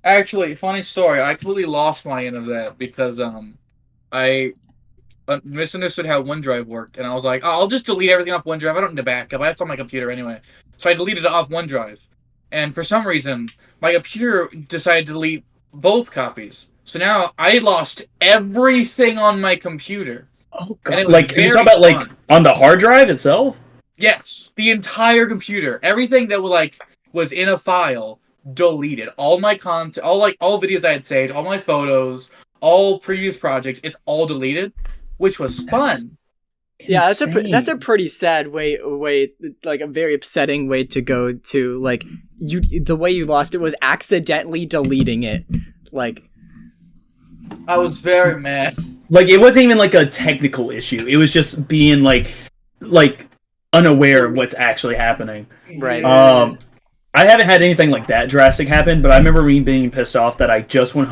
Actually, funny story. I completely lost my end of that because I misunderstood how OneDrive worked, and I was like, oh, I'll just delete everything off OneDrive. I don't need a backup. I have it on my computer anyway. So I deleted it off OneDrive, and for some reason, my computer decided to delete both copies. So now I lost everything on my computer, Oh and god! it was Like you're very talking about like fun. on the hard drive itself? Yes, the entire computer, everything that was in a file, deleted. All my content, all videos I had saved, all my photos, all previous projects, it's all deleted, which was That's fun. Yeah, that's a insane. pretty sad way, like a very upsetting way to go to, like, the way you lost it was accidentally deleting it. Like, I was very mad. Like it wasn't even like a technical issue. It was just being like unaware of what's actually happening. right. I haven't had anything like that drastic happen, but I remember me being pissed off that I just 100%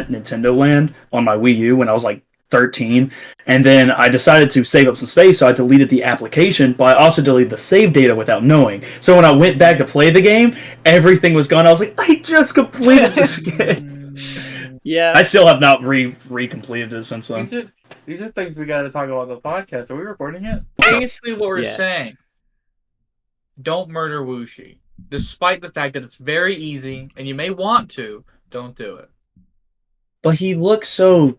Nintendo Land on my Wii U when I was like 13, and then I decided to save up some space, so I deleted the application, but I also deleted the save data without knowing. So when I went back to play the game, everything was gone. I was like, I just completed this game. Yeah. I still have not re-completed it since then. These are things we got to talk about on the podcast. Are we recording it? Basically, what we're Yeah. saying: don't murder Wuxi, despite the fact that it's very easy and you may want to. Don't do it. But he looks so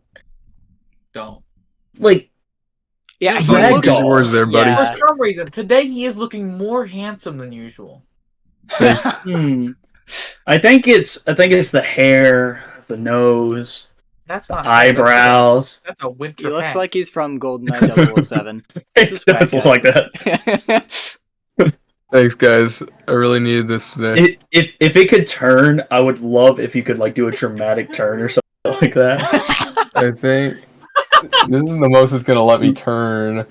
Don't. like Yeah, he Ragdoll. looks... Words there, buddy. Yeah. For some reason, today he is looking more handsome than usual. I think it's the hair, the nose, That's the not eyebrows. That's a winter. He looks hat. like he's from GoldenEye 007. This is It does look like that. that. Thanks, guys. I really needed this today. If it could turn, I would love if you could like do a dramatic turn or something like that. I think this is the most it's gonna let me turn.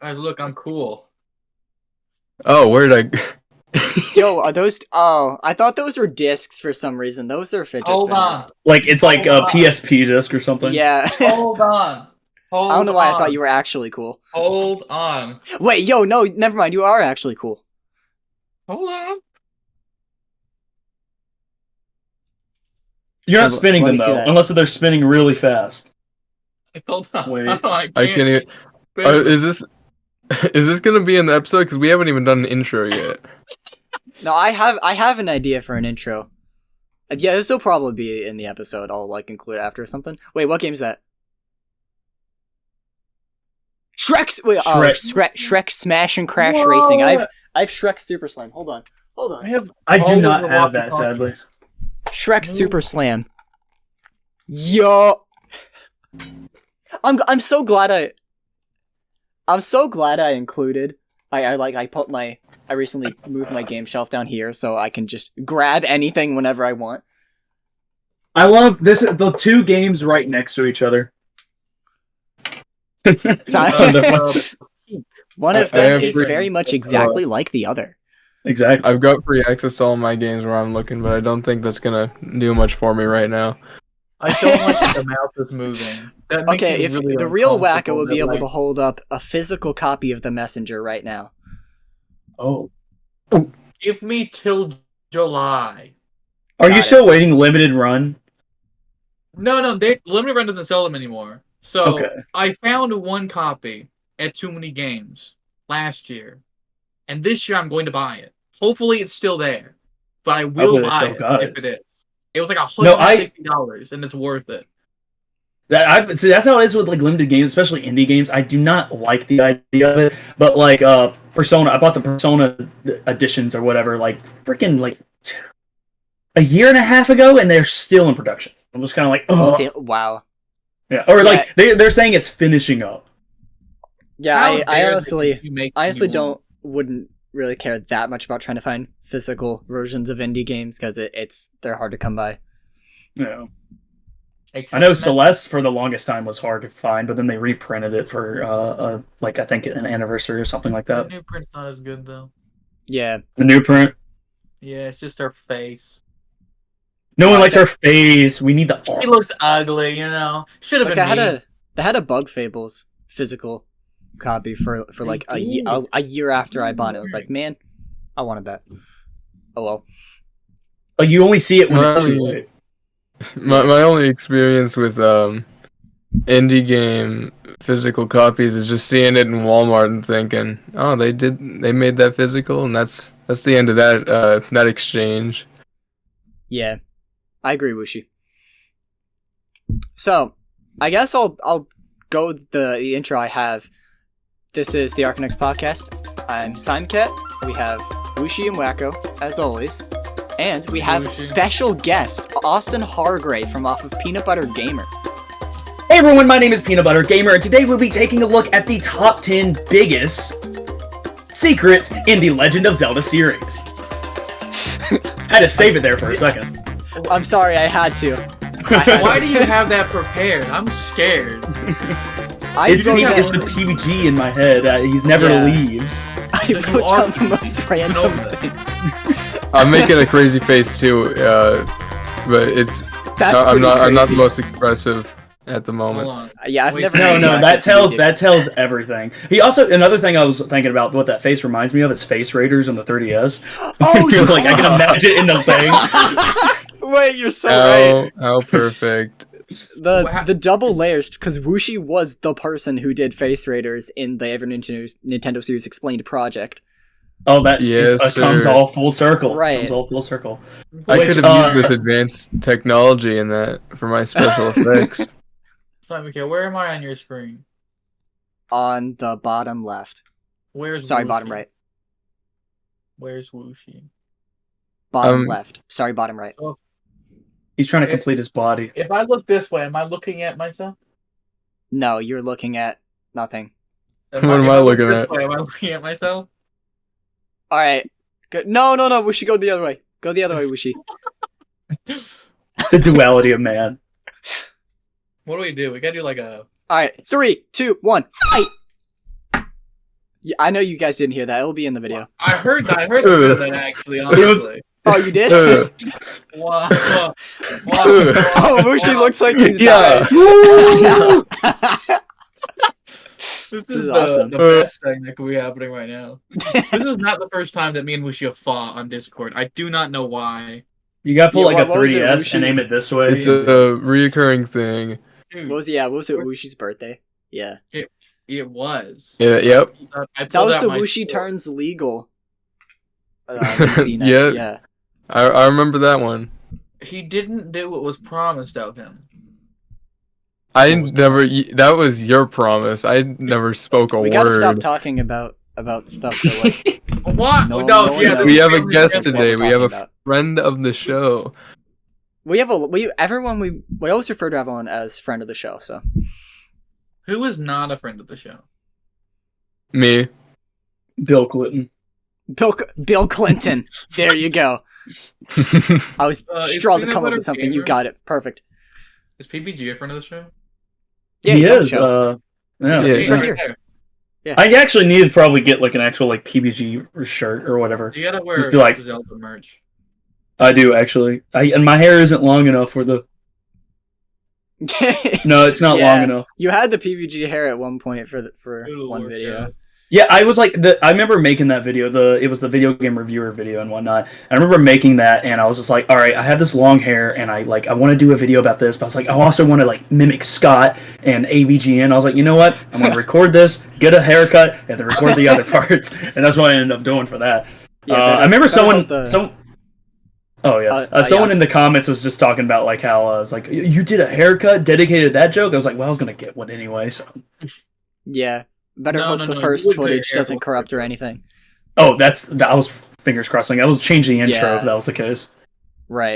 Guys, look, I'm cool. Oh, where did I? Yo, are those... Oh, I thought those were discs for some reason. Those are fidget Hold on. spinners. Like it's like a Hold on. PSP disc or something. Yeah. Hold on. Hold I don't know why on. I thought you were actually cool. Hold on. Wait, yo, no, never mind. You are actually cool. Hold on. You're not Let- spinning let them me see though, that. unless they're spinning really fast. Hold on. Wait. I I can't even. Is this gonna be in the episode? Because we haven't even done an intro yet. No, I have an idea for an intro. Yeah, this will probably be in the episode. I'll like include it after or something. Wait, what game is that? Shrek's wait, Shrek Smash and Crash Whoa. Racing. I've Shrek Super Slam. Hold on. I do all not of the have that, walkie-talkies. sadly. Shrek Super Slam. Yo, I'm so glad I included. I recently moved my game shelf down here so I can just grab anything whenever I want. I love this. The two games right next to each other. One of I them have is free- very much exactly like the other. Exactly. I've got free access to all my games where I'm looking, but I don't think that's gonna do much for me right now. I don't like that the mouth is moving. That makes Okay, me if really the real wacko uncomfortable would be that, able like, to hold up a physical copy of the Messenger right now. Oh, give me till July. are Got you it. still waiting? Limited run. No, Limited Run doesn't sell them anymore. So Okay. I found one copy at Too Many Games last year, and this year I'm going to buy it. Hopefully it's still there, but I will Hopefully they buy still it got if it is. It was like No, I- $160, and it's worth it. See, that's how it is with like limited games, especially indie games. I do not like the idea of it, but like Persona, I bought the Persona editions or whatever, like freaking like a year and a half ago, and they're still in production. I'm just kind of like, oh, Still, wow. yeah, or like they're saying it's finishing up. Yeah, How I dare honestly you make honestly me wouldn't really care that much about trying to find physical versions of indie games because they're hard to come by. Yeah. Except I know the mess- Celeste for the longest time was hard to find, but then they reprinted it for like I think an anniversary or something like The that. new print's not as good though. Yeah, The new print. Yeah, it's just her face. No one I likes our face. We need the She art. looks ugly, you know. Should have like been they had a Bug Fables physical copy for like They a year after I bought it. I was like, man, I wanted that. Oh well. Like you only see it when it's too Well, late. My only experience with indie game physical copies is just seeing it in Walmart and thinking, oh, they made that physical, and that's the end of that exchange. Yeah, I agree, Wushi. So, I guess I'll go with the intro I have. This is the Arcanex podcast. I'm Simecat. We have Wushi and Wacko, as always. And we have special guest, Austin Hargrave from off of Peanut Butter Gamer. Hey everyone, my name is Peanut Butter Gamer, and today we'll be taking a look at the top 10 biggest secrets in the Legend of Zelda series. I had to save it there for a second. I'm sorry, I had to. Why do you have that prepared? I'm scared. It's wrote just the down, PBG in my head. He's never Yeah. leaves. I wrote down the most random things. I'm making a crazy face too, but it's That's I'm pretty not the crazy. most expressive at the Hold moment. on. Yeah, I've Wait, never. No, been no, back that at tells PBGs. everything. He also another thing I was thinking about what that face reminds me of is Face Raiders on the 3DS. Oh, I feel like I can imagine it in the thing. Wait, you're so right. How perfect. The double layers, because Wushi was the person who did Face Raiders in the Ever Nintendo Series Explained project. Oh, that Yes, it comes sir. all full circle. Right. Comes all full circle. I Which, could have used this advanced technology in that for my special effects. Okay, where am I on your screen? On the bottom left. Where's Sorry, Wushi? bottom right. Where's Wushi? Bottom left. Sorry, bottom right. He's trying to complete his body. If I look this way, am I looking at myself? No, you're looking at nothing. What am I looking at? Am I looking at myself? Alright. Good. No, Wushi, go the other way. Go the other way, Wushi. The duality of man. What do we do? We gotta do like a. Alright, 3, 2, 1, fight! Yeah, I know you guys didn't hear that. It'll be in the video. I heard that. I heard a bit of that actually. Honestly. Oh, you did? Wow. Oh, Wushi looks like he's Yeah. dying. This is is awesome. the best thing that could be happening right now. This is not the first time that me and Wushi have fought on Discord. I do not know why. You gotta pull Yeah, like a what was it, 3DS Wushi? and aim it this way. It's a reoccurring thing. Dude, What was it Wushi's birthday? Yeah. it was. Yeah, yep. I That pulled was out the my Wushi sword. turns legal. VC night, Yeah. yeah. I remember that one. He didn't do what was promised of him. That was your promise. I never spoke a We gotta stop word. talking about stuff that like What? No, No, no yeah. one this We is have a really guest good. today. We have a about. friend of the show. We always refer to everyone as friend of the show, so Who is not a friend of the show? Me. Bill Clinton. Bill Clinton. There you go. I was Is strong to Peanut come up Butter with something. You Gamer? got it. Perfect. Is PBG a friend of the show? Yeah, he he's on the is. show. Yeah. Yeah, He's right here. I actually need to probably get like an actual like PBG shirt or whatever. You gotta Just wear be like- Zelda merch. I do actually. And my hair isn't long enough for the. No, it's not Yeah. long enough. You had the PVG hair at one point for It'll one work video. out. Yeah, I was like, I remember making that video. It was the video game reviewer video and whatnot. I remember making that, and I was just like, all right, I have this long hair, and I want to do a video about this, but I was like, I also want to like mimic Scott and AVGN. I was like, you know what? I'm gonna record this, get a haircut, and then record the other parts, and that's what I ended up doing for that. Yeah, I remember someone. the- Oh yeah, yeah, someone in s- the comments was just talking about like how it's like you did a haircut dedicated to that joke. I was like, well, I was gonna get one anyway. So Yeah. Better No, hope no, the no, first you would get footage hair doesn't look corrupt or different. anything. oh, I was fingers crossing. I was changing the intro Yeah. if that was the case. Right.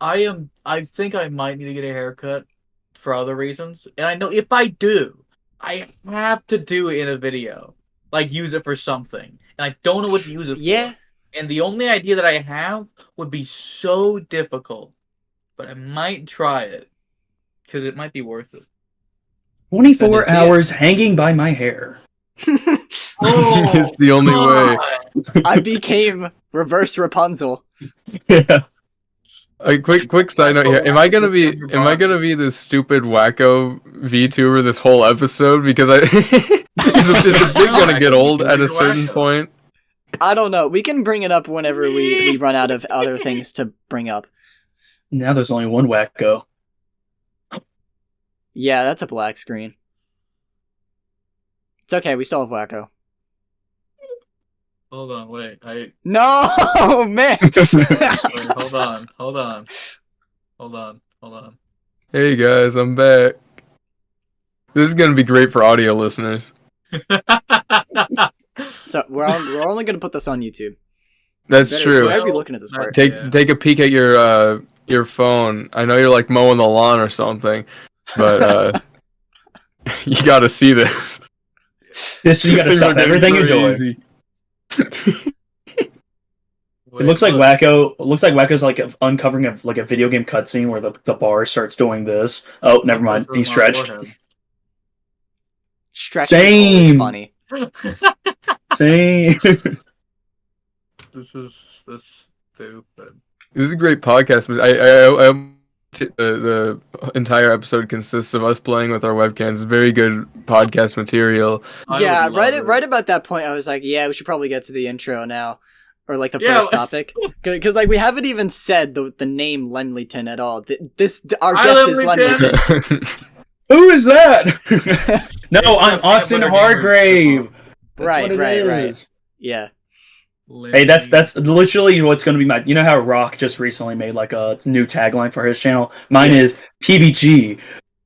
I think I might need to get a haircut for other reasons. And I know if I do, I have to do it in a video. Like use it for something. And I don't know what to use it Yeah. for. And the only idea that I have would be so difficult. But I might try it. Because it might be worth it. 24 see it. hours hanging by my hair. Oh, It's the only way. I became reverse Rapunzel. Yeah. A quick side note here. Am I gonna be this stupid wacko VTuber this whole episode? Because is the thing gonna get old at a certain point? I don't know. We can bring it up whenever we run out of other things to bring up. Now there's only one wacko. Yeah, that's a black screen. It's okay, we still have wacko. Hold on, wait. No, man! Wait, hold on. Hey guys, I'm back. This is gonna be great for audio listeners. So we're only gonna put this on YouTube. That's You true. better be looking at this part. Take a peek at your phone. I know you're like mowing the lawn or something, but you gotta see this. You gotta stop everything you're doing. It looks like Wacko. It looks like Wacko's like uncovering a video game cutscene where the bar starts doing this. Oh, never mind. He stretched. Stretching is always funny. Same. This is stupid. This is a great podcast. The entire episode consists of us playing with our webcams. It's very good podcast material. Yeah, right about that point, I was like, yeah, we should probably get to the intro now. Or, like, the first topic. Because, like, we haven't even said the name Lemleyton at all. Our guest is Lemleyton. Who is that? No, I'm Austin Hargrave. Right. Yeah. Hey, that's literally what's going to be my... You know how Rock just recently made, like, a new tagline for his channel? Mine is PBG,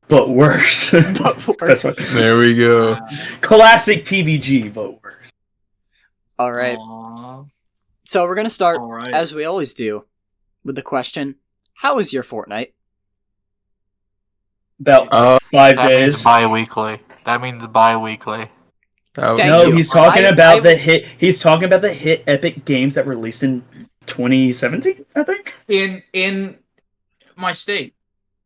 but worse. But worse. There we go. Classic PBG, but worse. All right. Aww. So we're going to start, All right. as we always do, with the question, how was your Fortnite? About 5 That days. means bi-weekly. That means bi-weekly. Thank No, you. he's talking about the hit. He's talking about the hit Epic games that released in 2017, I think. In my state.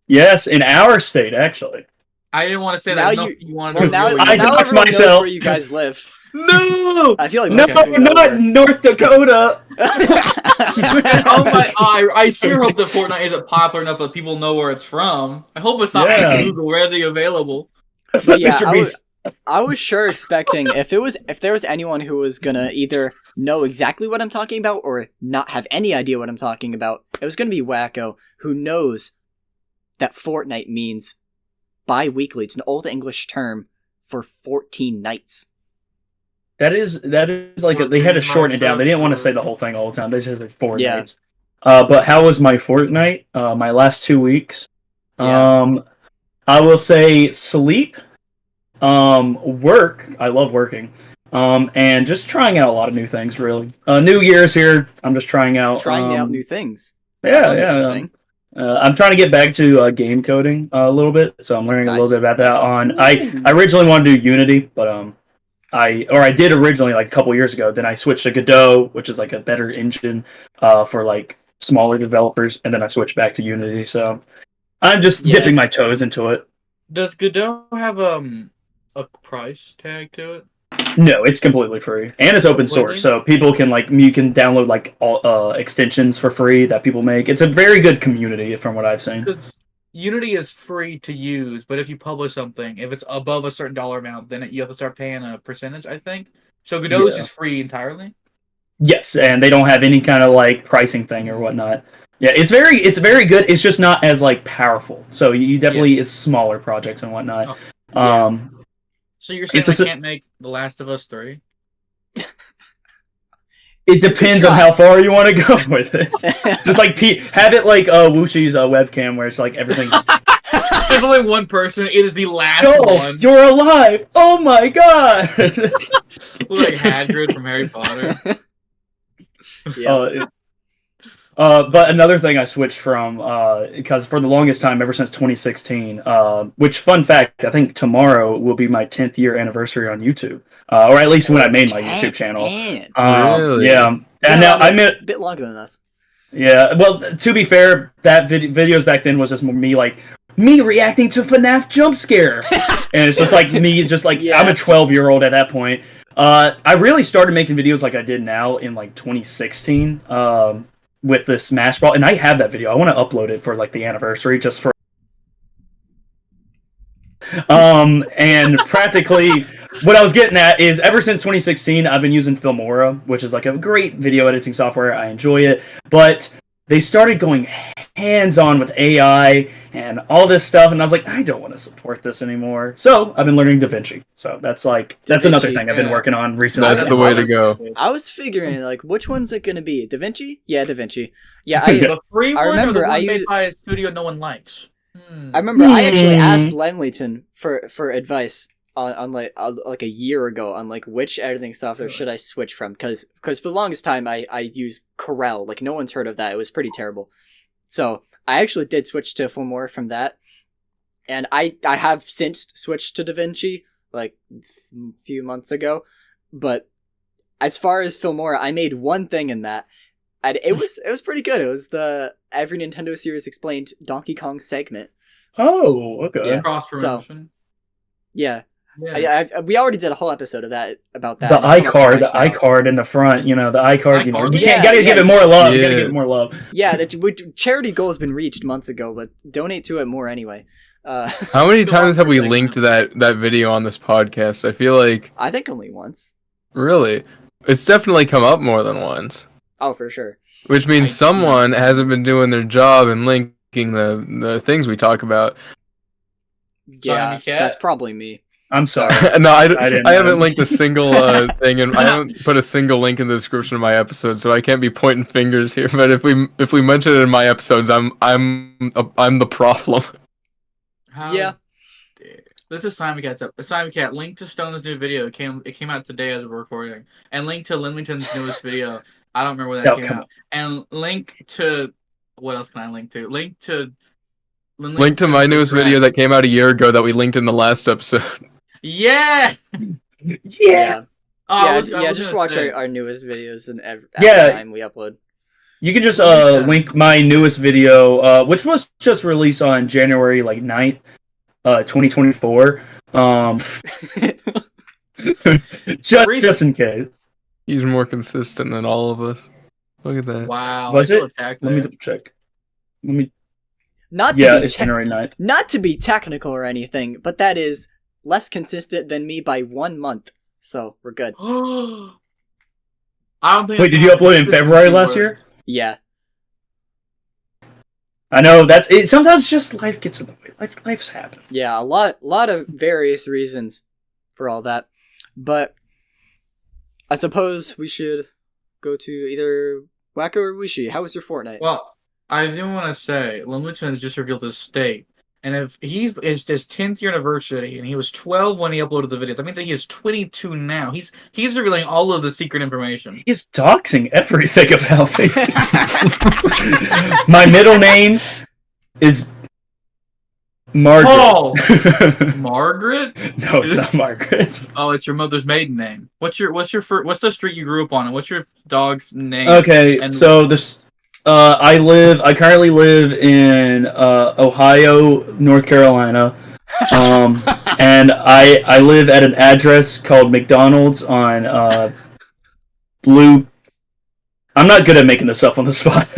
Yes, in our state, actually. I didn't want to say Now that. you- wanted Well, to now, reveal now I it. doxed everyone knows myself. where you guys live. No! I feel like No, we should not North Dakota. Oh my! I sure hope that Fortnite isn't popular enough that people know where it's from. I hope it's not Yeah. Google readily available. But yeah, Mr. Beast. I was sure expecting if there was anyone who was gonna either know exactly what I'm talking about or not have any idea what I'm talking about, it was gonna be Wacko, who knows that Fortnite means bi-weekly. It's an old English term for 14 nights. That is like they had to shorten it down. They didn't want to say the whole thing all the time. They just said 4 Yeah. nights. But how was my Fortnite? My last 2 weeks. Yeah. I will say sleep, work. I love working. And just trying out a lot of new things. Really, New Year's here. I'm just trying out New things. Yeah, Interesting. I'm trying to get back to game coding a little bit, so I'm learning a little bit about that. I originally wanted to do Unity, but I did originally like a couple years ago. Then I switched to Godot, which is like a better engine for like smaller developers, and then I switched back to Unity. So I'm just dipping my toes into it. Does Godot have a price tag to it? No, it's completely free, and it's open source, so people can you can download like all extensions for free that people make. It's a very good community, from what I've seen. Unity is free to use, but if you publish something, if it's above a certain dollar amount, then you have to start paying a percentage, I think. So Godot is just free entirely? Yes, and they don't have any kind of like pricing thing or whatnot. Yeah, it's very good. It's just not as like powerful. So you definitely it's smaller projects and whatnot. So you're saying I can't make The Last of Us 3? It depends on how far you want to go with it. Just like have it like Wushi's webcam, where it's like everything. There's only one person. It is the last one. You're alive! Oh my god! Like Hagrid from Harry Potter. Yeah. But another thing I switched from, because for the longest time, ever since 2016, which, fun fact, I think tomorrow will be my 10th year anniversary on YouTube. Or at least when I made my YouTube channel. Really? Yeah. And now I'm a bit longer than us. Yeah, well, to be fair, that videos back then was just me reacting to FNAF jump scare. And it's just like me, I'm a 12-year-old at that point. I really started making videos like I did now in like 2016. With the Smash Ball, and I have that video. I want to upload it for like the anniversary, just for and practically what I was getting at is ever since 2016, I've been using Filmora, which is like a great video editing software. I enjoy it, but they started going hands-on with AI and all this stuff, and I was like, I don't want to support this anymore. So I've been learning DaVinci. So that's another thing I've been working on recently. That's the way to go. I was figuring like which one's it gonna be? DaVinci? Yeah, DaVinci. Yeah, The free one remember or the I one made used- by a studio no one likes? I remember I actually asked Lemleyton for advice on like a year ago on like which editing software should I switch from because for the longest time I used Corel, like no one's heard of that. It was pretty terrible. So I actually did switch to Filmora from that, and I have since switched to DaVinci like a few months ago. But as far as Filmora, I made one thing in that, and it was pretty good. It was the Every Nintendo Series Explained Donkey Kong segment. Oh, okay. Yeah. Cross promotion. Yeah. Yeah. We already did a whole episode of that about that. The It's come up twice now. iCard in the front, the iCard, iCard? you Yeah, gotta give it more love. You Yeah. gotta give it more love. Yeah, the charity goal has been reached months ago, but donate to it more anyway. How many times have we linked that video on this podcast? I feel like I think only once. really, it's definitely come up more than once. Oh, for sure. Which means someone hasn't been doing their job and linking the things we talk about. Yeah, Cat? that's probably me. I'm sorry. No, didn't I haven't know. linked a single thing, and I haven't put a single link in the description of my episode, so I can't be pointing fingers here. But if we mention it in my episodes, I'm the problem. How Yeah. dare- This is Simon Cat's up. Simon Cat, link to Stone's new video. It came out today as we're recording. And link to Linlington's newest video. I don't remember when that came come out. And link to what else can I link to? Link to Link to my newest video that came out a year ago that we linked in the last episode. Yeah. Yeah. Oh, Just watch our newest videos and every Yeah. time we upload. You can just link my newest video, which was just released on January 9th, 2024. Just in case. He's more consistent than all of us. Look at that. Wow. Was I feel it? attacked Let me there. double check. Let me. Not Yeah, to be it's January 9th. not to be technical or anything, but that is less consistent than me by 1 month. So we're good. I don't think. Wait, did you upload in February last year? Yeah. I know that's it. Sometimes just life gets in the way. Life's happen. Yeah, a lot of various reasons for all that. But I suppose we should go to either Wacko or Wishi. How was your Fortnite? Well, I do want to say, Limington has just revealed his state. And if it's his 10th year anniversary, and he was 12 when he uploaded the video, that means that he is 22 now. He's revealing all of the secret information. He's doxing everything about me. My middle name is Margaret. Paul! Margaret? No, it's not Margaret. Oh, it's your mother's maiden name. What's the street you grew up on, and what's your dog's name? Okay, And- so this, I currently live in Ohio, North Carolina, and I live at an address called McDonald's on Blue. I'm not good at making this up on the spot.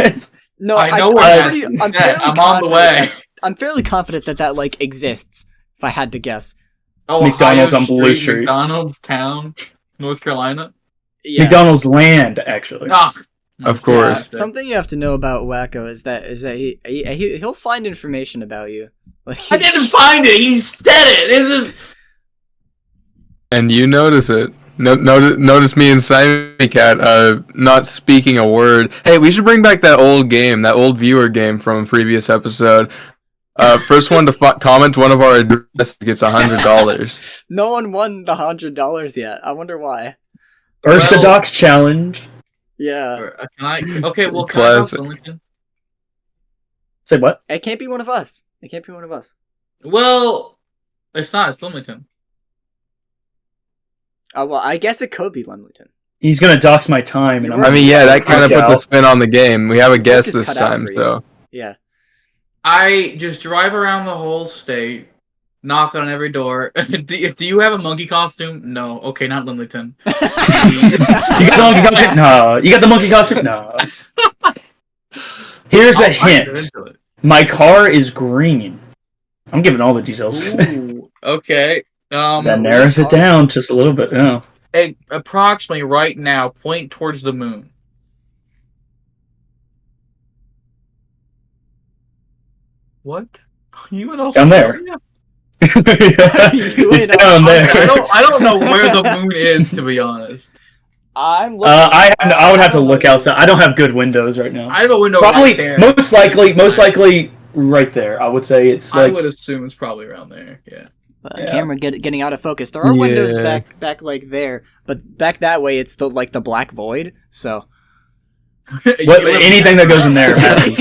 No, I know where I'm I'm on the way. I'm fairly confident that like exists. If I had to guess. Oh, McDonald's Ohio on Blue Street. McDonald's Town, North Carolina. Yeah. McDonald's Land, actually. Ah, Of course. Yeah, something you have to know about Wacko is that he'll find information about you. Like I didn't find it. He said it. This is. And you notice it. Notice me and Simon Cat not speaking a word. Hey, we should bring back that old game, that old viewer game from a previous episode. First one to comment one of our addresses gets $100. No one won the $100 yet. I wonder why. Ursta Docs Challenge. Yeah, Can I? Okay, well, can I help Classic. Lincoln? Say what? it can't be one of us. It can't be one of us. Well, it's not. It's Limington. Well, I guess it could be Lemleyton. He's gonna dox my time, and I'm. I mean, yeah, that kind of Okay. puts a spin on the game. We have a guest is this cut out time, for you. so Yeah. I just drive around the whole state, knock on every door. do you have a monkey costume? No. Okay, not Limington. You got the monkey costume? No. You got the monkey costume? No. Here's a I'll find it hint. into it. My car is green. I'm giving all the details. Ooh, okay. That narrows it down just a little bit. Yeah. Approximately right now, point towards the moon. What? You in Down there. Australia? It's down there. I don't know where the moon is, to be honest. I'm looking. I would have to look outside. I don't have good windows right now. I have a window Probably, right there. most likely, right there. I would say it's I like. would assume it's probably around there. Yeah. Camera getting out of focus. There are windows back like there, but back that way it's the black void. So Anything that goes in there happens.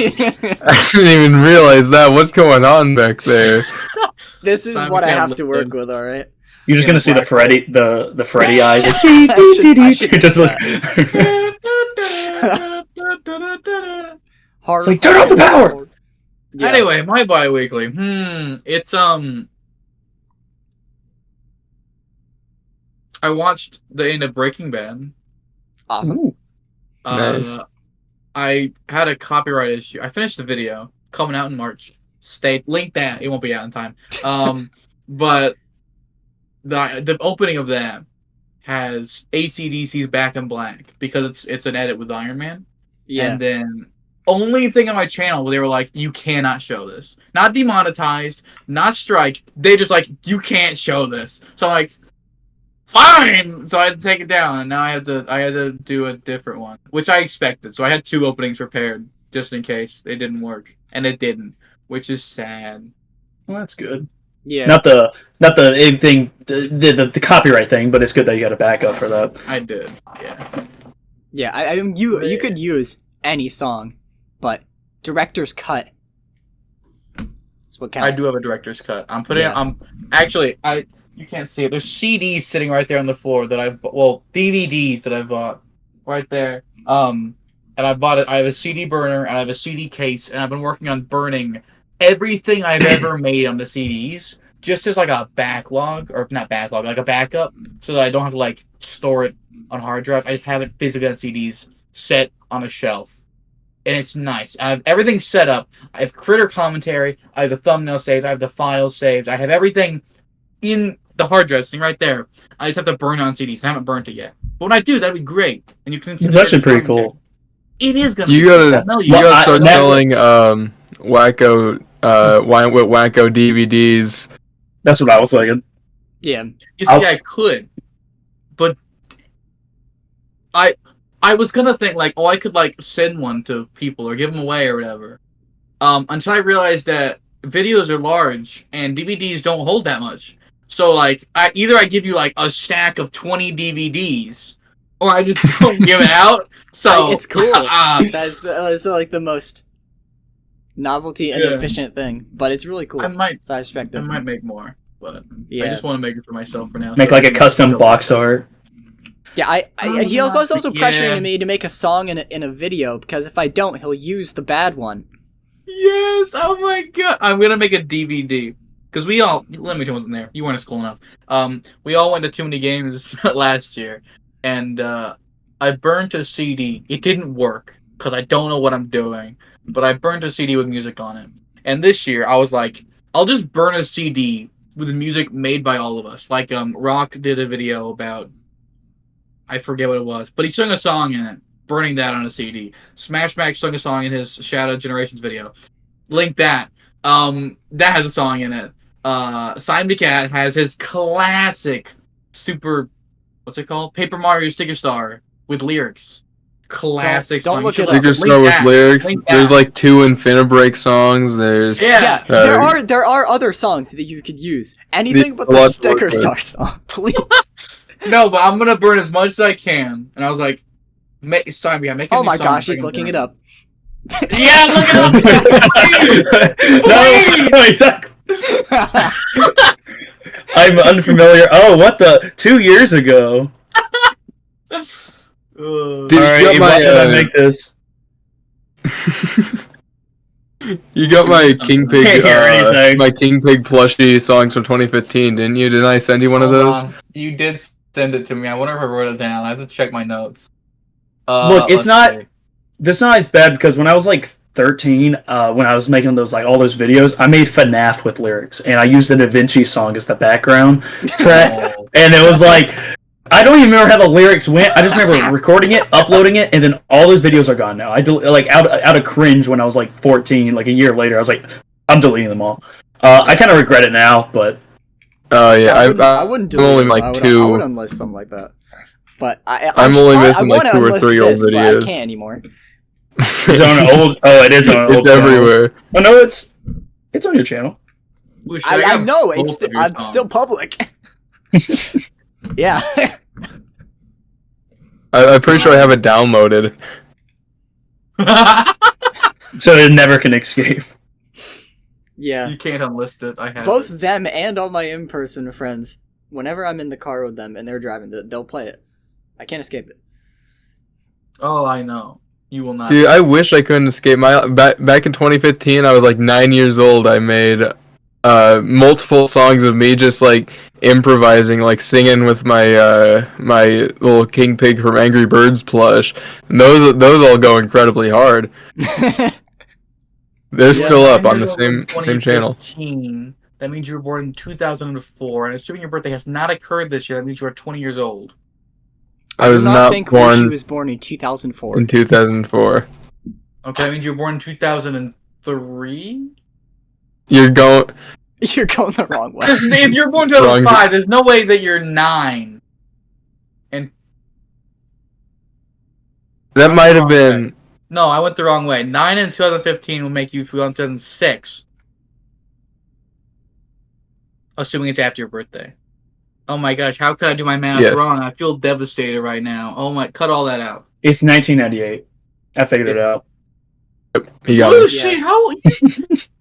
I didn't even realize that. What's going on back there? This is what I have to work with. All right. You're just gonna see the Freddy eyes. Just like, it's like turn off the power. Yeah. Anyway, my bi-weekly. It's I watched the end of Breaking Bad. Awesome. Nice. I had a copyright issue. I finished the video coming out in March. Link that. It won't be out in time. But the opening of that has AC/DC's Back in Black because it's an edit with Iron Man. Yeah. And then only thing on my channel where they were like, you cannot show this. Not demonetized, not strike. They just like, you can't show this. So I'm like, fine. So I had to take it down, and now I had to do a different one, which I expected. So I had 2 openings prepared just in case it didn't work, and it didn't, which is sad. Well, that's good. Yeah. Not the thing, the copyright thing, but it's good that you got a backup for that. I did. Yeah. Yeah. You could use any song, but director's cut. That's what counts. I do have a director's cut. I'm putting. You can't see it. There's CDs sitting right there on the floor that DVDs that I bought right there. And I bought it. I have a CD burner and I have a CD case, and I've been working on burning everything I've ever made on the CDs, just as like a backlog, or not backlog, like a backup, so that I don't have to like store it on hard drive. I have it physically on CDs, set on a shelf, and it's nice. I have everything set up. I have critter commentary. I have the thumbnail saved. I have the files saved. I have everything in the hard drive sitting right there. I just have to burn it on CDs. I haven't burnt it yet. But when I do, that'd be great. And you can. It's actually pretty cool. It is gonna. You gotta start selling wacko DVDs. That's what I was thinking. Yeah. You see, I could, but I was gonna think like, I could like send one to people or give them away or whatever. Until I realized that videos are large and DVDs don't hold that much. So like, I give you like a stack of 20 DVDs, or I just don't give it out. So it's cool. That's like the most novelty and efficient thing, but it's really cool. I might make more, but I just want to make it for myself for now. Make like a custom box art. Yeah, he also pressuring me to make a song in a video, because if I don't, he'll use the bad one. Yes! Oh my god! I'm gonna make a DVD. Because Lemington wasn't there. You weren't at school enough. We all went to too many games last year. And I burnt a CD. It didn't work, because I don't know what I'm doing. But I burnt a CD with music on it. And this year, I was like, I'll just burn a CD with music made by all of us. Like, Rock did a video about, I forget what it was, but he sung a song in it, burning that on a CD. Smash Max sung a song in his Shadow Generations video. Link that. That has a song in it. Simon Cat has his classic what's it called? Paper Mario Sticker Star with lyrics. Classic don't look it up. Sticker Star with lyrics. There's like 2 Infinibreak songs. There's there are other songs that you could use. Anything but the Sticker Star song, please. No, but I'm gonna burn as much as I can. And I was like, oh my gosh, he's looking it up. Yeah, look it up. I'm unfamiliar. Oh, what the? 2 years ago. Dude, alright, I make this. You got my King Pig, my King Pig plushie songs from 2015, didn't you? Didn't I send you one of those? You did send it to me. I wonder if I wrote it down. I have to check my notes. Look, it's not. That's not as bad, because when I was like 13, when I was making those like all those videos, I made FNAF with lyrics, and I used the Da Vinci song as the background track, and it was like I don't even remember how the lyrics went. I just remember recording it, uploading it, and then all those videos are gone now. Like out of cringe when I was like 14, like a year later, I was like, I'm deleting them all. I kind of regret it now, but yeah, I wouldn't do I'm only it. like I would two. unlist something like that. But I'm only missing like 2 or 3 old this, but I videos. can't anymore. it's on old. Oh, it is on old. It's everywhere. Oh no, it's on your channel. Ooh, shit, I got know both it's of your I'm songs. still public. Yeah. I'm pretty sure I have it downloaded. So it never can escape. Yeah. You can't unlist it. I have Both it. them and all my in-person friends, whenever I'm in the car with them and they're driving, they'll play it. I can't escape it. Oh, I know. You will not. Dude, I wish I couldn't escape. Back in 2015, I was like 9 years old. I made multiple songs of me just like improvising, like singing with my my little King Pig from Angry Birds plush. And those all go incredibly hard. They're still up on the same channel. 2015. That means you were born in 2004, and assuming your birthday has not occurred this year, that means you are 20 years old. I was do not think born she was born in 2004. in 2004. Okay, that means you were born in 2003? You're going. You're going the wrong way. Because if you're born in 2005, there's no way that you're 9. That might have been. No, I went the wrong way. 9 in 2015 will make you 2006. Assuming it's after your birthday. Oh my gosh, how could I do my math Yes. wrong? I feel devastated right now. Oh my, cut all that out. It's 1998. I figured it out. You got Oh it. shit, how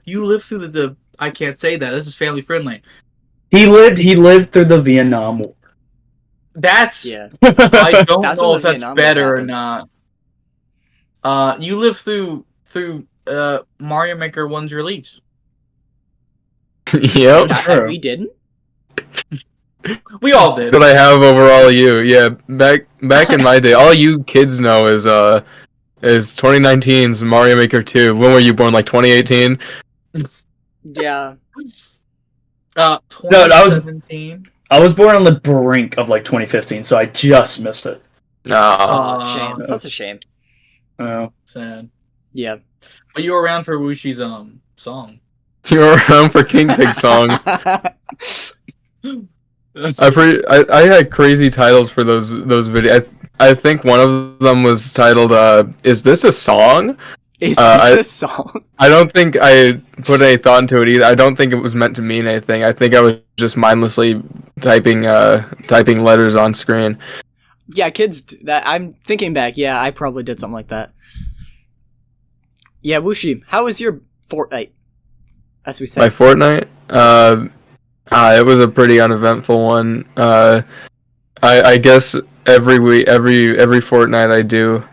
you lived through the I can't say that. This is family friendly. He lived through the Vietnam War. That's Yeah. I don't That's know when if the that's Vietnam War better or happened. not. You lived through Mario Maker 1's release. Yep. Sure. We didn't? We all did. What I have over all of you. Yeah, back in my day, all you kids know is 2019's Mario Maker 2. When were you born? Like 2018? Yeah. No, 2017. I was born on the brink of like 2015, so I just missed it. Nah. Oh, shame. Such a shame. Oh. Sad. Yeah. But you were around for Wushi's song. You were around for King Pig song. I had crazy titles for those videos. I think one of them was titled "Is This a Song?" Is this a song? I don't think I put any thought into it either. I don't think it was meant to mean anything. I think I was just mindlessly typing letters on screen. Yeah, kids. That I'm thinking back. Yeah, I probably did something like that. Yeah, Wushi, how was your Fortnite? As we My said. Fortnite, it was a pretty uneventful one. I guess every week, every fortnight I do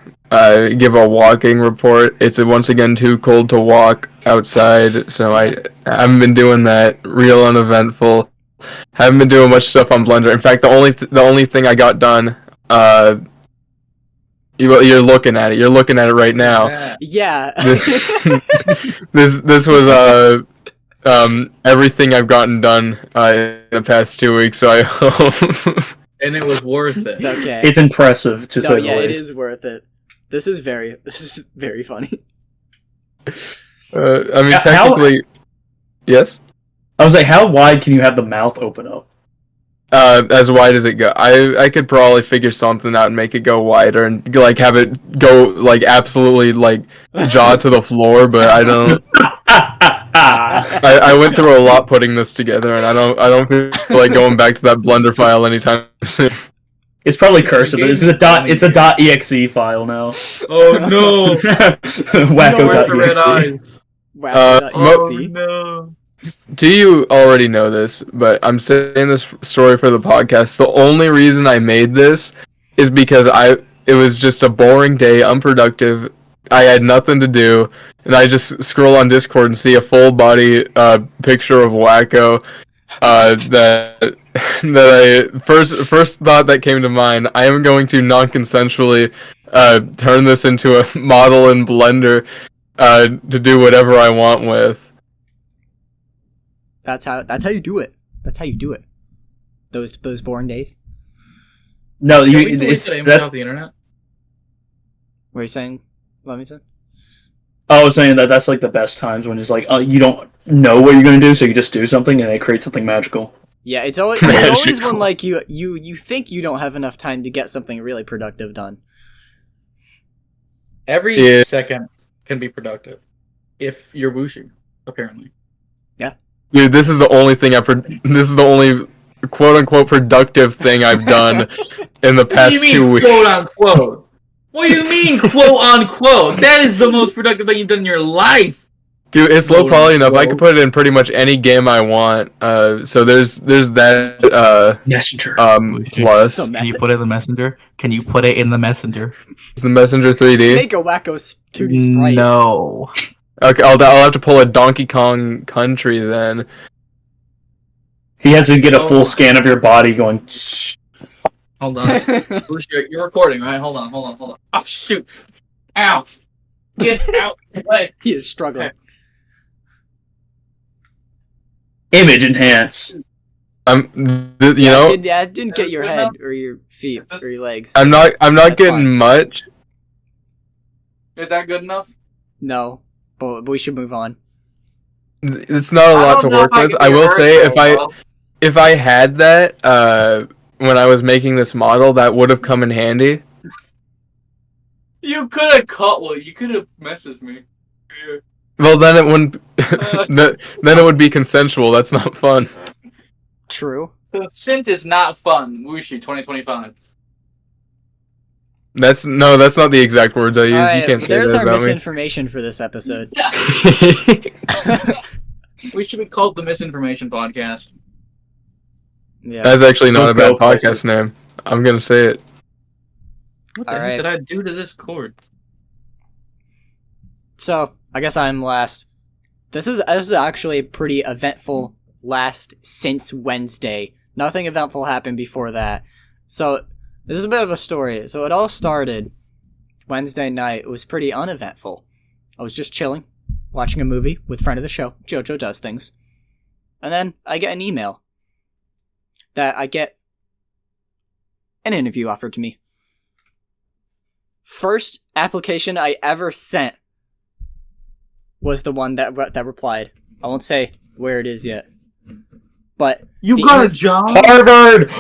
give a walking report. It's once again too cold to walk outside, so I haven't been doing that. Real uneventful. Haven't been doing much stuff on Blender. In fact, the only thing I got done. You're looking at it. You're looking at it right now. Yeah. This was everything I've gotten done in the past 2 weeks. So I hope. And it was worth it. It's okay. It's impressive to no, say yeah, the it least. is worth it. This is very funny. I mean, How- technically, yes. I was like, how wide can you have the mouth open up? As wide as it go, I could probably figure something out and make it go wider and like have it go like absolutely like jaw to the floor. But I don't. I went through a lot putting this together, and I don't feel like going back to that Blender file anytime soon. It's probably cursive. But it's a .exe file now. Oh no! Where's the red Wacko.exe. eyes? Wow. Oh no! Do you already know this? But I'm saying this story for the podcast. The only reason I made this is because it was just a boring day, unproductive. I had nothing to do, and I just scroll on Discord and see a full body picture of Wacko. That I first thought that came to mind. I am going to non-consensually turn this into a model in Blender. to do whatever I want with. That's how you do it. That's how you do it. Those born days. No, Can we delete it's the image that. off the internet? What are you saying? Let me say. I was saying that that's like the best times when it's like you don't know what you're gonna do, so you just do something and it creates something magical. Yeah, it's always when like you think you don't have enough time to get something really productive done. Every second can be productive if you're wooshing, apparently. Dude, this is the only thing this is the only quote unquote productive thing I've done in the past 2 weeks. Quote unquote? What do you mean, quote unquote? That is the most productive thing you've done in your life. Dude, it's low Quote poly enough. I unquote. can put it in pretty much any game I want. So there's that Messenger. plus So Can you put it in the messenger? Can you put it in the messenger? the Messenger 3D. Make a wacko 2D sprite. No. Okay, I'll have to pull a Donkey Kong Country then. He has to get a full scan of your body, going. Hold on. You're recording, right? Hold on. Oh, shoot. Ow. Get out. Play. He is struggling. Okay. Image enhance. You know, It didn't get your Good head enough? or your feet This- or your legs. I'm not That's getting fine. much. Is that good enough? No, but we should move on. It's not a lot to work with. I will say if I had that when I was making this model, that would have come in handy. You could have cut one. You could have messaged me. Yeah. Well, then it wouldn't. Then it would be consensual. That's not fun. True. Consent is not fun. Wooshi 2025. That's not the exact words I use. Alright, You can't say there's that our about me. misinformation for this episode. We should be called the Misinformation Podcast. Yeah. That's actually not a Don't bad go podcast places. name. I'm gonna say it. What the Alright. heck did I do to this cord? So, I guess I'm last. This is actually a pretty eventful last since Wednesday. Nothing eventful happened before that. So, this is a bit of a story. So, it all started Wednesday night. It was pretty uneventful. I was just chilling, watching a movie with friend of the show, Jojo Does Things. And then I get an email that I get an interview offered to me. First application I ever sent was the one that replied. I won't say where it is yet. But You the got a inter- job? Harvard.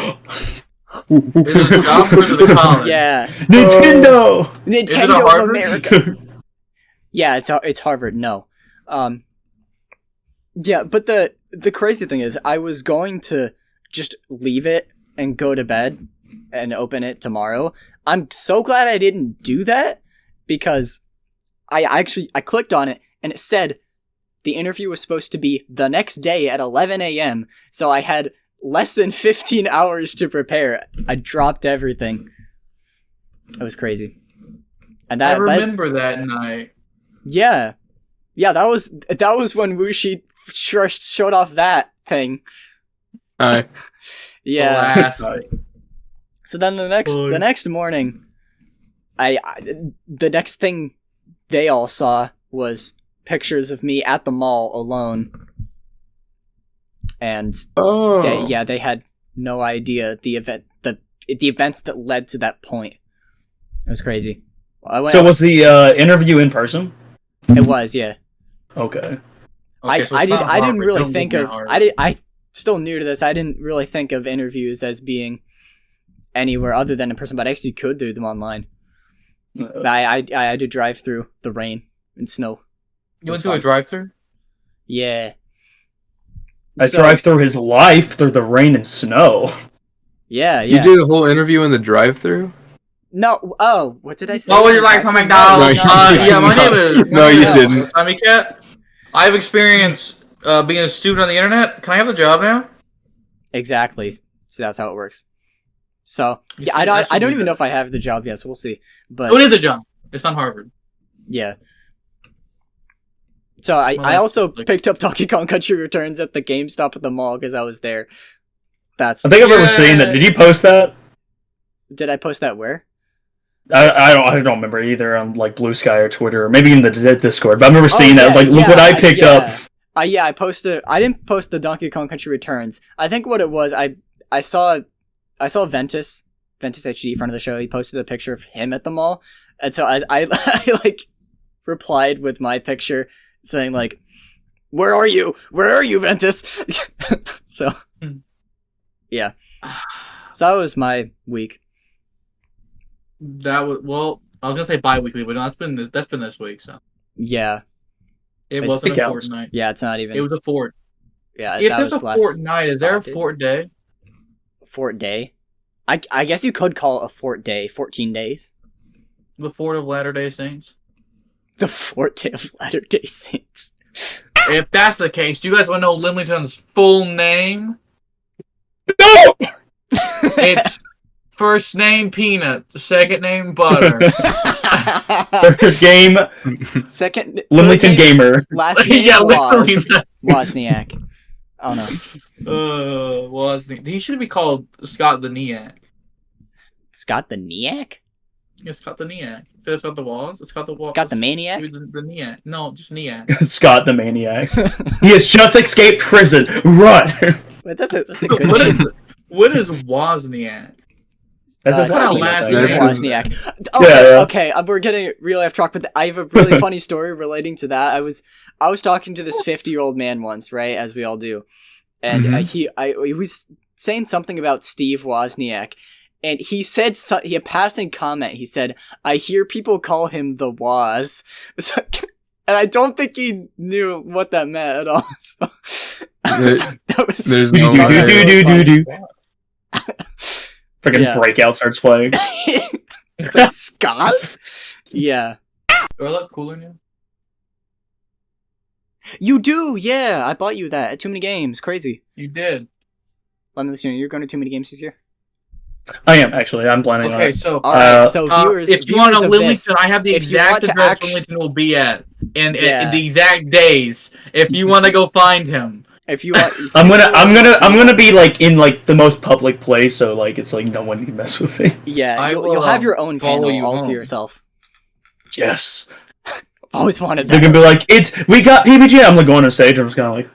Is it a job or is it a college? Yeah, Nintendo. Nintendo of Harvard? America. Yeah, it's Harvard. No, yeah, but the crazy thing is, I was going to just leave it and go to bed and open it tomorrow. I'm so glad I didn't do that because I clicked on it and it said the interview was supposed to be the next day at 11 a.m. So I had less than 15 hours to prepare. I dropped everything. It was crazy. And I remember that night. yeah, that was when Wuxi first showed off that thing. Hi. Yeah. Last. So then the next morning, the next thing they all saw was pictures of me at the mall alone, and Oh. they had no idea the events that led to that point. It was crazy. So was the interview in person? It was, yeah. Okay. Okay, so I it's not didn't Harvard. really Don't think give me of Harvard. I still new to this. I didn't really think of interviews as being anywhere other than in person, but I actually could do them online. But I had to drive through the rain and snow. You went to a drive-through? Yeah. I drive through his life through the rain and snow. Yeah, You yeah. did a whole interview in the drive-through? No. Oh, what did I say? What would you like from McDonald's? No, you didn't. Yeah, my name is. No, you didn't. Tommy Cat. I have experience being a student on the internet. Can I have the job now? Exactly. So that's how it works. So You yeah, see, that I should don't be even know good. if I have the job yet. So we'll see. But Oh, it is a job. It's not Harvard. yeah. So I Well, also that's like- picked up Donkey Kong Country Returns at the GameStop at the mall because I was there. That's I think I've ever seen that. Did you post that? Did I post that where? I don't remember either on like Blue Sky or Twitter or maybe in the Discord. But I remember seeing that. I was like, look what I picked up. Yeah, I posted. I didn't post the Donkey Kong Country Returns. I think what it was, I saw Ventus HD, friend of the show. He posted a picture of him at the mall, and so I like replied with my picture saying like, "Where are you? Where are you, Ventus?" So yeah, so that was my week. That was I was gonna say bi-weekly, but no, that's been this week. So Yeah, it It's wasn't a big fortnight. yeah, it's not even. It was a fort. Yeah, If that there's was a last fortnight, is there a 5 days. fort day? Fort Day. I guess you could call it a Fort Day. 14 days. The Fort of Latter-day Saints. The Fort Day of Latter-day Saints. If that's the case, do you guys want to know Limlington's full name? No! It's first name Peanut, second name Butter. First game, Second. Limlington Gamer. Last name Yeah, literally. Wozniak. Oh no. Wozniak. He should be called Scott the Niac. Scott the Niac? Yeah, Scott the Niac. Instead of Scott the Waz, it's Scott the Waz. Scott the Maniac? The Niac. No, just Niac. Scott the Maniac. He has just escaped prison. Run! Wait, that's a good What name. What is Wozniak? That's his Steve, last Steve name. Wozniak. Yeah. Okay, we're getting really off track, but I have a really funny story relating to that. I was talking to this 50-year-old man once, right, as we all do, and he was saying something about Steve Wozniak, and he said a passing comment. He said, "I hear people call him the Woz," and I don't think he knew what that meant at all. So, that was There's no do. way. Freaking Yeah. Breakout starts playing. It's like, Scott? Yeah. Do I look cool in you? You do, yeah. I bought you that at Too Many Games. Crazy. You did. Let me listen. You're going to Too Many Games this year? I am actually. I'm planning on Okay, it. so Alright, so viewers, if you want to know Limlington, I have the if you want exact to address act- Limlington will be at, and Yeah. the exact days. If you want to go find him, if you want, I'm gonna be like in like the most public place, so like it's like no one can mess with me. Yeah, I you'll will, have your own follow panel you all to home. yourself. Yes. I've always wanted They're that. gonna be like, we got PBG. I'm like going on stage. I'm just kind of like,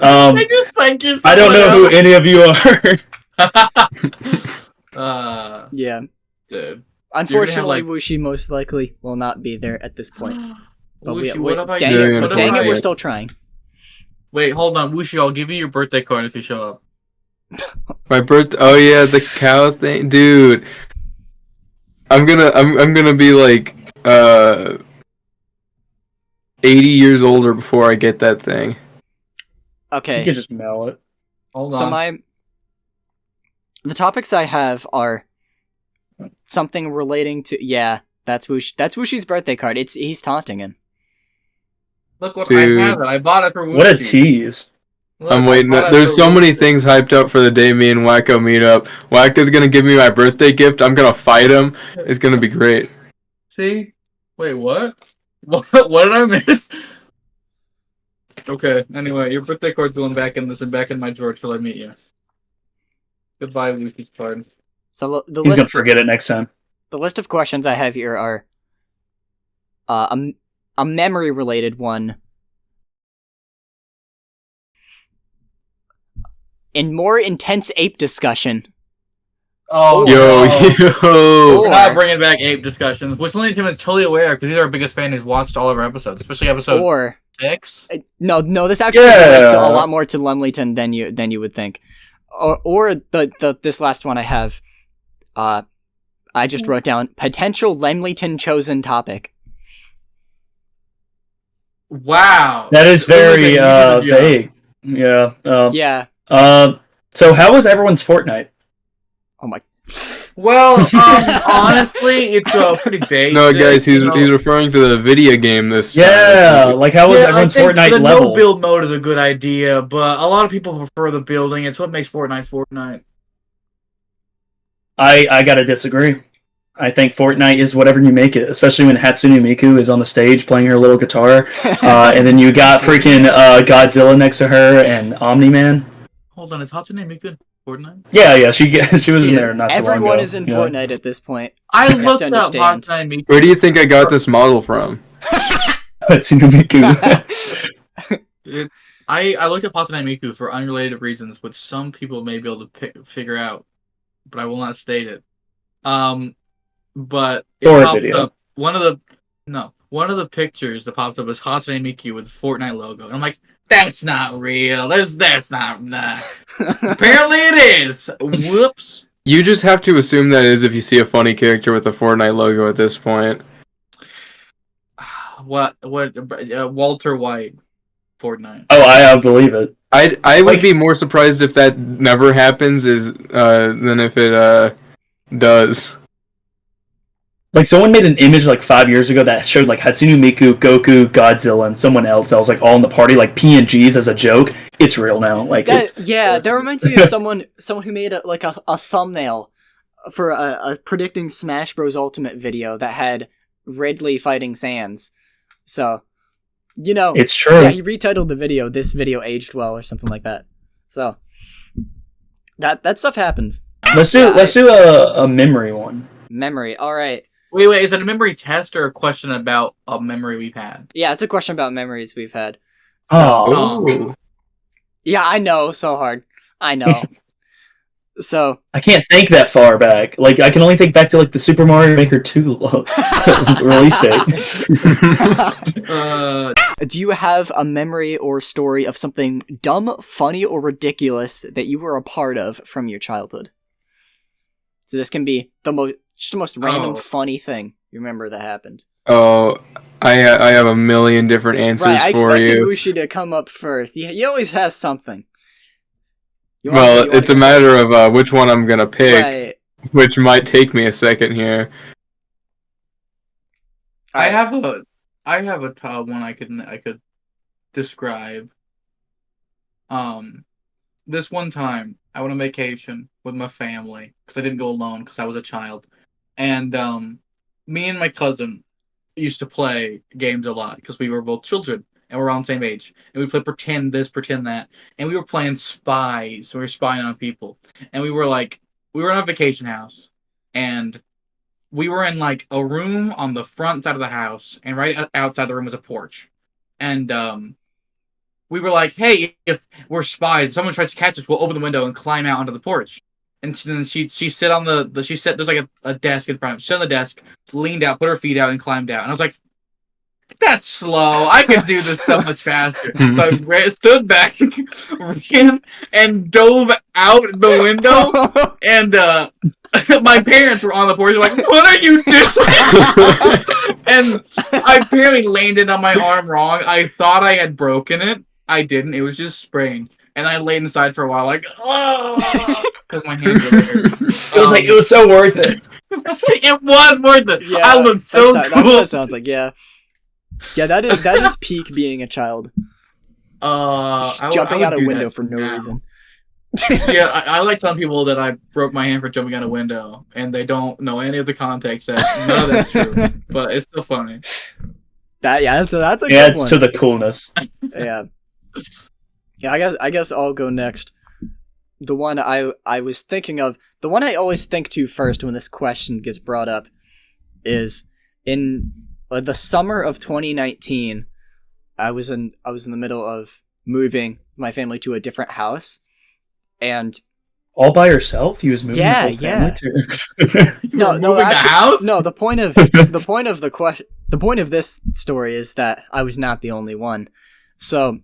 I just think you're. I don't know who any of you are. Yeah. Dude. Unfortunately, like- Wuxi most likely will not be there at this point. But Wuxi, we, what if I dang do? it, What if dang it, I- we're still trying. Wait, hold on, Wuxi. I'll give you your birthday card if you show up. My birthday. Oh yeah, the cow thing, dude. I'm gonna be like 80 years older before I get that thing. You Okay, can just mail it. Hold so on. the topics I have are something relating to that's Wuxi. That's Wushi's birthday card. He's taunting him. Look what Dude. I have. I bought it for Wuxi. What a tease. Look, I'm I waiting. bought it There's for so many Wuxi. things hyped up for the day me and Wacko meet up. Wacko's gonna give me my birthday gift. I'm gonna fight him. It's gonna be great. See? Wait, what? What did I miss? Okay. Anyway, your birthday card's going back in my drawer till I meet you. Goodbye, Lucy's card. So the He's gonna list forget it next time. the list of questions I have here are a memory related one. In more intense ape discussion. Oh, Yo, no. yo. We're not bringing back ape discussions, which Lindy Tim is totally aware because he's our biggest fan. He's watched all of our episodes, especially episode Or 6. no, this actually relates a lot more to Lemleyton than you would think. Or the this last one I have, I just wrote down potential Lemleyton chosen topic. Wow. That is very Really good job. vague. Yeah. Yeah. So how was everyone's Fortnite? Oh my. Well, honestly, it's pretty basic. No, guys, he's you know. he's referring to the video game. This. Yeah, like how was Yeah, everyone's I think Fortnite the level? no build mode is a good idea, but a lot of people prefer the building. It's what makes Fortnite. I gotta disagree. I think Fortnite is whatever you make it, especially when Hatsune Miku is on the stage playing her little guitar, and then you got freaking Godzilla next to her and Omni-Man. Hold on, is Hatsune Miku Fortnite? Yeah, she was in Yeah, there not so long ago. everyone is in yeah. Fortnite at this point. Everyone is in Everyone Fortnite is in you know? Fortnite at this point. I have to looked up understand. Hatsune Miku. Where do you think I got this model from? Hatsune Miku. I looked up Hatsune Miku for unrelated reasons, which some people may be able to figure out, but I will not state it. But it Or a pops video. up one of the pictures that pops up is Hatsune Miku with the Fortnite logo, and I'm like, that's not real. That's not. Nah. Apparently it is. Whoops. You just have to assume that is if you see a funny character with a Fortnite logo at this point. What? Walter White, Fortnite. Oh, I believe it. I would be more surprised if that never happens than if it does. Like, someone made an image like 5 years ago that showed like Hatsune Miku, Goku, Godzilla, and someone else that was like all in the party, like PNGs as a joke. It's real now. Like, that reminds me of someone who made a thumbnail for a predicting Smash Bros. Ultimate video that had Ridley fighting Sans. So, it's true. Yeah, he retitled the video "This Video Aged Well" or something like that. So that stuff happens. Let's do a memory one. Memory. All right. Wait, is it a memory test or a question about a memory we've had? Yeah, it's a question about memories we've had. So, Oh. Yeah, I know, so hard. I know. So I can't think that far back. Like, I can only think back to like the Super Mario Maker 2 release date. do you have a memory or story of something dumb, funny, or ridiculous that you were a part of from your childhood? So this can be the most random funny thing you remember that happened. Oh, I have a million different answers Right, I for expected you. Wushi to come up first. He always has something. Well, it's a matter of which one I'm gonna pick, Right. which might take me a second here. I have a top one I could describe. This one time I went on vacation with my family because I didn't go alone because I was a child, and me and my cousin used to play games a lot because we were both children and we're around the same age, and we played pretend this, pretend that, and we were playing spies. We were spying on people, and we were in a vacation house, and we were in like a room on the front side of the house, and right outside the room was a porch, and we were like, hey, if we're spies, someone tries to catch us, we'll open the window and climb out onto the porch. And then she sit on there's like a desk in front. She sat on the desk, leaned out, put her feet out, and climbed out. And I was like, that's slow. I could do this so much faster. So I stood back, ran, and dove out the window. And my parents were on the porch. They're like, what are you doing? And I apparently landed on my arm wrong. I thought I had broken it. I didn't. It was just sprained. And I laid inside for a while, like, oh, because my hands were there. It was like, it was so worth it. It was worth it. Yeah, I looked so cool. That's what it sounds like. Yeah, that is peak being a child. Jumping out a window for no reason. Yeah, I like telling people that I broke my hand for jumping out a window, and they don't know any of the context. That none of that's true, but it's still funny. That's a good Adds one. to the coolness. Yeah. Yeah, I guess I'll go next. The one I was thinking of, the one I always think to first when this question gets brought up, is in the summer of 2019. I was in the middle of moving my family to a different house, and all by yourself? You was moving Yeah, the whole family no, moving actually, the house? no. The point of this story is that I was not the only one. So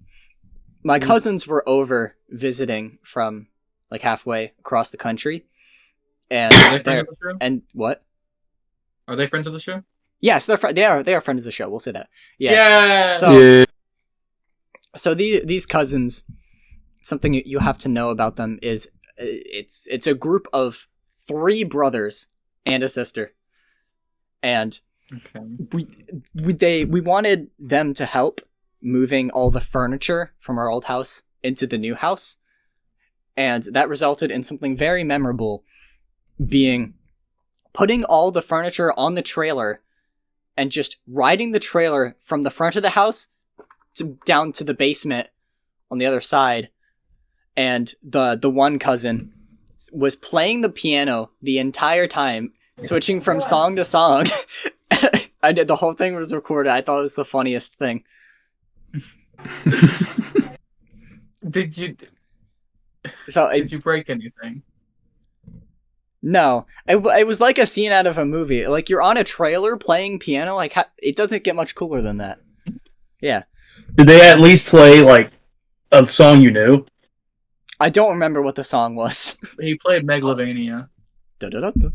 my cousins were over visiting from like halfway across the country, and Are they friends of the show? and what? Are they friends of the show? Yes, they are friends of the show. We'll say that. Yeah. Yeah. So these cousins, something you have to know about them is it's a group of 3 brothers and a sister, and we wanted them to help moving all the furniture from our old house into the new house, and that resulted in something very memorable, being putting all the furniture on the trailer and just riding the trailer from the front of the house down to the basement on the other side. And the one cousin was playing the piano the entire time, switching from song to song. I did the whole thing was recorded. I thought it was the funniest thing. Did you So did you break anything? no, it was like a scene out of a movie. Like you're on a trailer playing piano. Like it doesn't get much cooler than that. Yeah, Did they at least play like a song you knew? I don't remember what the song was. He played Megalovania, Da-da-da-da.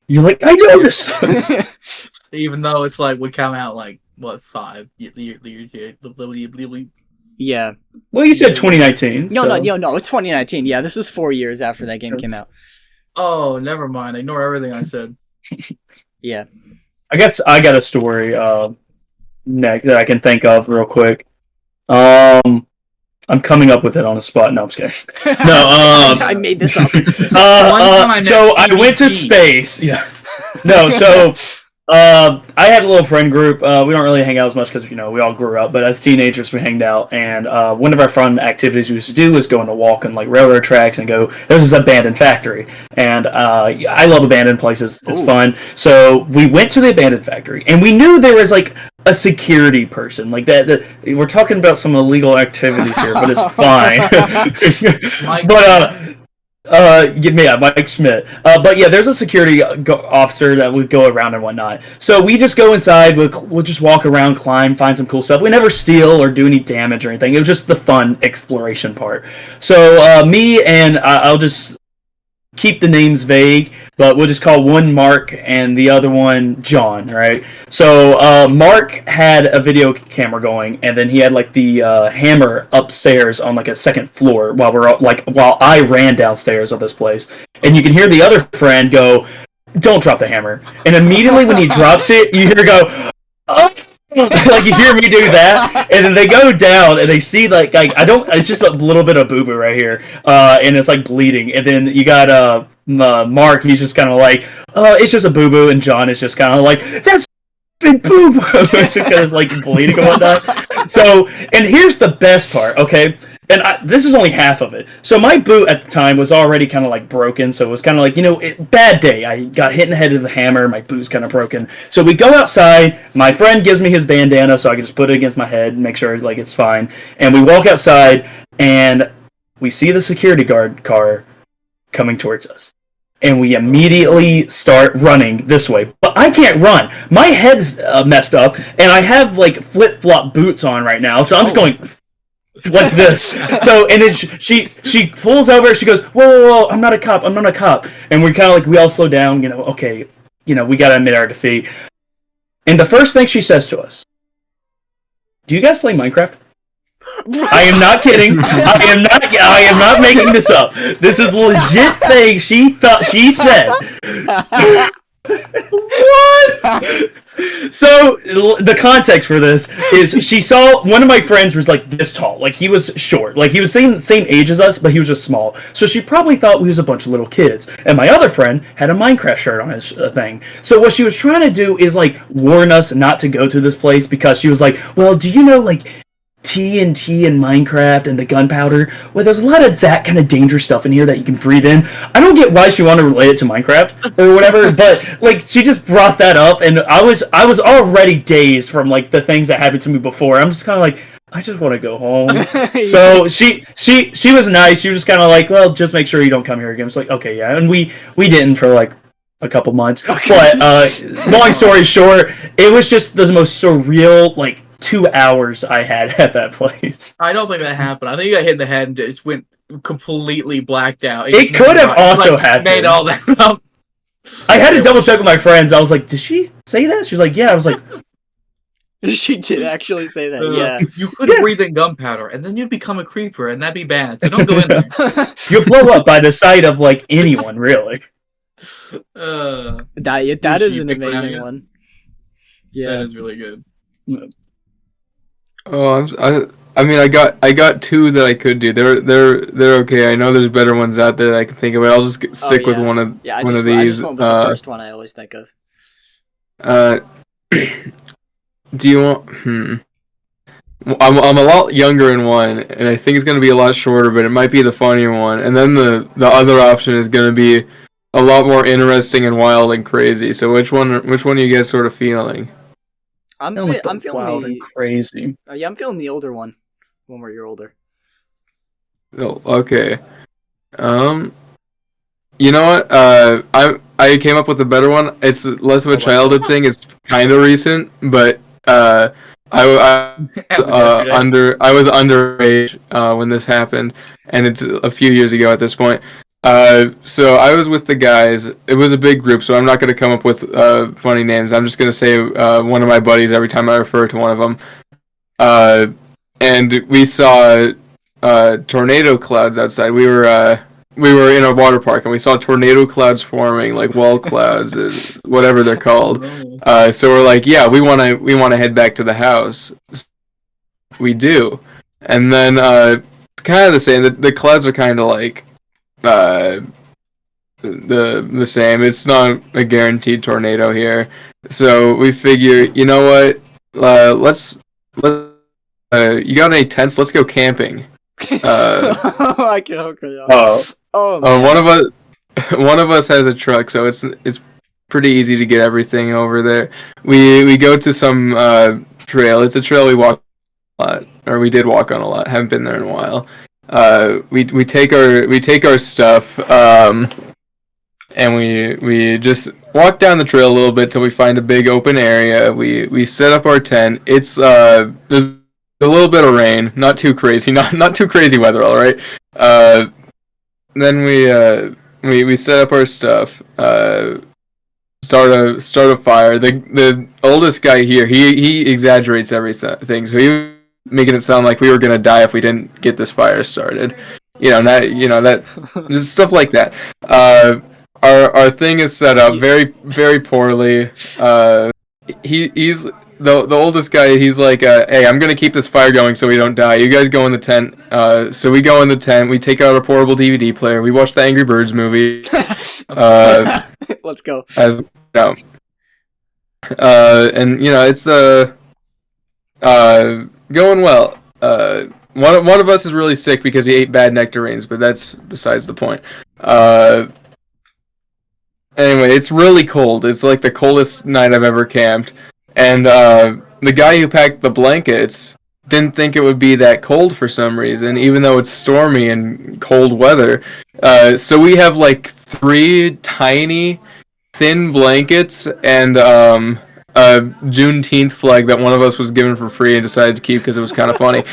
You're like, I know this. even though it's like would come out like what 5 years. Yeah. Well, you said 2019. No, so. no, it's 2019. Yeah, this was 4 years after that game came out. Oh, never mind. Ignore everything I said. Yeah. I guess I got a story that I can think of real quick. I'm coming up with it on the spot. No, I'm just kidding. No, I made this up. So I went to space. Yeah. No, so I had a little friend group. We don't really hang out as much because we all grew up. But as teenagers, we hanged out, and one of our fun activities we used to do was go on a walk on like railroad tracks and go. There's this abandoned factory, and I love abandoned places. It's fun. So we went to the abandoned factory, and we knew there was like a security person like that. We're talking about some illegal activities here, but it's fine. Yeah, Mike Schmidt. But yeah, there's a security officer that would go around and whatnot. So we just go inside. We'll just walk around, climb, find some cool stuff. We never steal or do any damage or anything. It was just the fun exploration part. So me and I'll just keep the names vague, but we'll just call one Mark and the other one John, right? So Mark had a video camera going, and then he had like the hammer upstairs on like a second floor while I ran downstairs of this place, and you can hear the other friend go, "Don't drop the hammer!" And immediately when he drops it, you hear go, "Oh!" Like you hear me do that, and then they go down and they see like I don't. It's just a little bit of boo boo right here, and it's like bleeding. And then you got Mark. He's just kind of like, it's just a boo boo, and John is just kind of like, that's boo boo, because it's like bleeding and whatnot. So, and here's the best part, okay. And this is only half of it. So my boot at the time was already kind of like broken. So it was kind of like, bad day. I got hit in the head with the hammer. My boot's kind of broken. So we go outside. My friend gives me his bandana so I can just put it against my head and make sure like it's fine. And we walk outside and we see the security guard car coming towards us. And we immediately start running this way. But I can't run. My head's messed up. And I have like flip-flop boots on right now. So I'm just going like this. So, and then she pulls over, she goes, whoa, I'm not a cop. And we're kind of like, we all slow down, okay, we got to admit our defeat. And the first thing she says to us, do you guys play Minecraft? I am not kidding. I am not making this up. This is a legit thing she said. What? So the context for this is she saw one of my friends was like this tall, like he was short, like he was same age as us, but he was just small. So she probably thought we was a bunch of little kids. And my other friend had a Minecraft shirt on his thing. So what she was trying to do is like warn us not to go to this place because she was like, well, do you know like TNT and Minecraft and the gunpowder? Well, there's a lot of that kind of dangerous stuff in here that you can breathe in. I don't get why she wanted to relate it to Minecraft or whatever, but like she just brought that up, and I was already dazed from like the things that happened to me before. I'm just kind of like, I just want to go home. Yeah. So she was nice. She was just kind of like, well, just make sure you don't come here again. It's like, okay, yeah, and we didn't for like a couple months. But long story short, it was just the most surreal like 2 hours I had at that place. I don't think that happened. I think you got hit in the head and just went completely blacked out. It could have also happened. Made all that up. I had to double check with my friends. I was like, did she say that? She was like, yeah. I was like, she did actually say that, yeah. You could breathe in gunpowder, and then you'd become a creeper, and that'd be bad. So don't go in there. You'll blow up by the sight of, like, anyone, really. That is an amazing one. Yeah. That is really good. Oh, I mean, I got two that I could do. They're okay. I know there's better ones out there that I can think of. I'll just stick with one of these. I just went with the first one I always think of. Do you want? I'm a lot younger in one, and I think it's gonna be a lot shorter, but it might be the funnier one. And then the other option is gonna be a lot more interesting and wild and crazy. So which one are you guys sort of feeling? I'm Wild feeling and the crazy. yeah, I'm feeling the older one where you're older. Oh, okay. Um, you know what? I came up with a better one. It's less of a Oh, let's go. childhood thing. It's kind of recent, but I Happened yesterday. I was underage when this happened, and it's a few years ago at this point. So I was with the guys. It was a big group, so I'm not going to come up with funny names. I'm just going to say one of my buddies every time I refer to one of them. And we saw tornado clouds outside. We were in a water park, and we saw tornado clouds forming, like wall clouds, is whatever they're called. So we're like, yeah, we wanna head back to the house. We do, and then kind of the same. The clouds are kind of like the same. It's not a guaranteed tornado here, so we figure, you know what? Let's you got any tents? Let's go camping. Okay, yeah. Oh man. One of us has a truck, so it's pretty easy to get everything over there. We go to some trail. It's a trail we walk a lot, or we did walk on a lot. Haven't been there in a while. We take our stuff, and we just walk down the trail a little bit till we find a big open area. We set up our tent. It's there's a little bit of rain, not too crazy, not too crazy weather, all right. Then we set up our stuff. Start a fire. The oldest guy here, he exaggerates everything, so he was making it sound like we were gonna die if we didn't get this fire started. That just stuff like that. Our thing is set up very very poorly. He's the oldest guy. He's like, hey, I'm gonna keep this fire going so we don't die. You guys go in the tent. So we go in the tent. We take out a portable DVD player. We watch the Angry Birds movie. Let's go. As no. And it's going well. One of us is really sick because he ate bad nectarines, but that's besides the point. Anyway, it's really cold. It's like the coldest night I've ever camped. And the guy who packed the blankets didn't think it would be that cold for some reason, even though it's stormy and cold weather. So we have like 3 tiny, thin blankets and a Juneteenth flag that one of us was given for free and decided to keep because it was kind of funny.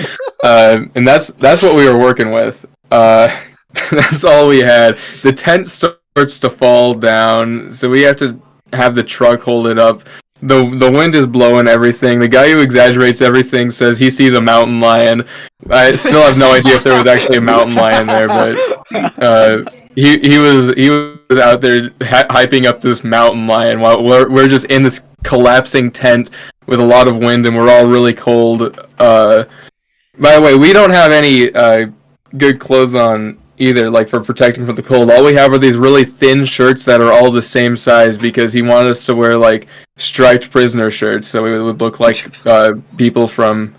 And that's what we were working with. That's all we had. The tent starts to fall down, so we have to have the truck hold it up. The wind is blowing everything. The guy who exaggerates everything says he sees a mountain lion. I still have no idea if there was actually a mountain lion there, but he was out there hyping up this mountain lion while we're just in this collapsing tent with a lot of wind and we're all really cold. By the way, we don't have any good clothes on either, like for protecting from the cold. All we have are these really thin shirts that are all the same size because he wanted us to wear like striped prisoner shirts so we would look like people from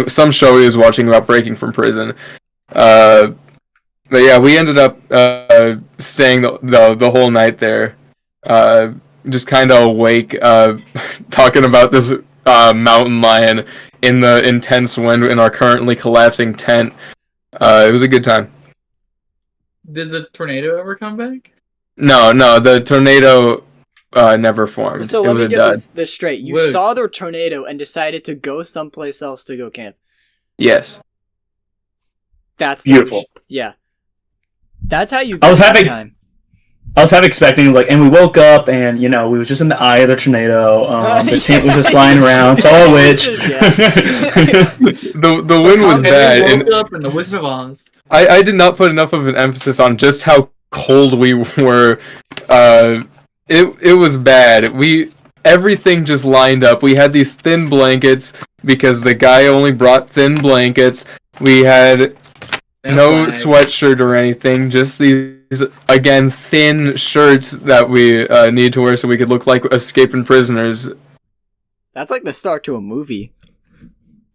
some show he was watching about breaking from prison. But yeah, we ended up staying the whole night there, just kind of awake, talking about this mountain lion in the intense wind in our currently collapsing tent. It was a good time. Did the tornado ever come back? No, the tornado never formed. So let me get this straight. You Whoa. saw the tornado and decided to go someplace else to go camp. Yes. That's Beautiful. Yeah. That's how you I was get happy- time. I was half expecting, like, and we woke up, and we was just in the eye of the tornado. The tent was just flying around. It's all a witch. The wind was bad, And and woke up in the Wizard of Oz. I did not put enough of an emphasis on just how cold we were. It was bad. Everything just lined up. We had these thin blankets because the guy only brought thin blankets. We had no sweatshirt or anything, just these, again, thin shirts that we need to wear so we could look like escaping prisoners. That's like the start to a movie.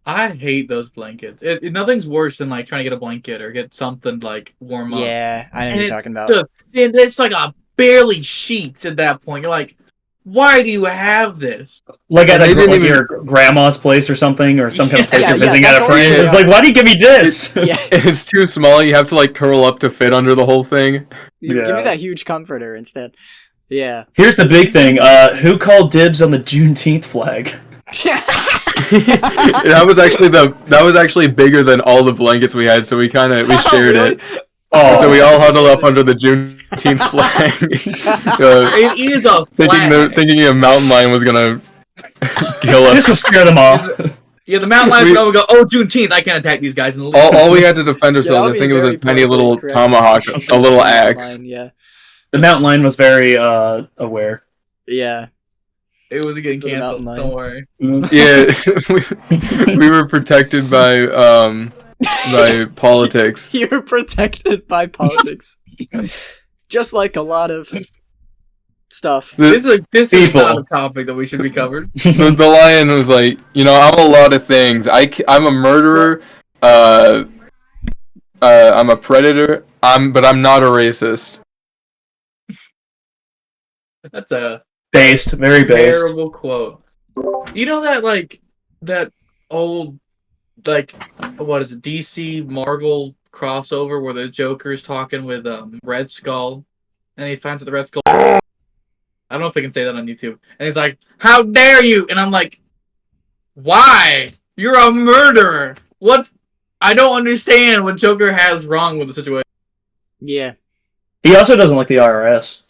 I hate those blankets. Nothing's worse than like trying to get a blanket or get something to, like warm up. Yeah, I know what And you're talking about. it's like a barely sheets at that point. You're like, why do you have this? Like at They didn't even- your grandma's place or something, or some kind of place Yeah, you're yeah, visiting that's at a always friend's. what It's I like, why do you give me this? Yeah, It's too small. You have to like curl up to fit under the whole thing. give me Yeah. that huge comforter instead. Yeah. Here's the big thing. Who called dibs on the Juneteenth flag? that was actually bigger than all the blankets we had, so we shared Really? it. Oh, So we all huddled up under the Juneteenth flag, It is a flag. thinking a mountain lion was gonna kill this will us. scare them off. Yeah, the mountain lions would go, oh, Juneteenth, I can't attack these guys. And leave. All we had to defend Yeah, that ourselves, would I be think it was very a tiny politically little correct. tomahawk, a little axe. Line, yeah. The mountain lion was very aware. Yeah. It was getting For the canceled. mountain Don't worry. Yeah, we were protected by politics. You're protected by politics. Just like a lot of stuff. This is People. not a topic that we should be covered. The lion was like, I'm a lot of things. I'm a murderer. I'm a predator. But I'm not a racist. That's a Based, very based. terrible quote. You know that that old what is it, DC Marvel crossover where the Joker's talking with Red Skull and he finds that the Red Skull, I don't know if I can say that on YouTube, and he's like, how dare you? And I'm like, why? You're a murderer. I don't understand what Joker has wrong with the situation. Yeah. He also doesn't like the IRS.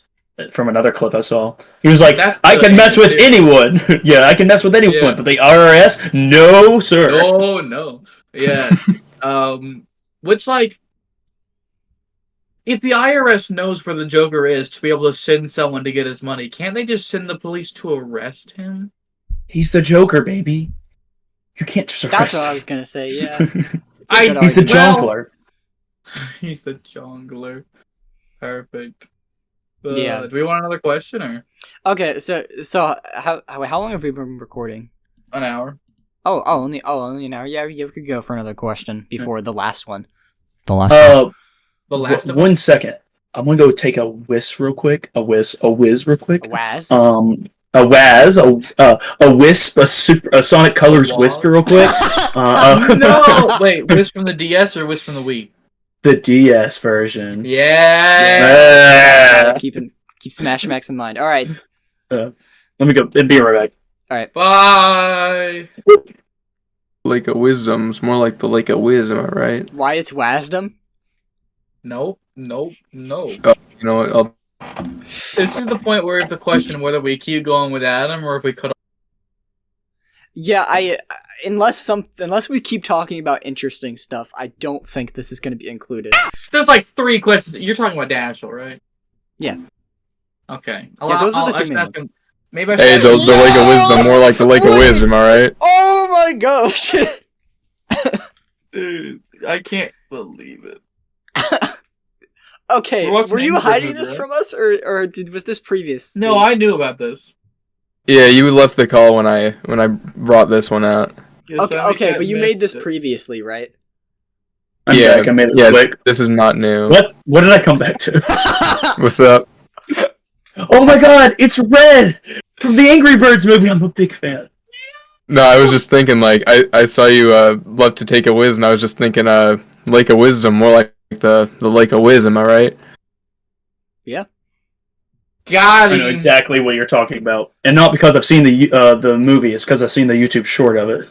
From another clip I saw, he was like, That's "I the can mess with too. anyone. Yeah, I can mess with anyone, Yeah. but the IRS, no, sir." Oh no. Yeah. Which if the IRS knows where the Joker is to be able to send someone to get his money, can't they just send the police to arrest him? He's the Joker, baby. You can't just arrest That's what I him. was gonna say, yeah. It's a I- good He's the argument. jungler. He's the jungler. Perfect. Yeah. Do we want another question or Okay, so how long have we been recording? an hour? Only an hour. Yeah, we could go for another question before the last one. The last one. The last of One second. I'm gonna go take a whiz real quick. A whiz real quick. Waz. A wisp, a Sonic Colors Waz? wisp real quick. No! Wait, Wisp from the DS or Wisp from the Wii? The DS version. Yeah! Keep Smash Max in mind. All right. Let me go. Be right back. Bye! Lake of Wisdom's more like the Lake of Wiz, am I right? Why it's Wasdom? Nope. You know what? This is the point where it's the question whether we keep going with Adam or if we cut off. Yeah, unless we keep talking about interesting stuff, I don't think this is going to be included. There's 3 questions. You're talking about Dashel, right? Yeah. Okay. Yeah, those are the two main ones. Maybe I Hey, should. the Lake of Wisdom more like the Lake of Wiz, am I right? Oh my gosh! Dude, I can't believe it. Okay, We're watching were you Angry hiding Birds, this right? from us, or was this previous? No, I knew about this. Yeah, you left the call when I brought this one out. Yes, Okay, I okay, but you made this missed it. previously, right? I'm Yeah, back. I made it yeah. quick. This is not new. What did I come back to? What's up? Oh my god, it's Red from the Angry Birds movie. I'm a big fan. No, I was just thinking I saw you love to take a whiz, and I was just thinking Lake of Wisdom more like the Lake of Wiz, am I right? Yeah. Got I know him. exactly what you're talking about, and not because I've seen the movie. It's because I've seen the YouTube short of it.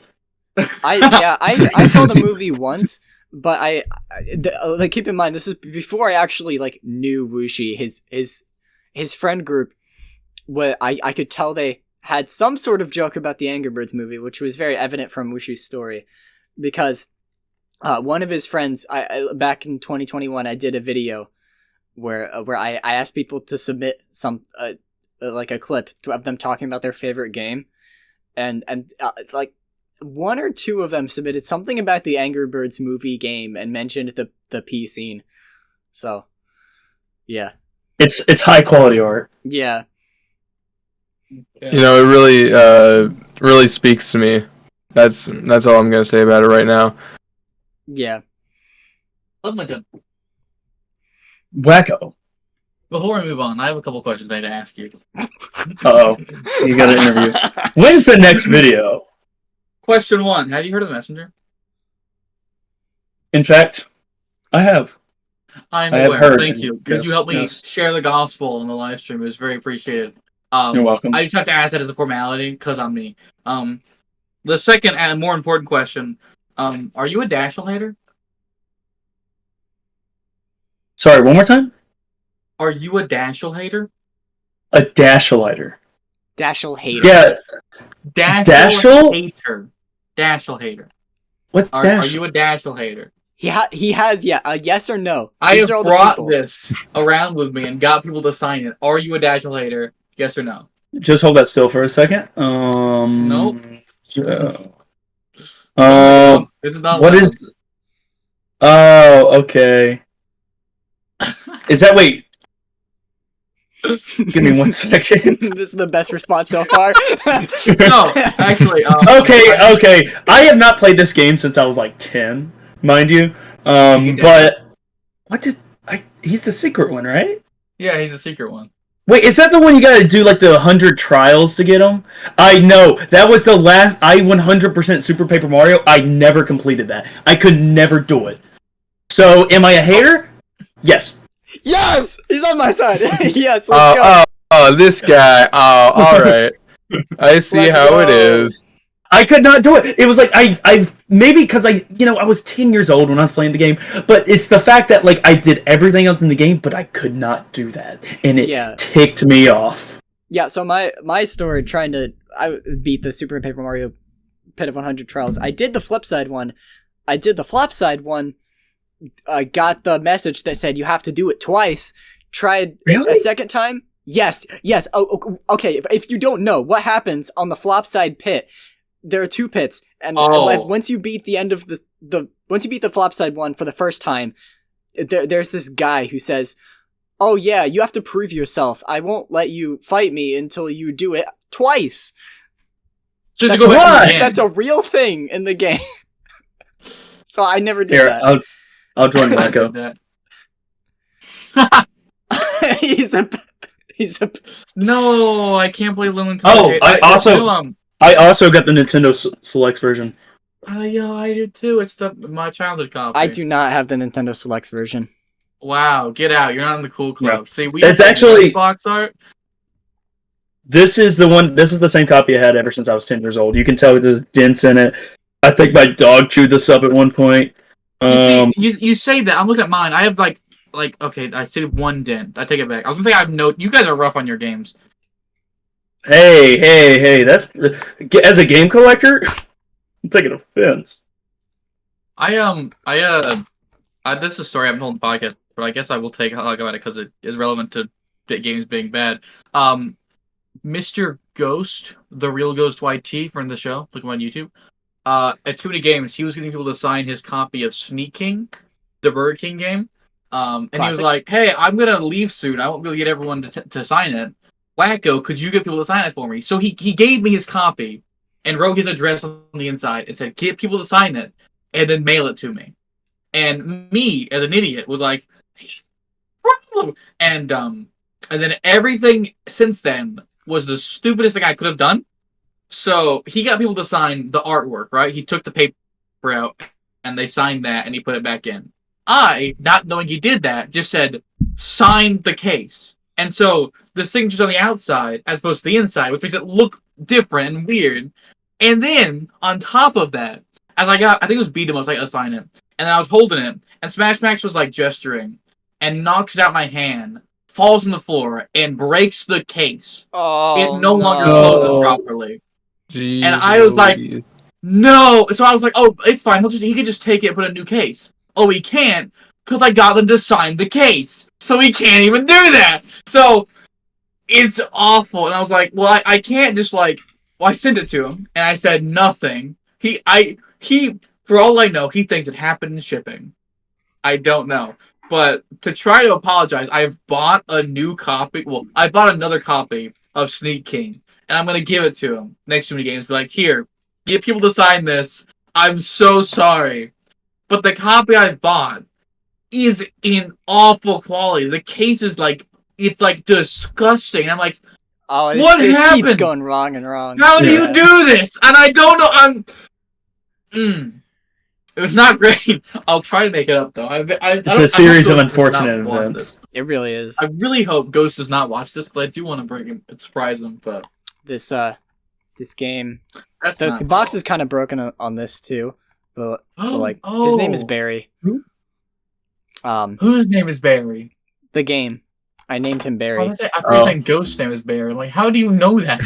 I saw the movie once, but keep in mind this is before I actually knew Wuxi. His friend group, I could tell they had some sort of joke about the Angry Birds movie, which was very evident from Wuxi's story, because one of his friends, back in 2021, I did a video where I asked people to submit some a clip of them talking about their favorite game, and one or two of them submitted something about the Angry Birds movie game and mentioned the P scene. So, yeah. It's high quality art. Yeah. Yeah. You know, it really speaks to me That's all I'm gonna say about it right now. Yeah. Oh my god. Wacko. Before we move on, I have a couple questions I need to ask you. Uh-oh. You got an interview. When's the next video? Question 1. Have you heard of the Messenger? In fact, I have. I'm I have aware. heard. Thank you. Because you helped me share the gospel in the live stream. It was very appreciated. You're welcome. I just have to ask that as a formality because I'm me. The second and more important question, are you a Dashel hater? Sorry, one more time? Are you a Dashel hater? A Dashelighter. Dashel hater. Yeah. Dashel hater. Dashel hater. What's Are you a Dashel hater? He has, yeah, a yes or no. I These are all have the brought people. this around with me and got people to sign it. Are you a Dashel hater? Yes or no? Just hold that still for a second. Nope. This is not what allowed. is... Oh, okay. Is that... Wait. Give me 1 second. This is the best response so far. No, actually. Okay. I have not played this game since I was like 10, mind you. But what did he's the secret one, right? Yeah, he's a secret one. Wait, is that the one you gotta do like the 100 trials to get him? I know. That was the last 100% Super Paper Mario. I never completed that. I could never do it. So, am I a hater? Yes. Yes! He's on my side! Yes, let's go! Oh, this guy. Oh, alright. I see Let's how go. it is. I could not do it. It was like I maybe because I was 10 years old when I was playing the game, but it's the fact that like I did everything else in the game, but I could not do that, and it ticked me off. Yeah. So my story trying to beat the Super Paper Mario Pit of 100 Trials. I did the flip side one. I did the flop side one. Got the message that said you have to do it twice. Tried a second time. Yes. Oh, okay. If you don't know what happens on the flop side pit. There are 2 pits, and once you beat the end of once you beat the flop side one for the first time, there's this guy who says, "Oh yeah, you have to prove yourself. I won't let you fight me until you do it twice." So that's a real thing in the game. So I never did that. I'll join Wacko. He's a. No, I can't believe Lumen. Oh, I also got the Nintendo Selects version. Yeah, I did too. It's my childhood copy. I do not have the Nintendo Selects version. Wow, get out! You're not in the cool club. Yeah. See, it's actually box art. This is the one. This is the same copy I had ever since I was 10 years old. You can tell there's dents in it. I think my dog chewed this up at one point. You say that. I'm looking at mine. I have like okay. I see 1 dent. I take it back. I was gonna say I have no. You guys are rough on your games. Hey, that's as a game collector, I'm taking offense. This is a story I haven't told in the podcast, but I guess I will talk about it because it is relevant to games being bad. Mr. Ghost, the real Ghost YT from the show, look him on YouTube. At too many games, he was getting people to sign his copy of Sneak King, the Burger King game. And he was like, "Hey, I'm gonna leave soon. I won't be able to get everyone to sign it. Wacko, could you get people to sign it for me?" So he gave me his copy and wrote his address on the inside and said, "Get people to sign it and then mail it to me." And me, as an idiot, was like, "Problem." And then everything since then was the stupidest thing I could have done. So he got people to sign the artwork, right? He took the paper out and they signed that and he put it back in. I, not knowing he did that, just said, "Signed the case." And so the signature's on the outside as opposed to the inside, which makes it look different and weird. And then, on top of that, as I think it was Beat 'em I was like, "Assign it." And then I was holding it, and Smash Max was like gesturing, and knocks it out my hand, falls on the floor, and breaks the case. It no longer closes properly. Jeez, and I was like, "No." So I was like, "Oh, it's fine. He can just take it and put a new case." Oh, he can't, because I got them to sign the case. So he can't even do that. So it's awful. And I was like, well, I can't just like, well, I sent it to him and I said nothing. He, for all I know, he thinks it happened in shipping. I don't know. But to try to apologize, I've bought a new copy. Well, I bought another copy of Sneak King and I'm going to give it to him next to me games. Be like, "Here, get people to sign this. I'm so sorry. But the copy I bought is in awful quality. The case is it's disgusting. I'm like, Oh, what this happened? keeps going wrong and wrong. How do you do this? And I don't know. It was not great. I'll try to make it up though. It's a series of unfortunate events. It really is. I really hope Ghost does not watch this because I do want to bring him and surprise him. But This game, that's the not box cool. is kind of broken on this too. But like, Oh. his name is Barry. Who? Whose name is Barry? The game. I named him Barry. I thought you were saying Ghost's name is Barry. Like, how do you know that?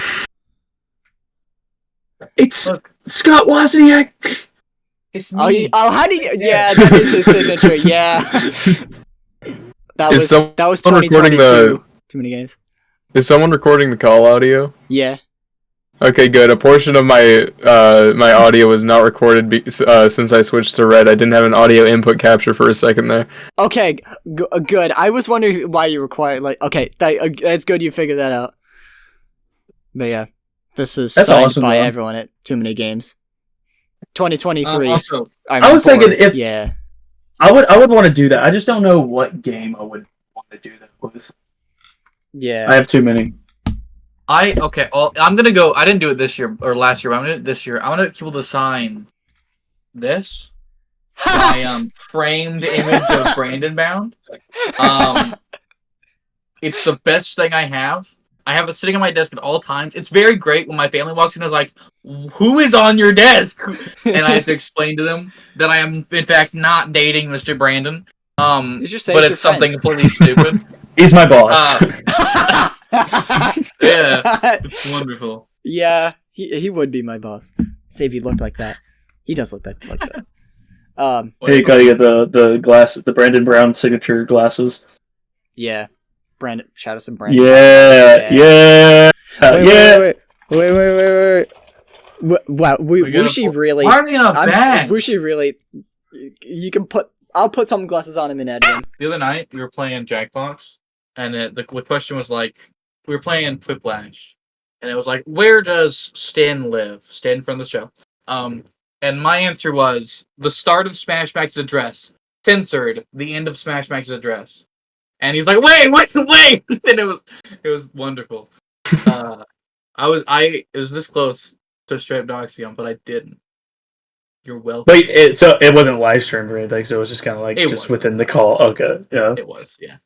It's Look, Scott Wozniak. it's me. How do you? Yeah, that is his signature. Yeah. That was someone 2022. recording Too many games. Is someone recording the call audio? Yeah. Okay, good. A portion of my my audio was not recorded since I switched to Red. I didn't have an audio input capture for a second there. Okay, good. I was wondering why you required okay, that's good you figured that out. But yeah, this is That's signed awesome, by though. everyone at Too Many Games. 2023. Also, I was thinking if- yeah. I would want to do that. I just don't know what game I would want to do that with. Yeah. I have too many. I'm gonna go. I didn't do it this year or last year, but I'm gonna do it this year. I want to get people to sign this. My framed image of Brandon Bound. It's the best thing I have. I have it sitting on my desk at all times. It's very great when my family walks in and is like, "Who is on your desk?" And I have to explain to them that I am in fact not dating Mr. Brandon. You just say But it's it's your something friend. completely stupid. He's my boss. Yeah, it's wonderful. Yeah, he would be my boss. Say if he looked like that. He does look like that. Hey, you gotta get the glasses, the Brandon Brown signature glasses. Yeah. Brandon, shout out some Brandon. Yeah. Wait. Wow, Wushi really. Why are they in a bag? Wushi really. You can put. I'll put some glasses on him in editing. The other night we were playing Jackbox, and the question was like, we were playing Quiplash, and it was like, where does Stan live? Stan from the show. And my answer was the start of Smash Max's address, censored the end of Smash Max's address. And he's like, wait, and it was wonderful. It was this close to straight up doxing, but I didn't. You're welcome. But it wasn't live streamed or anything, so it was just kind of like just within the call. Okay, yeah. It was, yeah.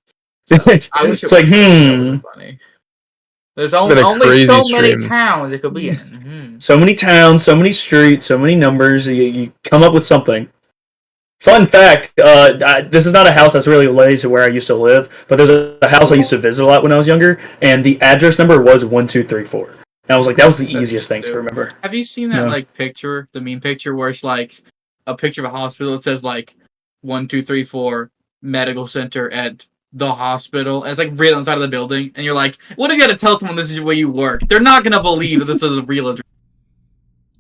So, I wish it's it like, was really funny. There's only so many stream. towns it could be in. So many towns, so many streets, so many numbers. You come up with something. Fun fact: this is not a house that's really related to where I used to live, but there's a house I used to visit a lot when I was younger, and the address number was 1234. And I was like, that was the easiest thing to remember. Have you seen that picture, the meme picture, where it's like a picture of a hospital? It says like 1234 medical center at the hospital, and it's like right on the side of the building, and you're like, what if you had to tell someone this is where you work? They're not gonna believe that this is a real address.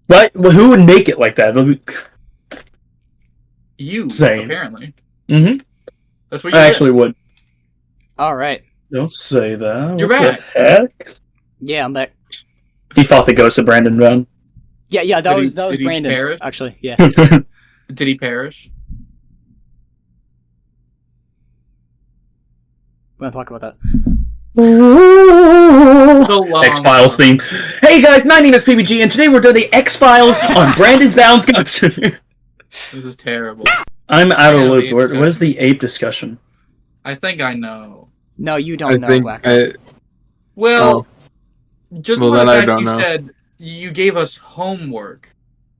But who would make it like that? You, Same. apparently. Mm-hmm. That's what you I did. actually would. All right. Don't say that. You're What back. the heck? Yeah, I'm back. He fought the ghost of Brandon Brown. Yeah, that was did he Brandon. perish? Actually, yeah. Did he perish? We're gonna talk about that. So long. X-Files theme. Hey guys, my name is PBG, and today we're doing the X-Files on Brandon's Bounds Ghost. This is terrible. I'm out of I know loop. the What ape is the ape discussion? I think I know. No, you I don't know, think Wacko. Well, just Well, the then I fact don't you know. said you gave us homework.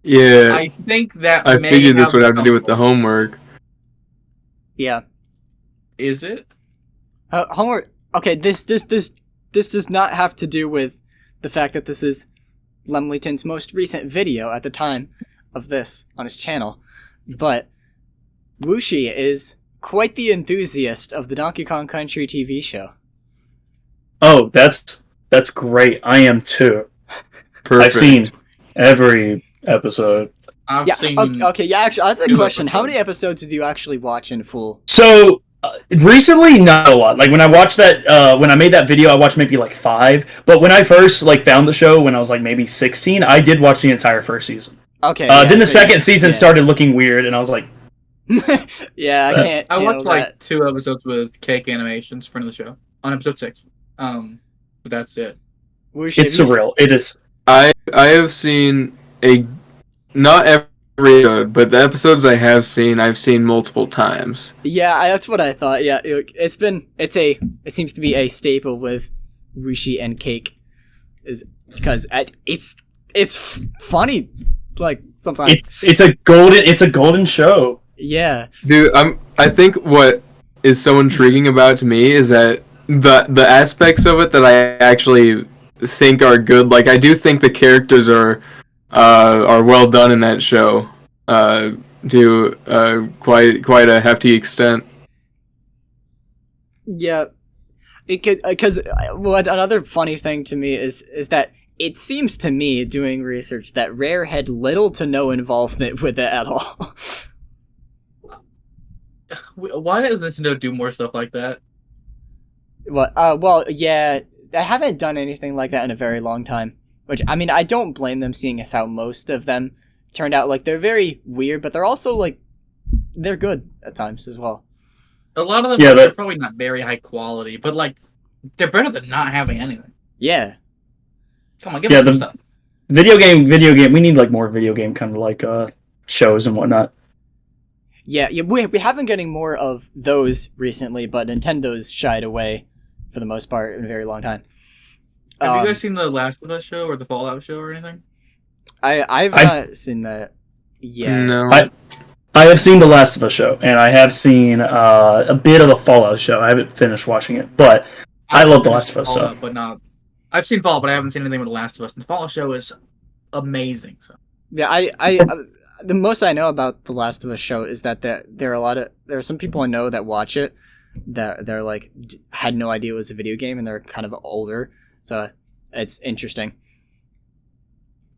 yeah, I think that I may figured this would have to do come with the forward. homework. Yeah. Is it? Homework. Okay, this does not have to do with the fact that this is Lemleyton's most recent video at the time of this on his channel, but Wushi is quite the enthusiast of the Donkey Kong Country TV show. Oh, that's great. I am too. Perfect. I've seen every episode. I've Yeah. seen. Okay. Yeah. Actually, that's a two question. How episodes. many episodes did you actually watch in full? So Recently, not a lot. Like when I watched that, when I made that video, I watched maybe like 5. But when I first like found the show when I was like maybe 16, I did watch the entire first season. Okay. Then the second season started looking weird, and I was like, yeah, I can't. I watched handle like that. 2 episodes with Cake Animations, friend of the show, on episode 6. But that's it. Wuxi, it's have you surreal. It is. I have seen not every episode, but the episodes I've seen multiple times. Yeah, that's what I thought. Yeah, it seems to be a staple with Wuxi and Cake, is because it's funny, like sometimes. It's a golden show. Yeah, Dude, I think what is so intriguing about it to me is that the aspects of it that I actually think are good. Like I do think the characters are well done in that show, to quite a hefty extent. yeah. Because another funny thing to me is that it seems to me, doing research, that Rare had little to no involvement with it at all. Why does Nintendo do more stuff like that? Well, yeah, I haven't done anything like that in a very long time. Which, I mean, I don't blame them, seeing as how most of them turned out. Like, they're very weird, but they're also, like, they're good at times as well. A lot of them are probably not very high quality, but like they're better than not having anything. Yeah. Come on, give us some stuff. Video game. We need like more video game kind of like shows and whatnot. Yeah, we have been getting more of those recently, but Nintendo's shied away for the most part in a very long time. Have you guys seen the Last of Us show or the Fallout show or anything? I've not seen that yet. No. I have seen the Last of Us show, and I have seen a bit of the Fallout show. I haven't finished watching it, but I love the Last of Us Fallout, show. but not. I've seen Fallout, but I haven't seen anything with the Last of Us. And the Fallout show is amazing. So. Yeah, I the most I know about the Last of Us show is that there are some people I know that watch it that they're like had no idea it was a video game, and they're kind of older, so it's interesting.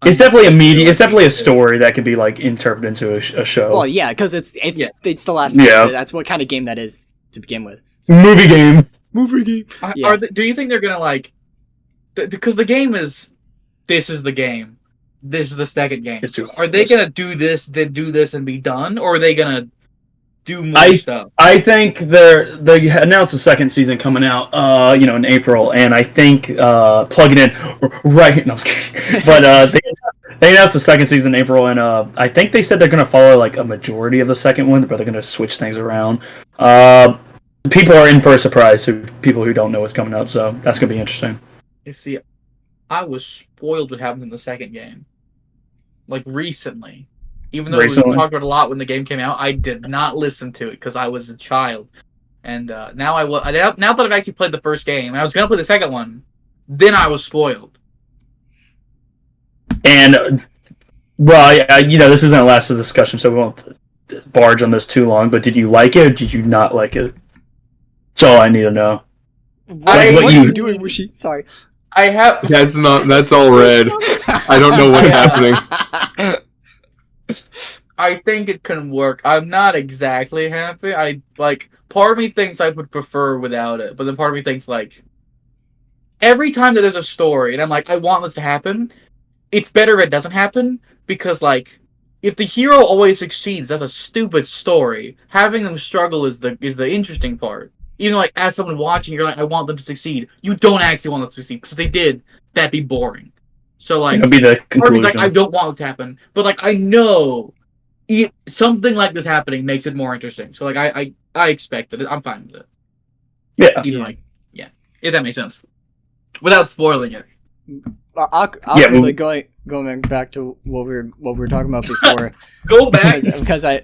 It's definitely a media. It's definitely a story that could be like interpreted into a show. Well, yeah, because it's the Last of Us. Yeah. That's what kind of game that is to begin with. Movie game. Movie game. Yeah. Do you think they're gonna like? Because the game is, this is the game. This is the second game. Are they gonna do this, then do this, and be done, or are they gonna do more stuff? I think they announced the second season coming out, in April, and I think plug it in right. No, I'm just kidding. But they announced the second season in April, and I think they said they're gonna follow like a majority of the second one, but they're gonna switch things around. People are in for a surprise. People who don't know what's coming up, so that's gonna be interesting. You see, I was spoiled what happened in the second game. Like recently. Even though it was talked about a lot when the game came out, I did not listen to it because I was a child. And now now that I've actually played the first game, and I was going to play the second one, then I was spoiled. And, this isn't a last discussion, so we won't barge on this too long, but did you like it or did you not like it? That's all I need to know. What are you doing, Wuxi? Sorry. I have. That's all red. I don't know what's happening. I think it can work. I'm not exactly happy. Part of me thinks I would prefer without it, but then part of me thinks like every time that there's a story and I'm like, I want this to happen, it's better if it doesn't happen, because like if the hero always succeeds, that's a stupid story. Having them struggle is the interesting part. Even like as someone watching, you're like, I want them to succeed. You don't actually want them to succeed, because if they did, that'd be boring. So like, it'll be the conclusion. Like, I don't want it to happen, but like I know something like this happening makes it more interesting. So like I expect it. I'm fine with it. Yeah. Even if that makes sense, without spoiling it. Going back to what we were talking about before. Go back because I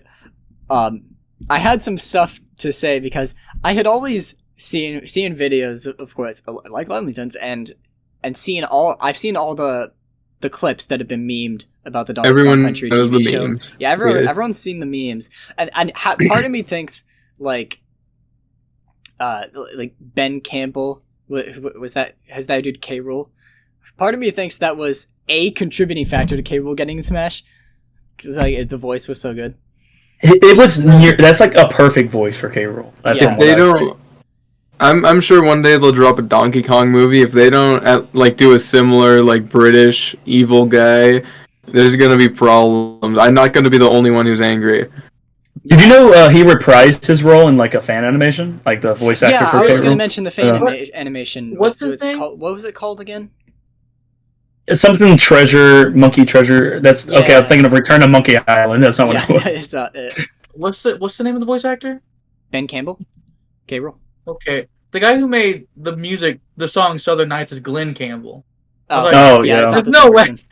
had some stuff to say, because I had always seen videos, of course, like Lemingtons, and I've seen all the clips that have been memed about the Donkey Kong Country TV show. Memes. Yeah, everyone's seen the memes, and part of me thinks like Ben Campbell has that dude K. Rool. Part of me thinks that was a contributing factor to K. Rool getting Smash, because like the voice was so good. It was near. That's like a perfect voice for K. Rool. Yeah. If they don't, I'm sure one day they'll drop a Donkey Kong movie. If they don't like do a similar like British evil guy, there's gonna be problems. I'm not gonna be the only one who's angry. Did you know he reprised his role in like a fan animation, like the voice actor Yeah, for I was K. going to Rool? mention the fan animation. What's So his it's name? called, what was it called again? It's something treasure, monkey treasure. That's okay. Yeah. I'm thinking of Return to Monkey Island. That's not what Yeah, it was. that is not it. What's the name of the voice actor? Ben Campbell? K. Rool? Okay, the guy who made the music, the song "Southern Nights" is Glenn Campbell. Oh, like, oh, yeah. yeah. It's not the No same way. person.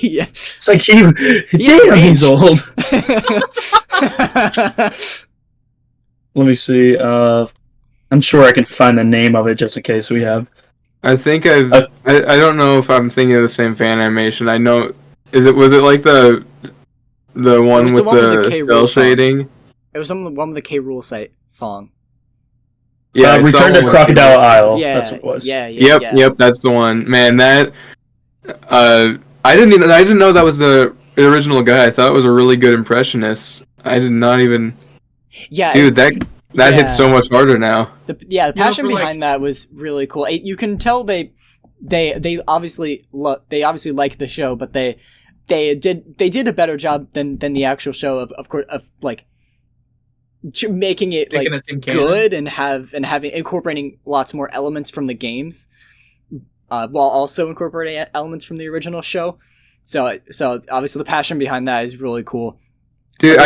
Yeah. It's like He's damn, range. he's old. Let me see. I'm sure I can find the name of it just in case we have. I think I don't know if I'm thinking of the same fan animation. I know. Was it like the one was with the one with the the K. Rool cell song. shading? It was one with the K. Rool song. Yeah, I saw Return to one with Crocodile the- Isle. Yeah, That's what it was. yeah, yeah. Yep, that's the one. Man, that I didn't know that was the original guy. I thought it was a really good impressionist. I did not even. Yeah, Dude, that yeah. hits so much harder now. The know, passion for, like- behind that was really cool. You can tell they obviously like the show, but they did a better job than the actual show of course of like making it like Making it seem canon. good and having incorporating lots more elements from the games, while also incorporating elements from the original show. So obviously the passion behind that is really cool. Dude,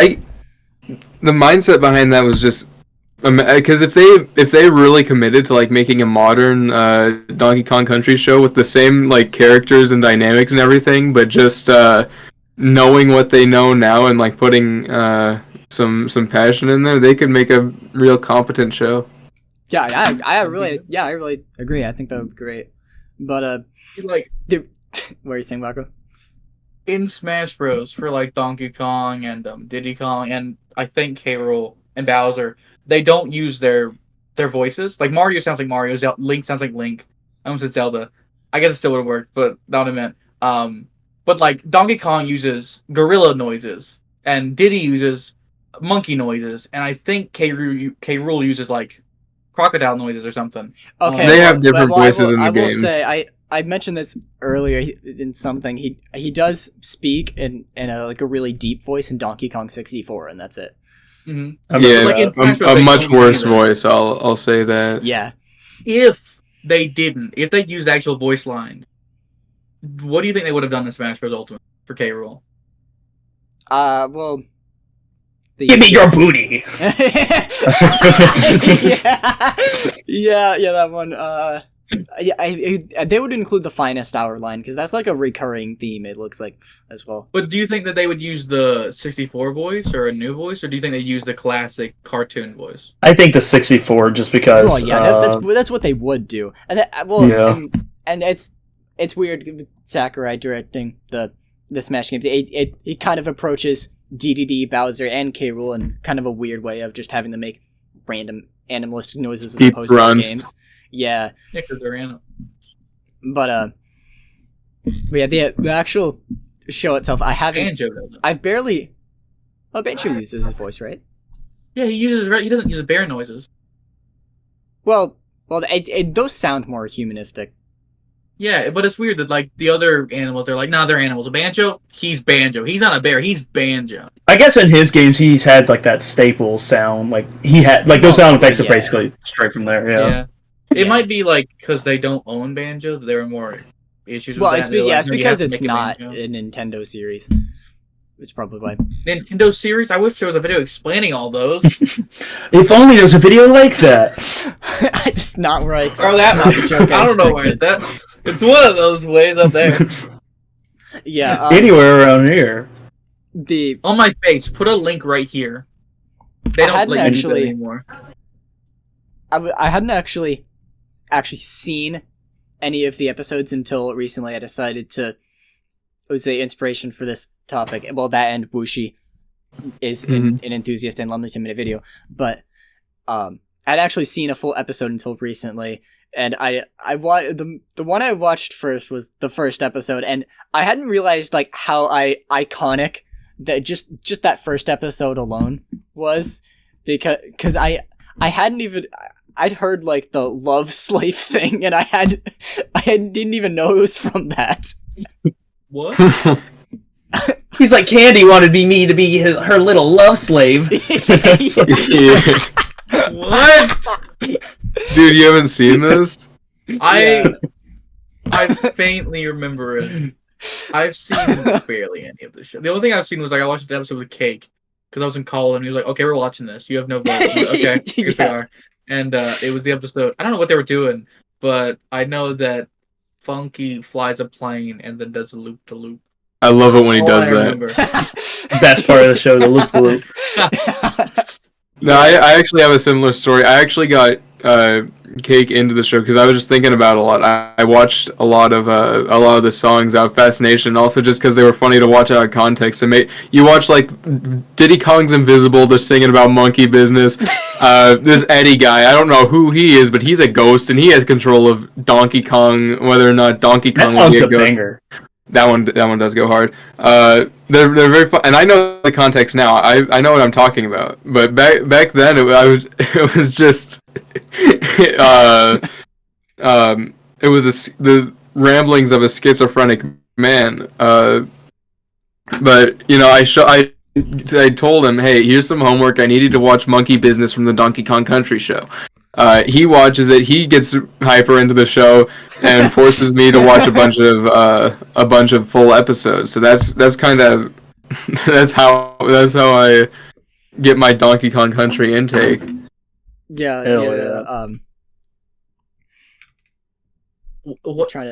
the mindset behind that was just because if they really committed to like making a modern Donkey Kong Country show with the same like characters and dynamics and everything, but just knowing what they know now and like putting some passion in there, they could make a real competent show. Yeah, I really agree. I think that would be great. But Like what are you saying, Wacko? in Smash Bros. For like Donkey Kong and Diddy Kong and I think K. Rool and Bowser, they don't use their voices. Like Mario sounds like Mario, Link sounds like Link. I almost said Zelda. I guess it still would have worked, but not what I meant. But like Donkey Kong uses gorilla noises and Diddy uses monkey noises, and I think K. Rool uses like crocodile noises or something. Okay, They have different voices in the I will games. say I mentioned this earlier in something. He does speak in like a really deep voice in Donkey Kong 64, and that's it. Mm-hmm. Yeah, like in Smash Bros, a they much don't do worse that. voice. I'll say that. Yeah, If they used actual voice lines, what do you think they would have done in Smash Bros. Ultimate for K. Rool? well, Give me your booty. yeah, that one. They would include the finest hour line because that's like a recurring theme. It looks like as well. But do you think that they would use the 64 voice or a new voice, or do you think they use the classic cartoon voice? I think the 64, just because. Well, yeah, that's what they would do, and Yeah. and it's weird with Sakurai directing the Smash games. It kind of approaches DDD, Bowser, and K. Rool in kind of a weird way of just having them make random animalistic noises as Deep opposed to grunts. the games. Yeah, Yeah, 'cause they're animals. but yeah, the actual show itself, I haven't. Banjo does it. I've barely. Oh, Banjo uses his voice, right? Yeah, he doesn't use bear noises. Well, those sound more humanistic. Yeah, but it's weird that like the other animals, they're like, nah, they're animals. A Banjo, he's Banjo. He's not a bear. He's Banjo. I guess in his games he's had like that staple sound, like he had like those Oh, sound effects are yeah. basically straight from there. Yeah. It Yeah. might be like because they don't own Banjo, that there are more issues. Well, with it's that. They're like, it's "No, you because have to it's make a not Banjo." a Nintendo series. It's probably why. Nintendo series. I wish there was a video explaining all those. If only there's a video like that. It's not where I. Or that. not the joke I don't know where expected. that. It's one of those ways up there. Yeah. Anywhere around here. The On my face, put a link right here. They I don't hadn't let you do actually- that anymore. I hadn't actually seen any of the episodes until recently. I decided to. It was the inspiration for this topic. Well, that and Wuxi is an enthusiast and loved to minute video, but I'd actually seen a full episode until recently, and the one I watched first was the first episode, and I hadn't realized like how iconic that just that first episode alone was because I hadn't even I'd heard like the love slave thing, and I didn't even know it was from that. What? He's like, Candy wanted me to be her little love slave. What? Dude, you haven't seen this? I faintly remember it. I've seen barely any of this show. The only thing I've seen was like I watched an episode with Cake because I was in college and he was like, "Okay, we're watching this. You have no vote." Okay, here we are. And it was the episode. I don't know what they were doing, but I know that Funky flies a plane and then does a loop to loop. I love it when he does that. Remember. Best part of the show, the loop to loop. No, I actually have a similar story. I actually got Cake into the show because I was just thinking about it a lot. I watched a lot of the songs out of fascination, and also just because they were funny to watch out of context. And you watch like Diddy Kong's Invisible. They're singing about monkey business. This Eddie guy, I don't know who he is, but he's a ghost, and he has control of Donkey Kong, whether or not Donkey Kong will be a ghost. Banger. That one does go hard. They're very fun, and I know the context now. I know what I'm talking about. But back then, it was just it was the ramblings of a schizophrenic man. But you know, I told him, hey, here's some homework. I need you to watch Monkey Business from the Donkey Kong Country show. He watches it. He gets hyper into the show and forces me to watch a bunch of full episodes. So that's kind of that's how I get my Donkey Kong Country intake. Yeah.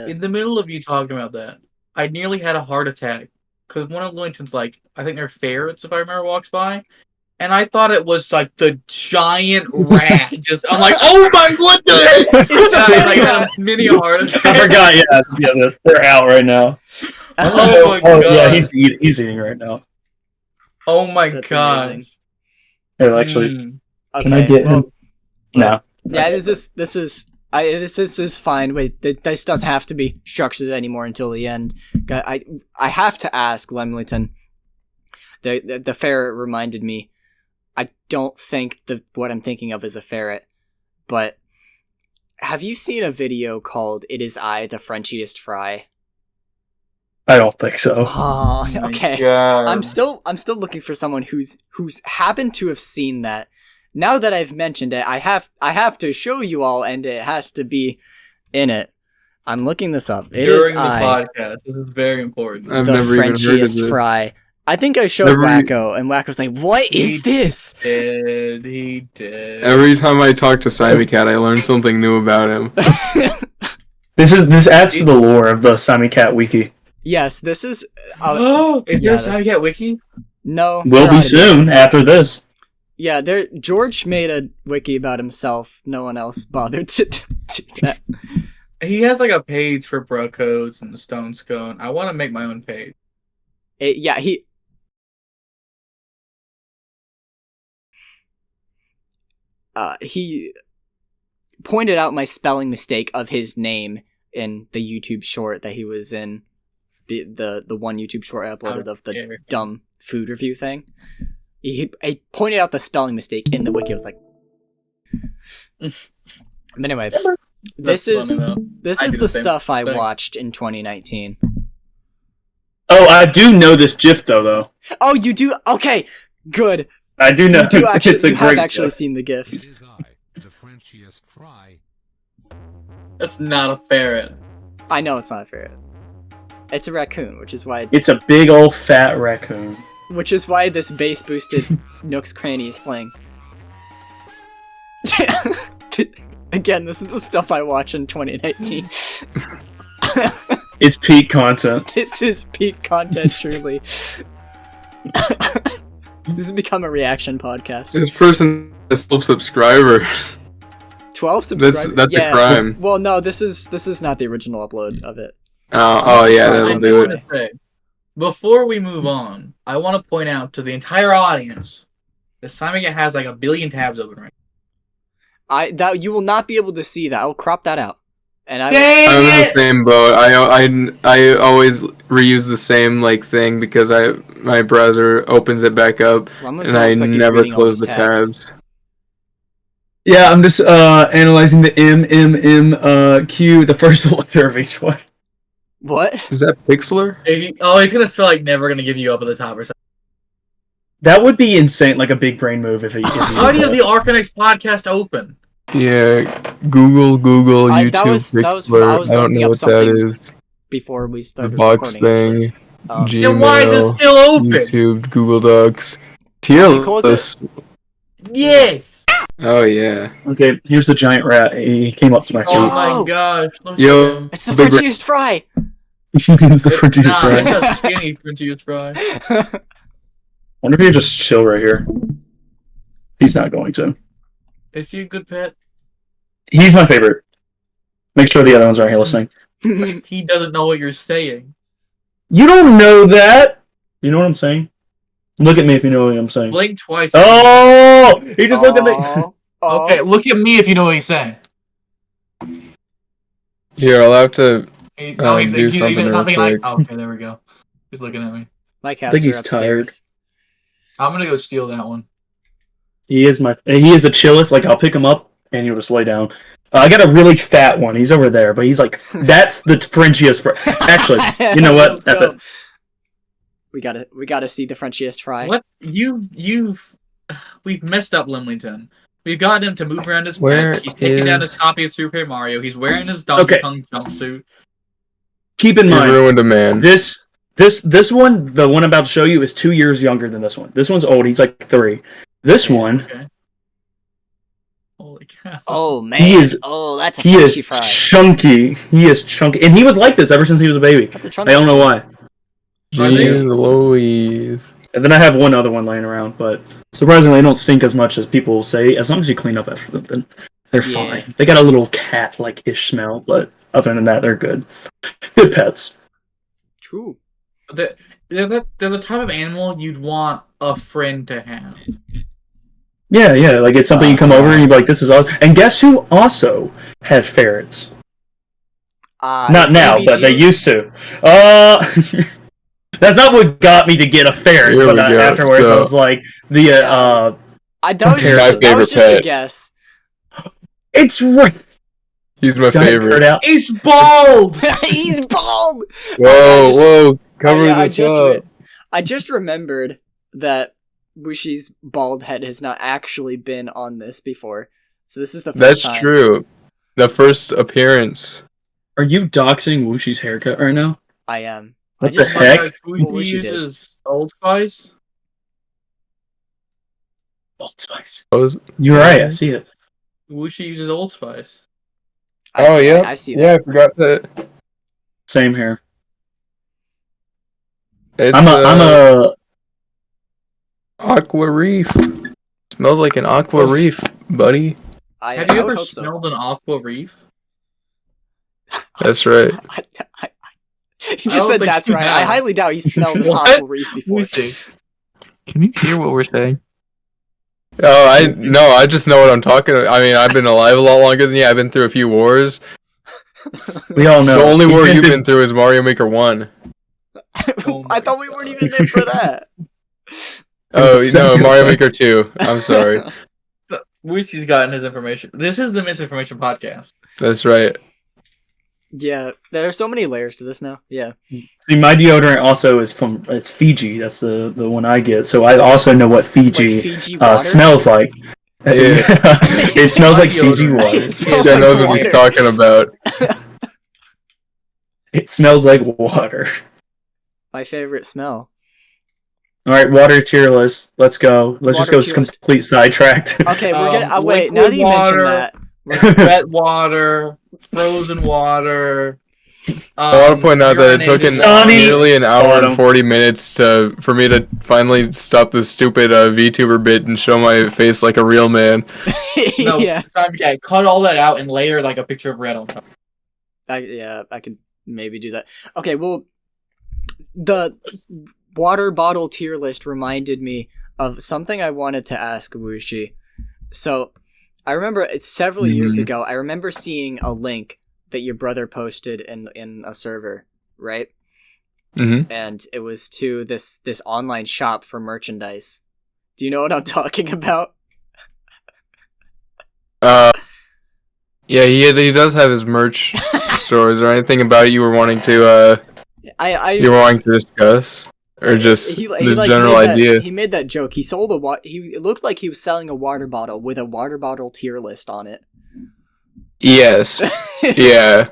In the middle of you talking about that, I nearly had a heart attack because one of the Lincolns, like I think they're ferrets, if I remember, walks by. And I thought it was like the giant rat. I'm like, oh my, what the heck? It's like a mini heart attack. I forgot, yeah, they're out right now. Oh my god. Yeah, he's eating right now. Oh my god. Here, actually, okay. Can I get him? No. Yeah, this is fine. Wait, this doesn't have to be structured anymore until the end. I have to ask Lemlington. The ferret reminded me. I don't think what I'm thinking of is a ferret, but have you seen a video called "It Is I, the Frenchiest Fry"? I don't think so. Oh, okay. God. I'm still looking for someone who's happened to have seen that. Now that I've mentioned it, I have to show you all, and it has to be in it. I'm looking this up. During the podcast, this is very important. I've the never even heard of Frenchiest this. Fry. I think I showed Wacko, and Wacko's like, "What is this?" He did. Every time I talk to Simon Cat, I learn something new about him. This adds to the lore of the Simon Cat wiki. Yes, this is. Is there a Simon Cat wiki? No. Will be soon after this. Yeah, George made a wiki about himself. No one else bothered to do that. He has like a page for bro codes and the Stone Scone. I want to make my own page. He pointed out my spelling mistake of his name in the YouTube short that he was in, the one YouTube short I uploaded of the dumb food review thing. He pointed out the spelling mistake in the wiki. I was like, but anyway, this is the stuff I watched in 2019. Oh, I do know this GIF though. Oh, you do? Okay, good. I do know. You have actually seen the GIF. It is I, the Frenchiest Fry. That's not a ferret. I know it's not a ferret. It's a raccoon, which is why. It's a big old fat raccoon. Which is why this bass boosted Nook's Cranny is playing. Again, this is the stuff I watch in 2019. It's peak content. This is peak content, truly. This has become a reaction podcast. This person has 12 subscribers. 12 subscribers? That's a crime. Well, no, this is not the original upload of it. Oh yeah, that'll do it. Say, before we move on, I want to point out to the entire audience that Simon has like 1 billion tabs open right now. You will not be able to see that. I'll crop that out. And I I'm in Dang the it! same boat. I always reuse the same like thing because my browser opens it back up Rumlington and I looks like he's never reading all close these the tabs. tabs. Yeah, I'm just analyzing the Q, the first letter of each one. What? Is that Pixlr? He's gonna spell like never gonna give you up at the top or something. That would be insane, like a big brain move if he Why do you have the Arcanex podcast open? Yeah, Google, YouTube, that was Pixlr. I was I don't looking know up what that something is. before we The started box recording. Actually. thing, Then why is it Gmail, still open? YouTube, Google Docs, tier Want me to close it? list. Yes! Oh yeah. Okay, here's the giant rat. He came up to my Oh seat. my Whoa! gosh, look Yo. at him. It's the Big Frenchiest fry. He means the It's Frenchies not, fry. it's a skinny Frenchies fry. Wonder if he'd just chill right here. He's not going to. Is he a good pet? He's my favorite. Make sure the other ones aren't here listening. He doesn't know what you're saying. You don't know that. You know what I'm saying? Look at me if you know what I'm saying. Blink twice. Oh! He just looked at me. Oh. Okay, look at me if you know what he's saying. Here, I'll have to. No, he's do something real nothing like. quick. Okay, there we go. He's looking at me. My I think cats are he's upstairs. I'm gonna go steal that one. He is the chillest. Like, I'll pick him up and he'll just lay down. I got a really fat one. He's over there, but he's like, that's the Frenchiest fry. Actually, you know what? Let's That's go. it. We gotta see the Frenchiest fry. What we've messed up Limlington. We've gotten him to move around his Where pets. He's taking down is- his copy of Super Mario. He's wearing his Donkey Okay. Kong jumpsuit. Keep in You mind, ruined a man. this one, the one I'm about to show you, is 2 years younger than this one. This one's old. He's like 3. This one, Okay. Holy cow. Oh man! He is- that's a he Frenchy is fry. chunky. He is chunky, and he was like this ever since he was a baby. That's a I chunky. don't know why. Jeez Louise. And then I have one other one laying around, but surprisingly, they don't stink as much as people say. As long as you clean up after them, then they're Yeah. fine. They got a little cat-like ish smell, but other than that, they're good. Good pets. True. They're the type of animal you'd want a friend to have. Yeah, like it's something you come over and you're like, this is awesome. And guess who also had ferrets? Not now, maybe but they you. used to. That's not what got me to get a ferret, Here but we go. afterwards I So- was like, That was Ferret's my favorite just a pet. guess. it's right. He's my Giant favorite. bird out. He's bald! He's bald. Whoa, cover I this up. I just remembered that Wushi's bald head has not actually been on this before, so this is the first That's time. true. The first appearance. Are you doxing Wushi's haircut right now? I am. What I the just heck? Who What she did. uses Old Spice? Old Spice. Was- You're right, I see it. Wushi uses Old Spice. Oh yeah, I see yeah. I that. forgot that. Same here. It's I'm a aqua reef. Smells like an aqua reef, buddy. I, Have you I would ever hope so. smelled an aqua reef? That's right. He I just don't said think that's you right. I have. highly doubt he smelled an What? aqua reef before. Wushi. Can you hear what we're saying? Oh, I just know what I'm talking about. I mean, I've been alive a lot longer than you. I've been through a few wars. we all know. The only He's war been you've through- been through is Mario Maker 1. Oh I thought we weren't even there for that. Oh, was no, second Mario one. Maker 2. I'm sorry. Wushi's gotten his information. This is the misinformation podcast. That's right. Yeah, there are so many layers to this now. Yeah. See, my deodorant also is from it's Fiji. That's the one I get. So I also know what Fiji, Like Fiji water? smells like. Yeah. It smells like Fiji Deodorant. water. It smells Yeah, like knows what water. he's talking about. It smells like water. My favorite smell. All right, water tier list. Let's go. Let's Water just tier go list. complete sidetracked. Okay, we're gonna. Wait, liquid now that you mentioned water. that, Wet water, frozen water. I want to point out that it took Sonny- nearly an hour Bottom. and 40 minutes for me to finally stop this stupid VTuber bit and show my face like a real man. No, yeah, cut all that out and layer like a picture of red on top. I could maybe do that. Okay, well, the water bottle tier list reminded me of something I wanted to ask Wushi. So, I remember it's several years ago. I remember seeing a link that your brother posted in a server, right? Mm-hmm. And it was to this online shop for merchandise. Do you know what I'm talking about? Yeah, he does have his merch stores. Or anything about it you were wanting to discuss, or just the general idea? He made that joke. He sold it looked like he was selling a water bottle with a water bottle tier list on it. Yes. Yeah.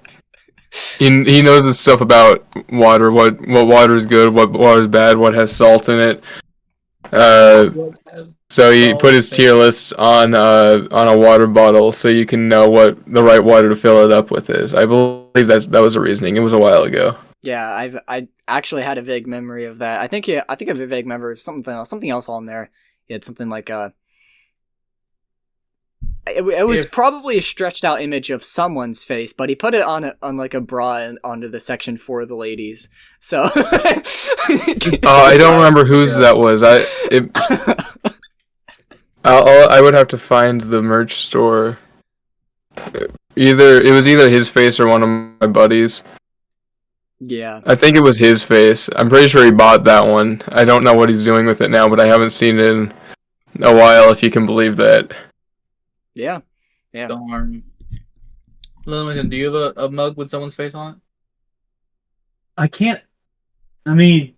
He knows his stuff about water. What water is good, what water is bad, what has salt in it. So he put his tier list on a water bottle, so you can know what the right water to fill it up with is. I believe that was the reasoning. It was a while ago. Yeah, I actually had a vague memory of that. I think I have a vague memory of something else on there. He had something like it was probably a stretched out image of someone's face, but he put it on like a bra and onto the section for the ladies. So I don't remember whose that was. I would have to find the merch store. It was either his face or one of my buddies. Yeah. I think it was his face. I'm pretty sure he bought that one. I don't know what he's doing with it now, but I haven't seen it in a while, if you can believe that. Yeah. Yeah. Darn. Lillian, do you have a mug with someone's face on it? I can't. I mean,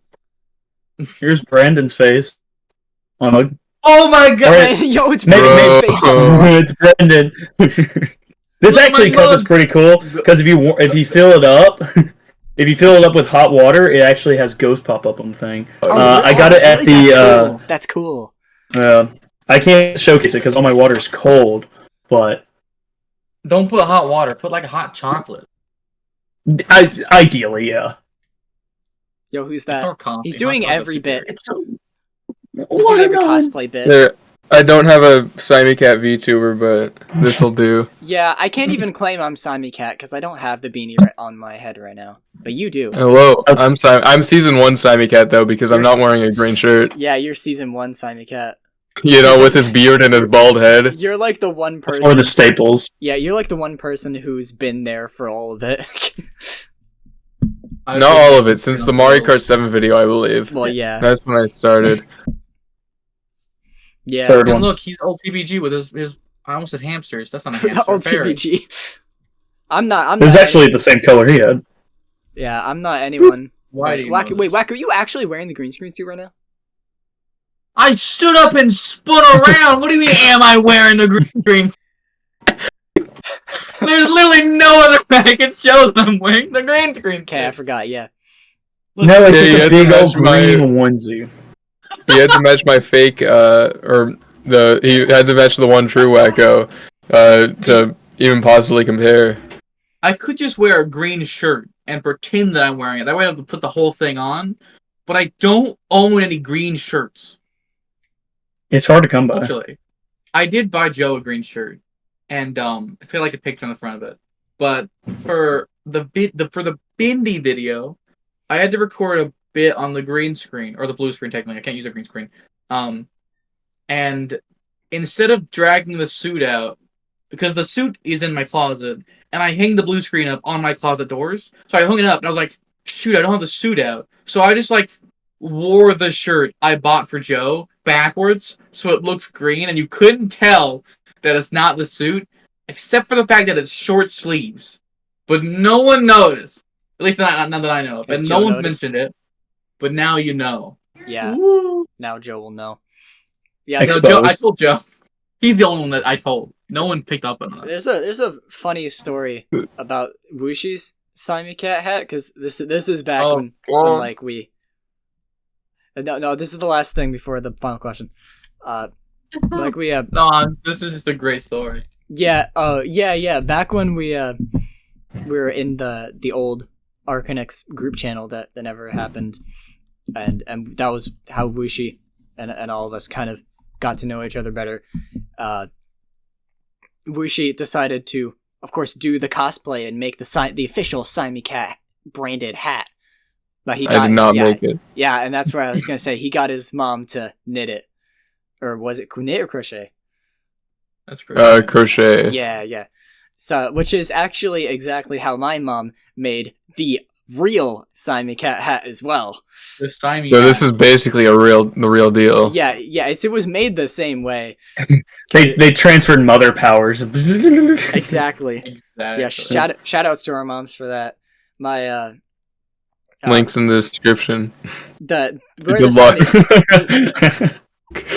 here's Brandon's face on mug. Oh my god! Right. Yo, it's Maybe Brandon's face on it. It's Brandon. This Look at actually my cup is mug. pretty cool because if you fill it up, if you fill it up with hot water, it actually has ghost pop up on the thing. I got it at really? That's cool. I can't showcase it because all my water is cold, but Don't put hot water. Put like a hot chocolate. ideally, yeah. Yo, who's that? Or coffee. He's doing Hot chocolate's every superior. bit. He's doing every cosplay bit. There, I don't have a Simecat VTuber, but this'll do. Yeah, I can't even claim I'm Simon Cat because I don't have the beanie on my head right now. But you do. Hello, I'm season 1 Simecat though, because I'm not wearing a green shirt. Yeah, you're season 1 Simon Cat. You know, with his beard and his bald head. You're like the one person. Or the staples. Yeah, you're like the one person who's been there for all of it. Not all of it, since the Mario Kart 7 video, I believe. Well, yeah. That's when I started. Yeah. Third And one. look, he's old PBG with his. I almost said hamsters. That's not a hamster. Old Fairy. PBG. I'm not. It was actually the same color he had. Yeah, I'm not anyone. Why do you know Wait, this? Wack, are you actually wearing the green screen suit right now? I stood up and spun around. What do you mean? Am I wearing the green? There's literally no other way I can show that I'm wearing the green screen. Okay, I forgot. Yeah. No, it's Yeah, you just a had big to old match my- green onesie. He had to match my fake, he had to match the one true Wacko, to even possibly compare. I could just wear a green shirt and pretend that I'm wearing it. That way I don't have to put the whole thing on. But I don't own any green shirts. It's hard to come by. Actually, I did buy Joe a green shirt, and it's got like a picture on the front of it. But for the Bindi video, I had to record a bit on the green screen or the blue screen. Technically, I can't use a green screen. And instead of dragging the suit out, because the suit is in my closet, and I hang the blue screen up on my closet doors, so I hung it up, and I was like, shoot, I don't have the suit out. So I just like wore the shirt I bought for Joe backwards, so it looks green, and you couldn't tell that it's not the suit, except for the fact that it's short sleeves. But no one noticed. At least not that I know of. Yes, And Joe no one's noticed. mentioned it. But now you know. Yeah. Woo. Now Joe will know. Yeah. No, Exposed. Joe, I told Joe. He's the only one that I told. No one picked up on that. There's a funny story about Wushi's Simon Cat hat because this is back when like we. No, this is the last thing before the final question. Like we No, this is just a great story. yeah, yeah. Back when we were in the old Arcanex group channel that never happened, and that was how Wushi and all of us kind of got to know each other better. Wushi decided to, of course, do the cosplay and make the official Simon Cat branded hat. But he I did not make it. Yeah, and that's where I was gonna say he got his mom to knit it, or was it knit or crochet? That's great. Crochet. Yeah. So, which is actually exactly how my mom made the real Simon Cat hat as well. The Simon So hat. this is basically the real deal. Yeah, it was made the same way. They transferred mother powers. Exactly. Exactly. Yeah, shout outs to our moms for that. My Links in the description. where Good the luck.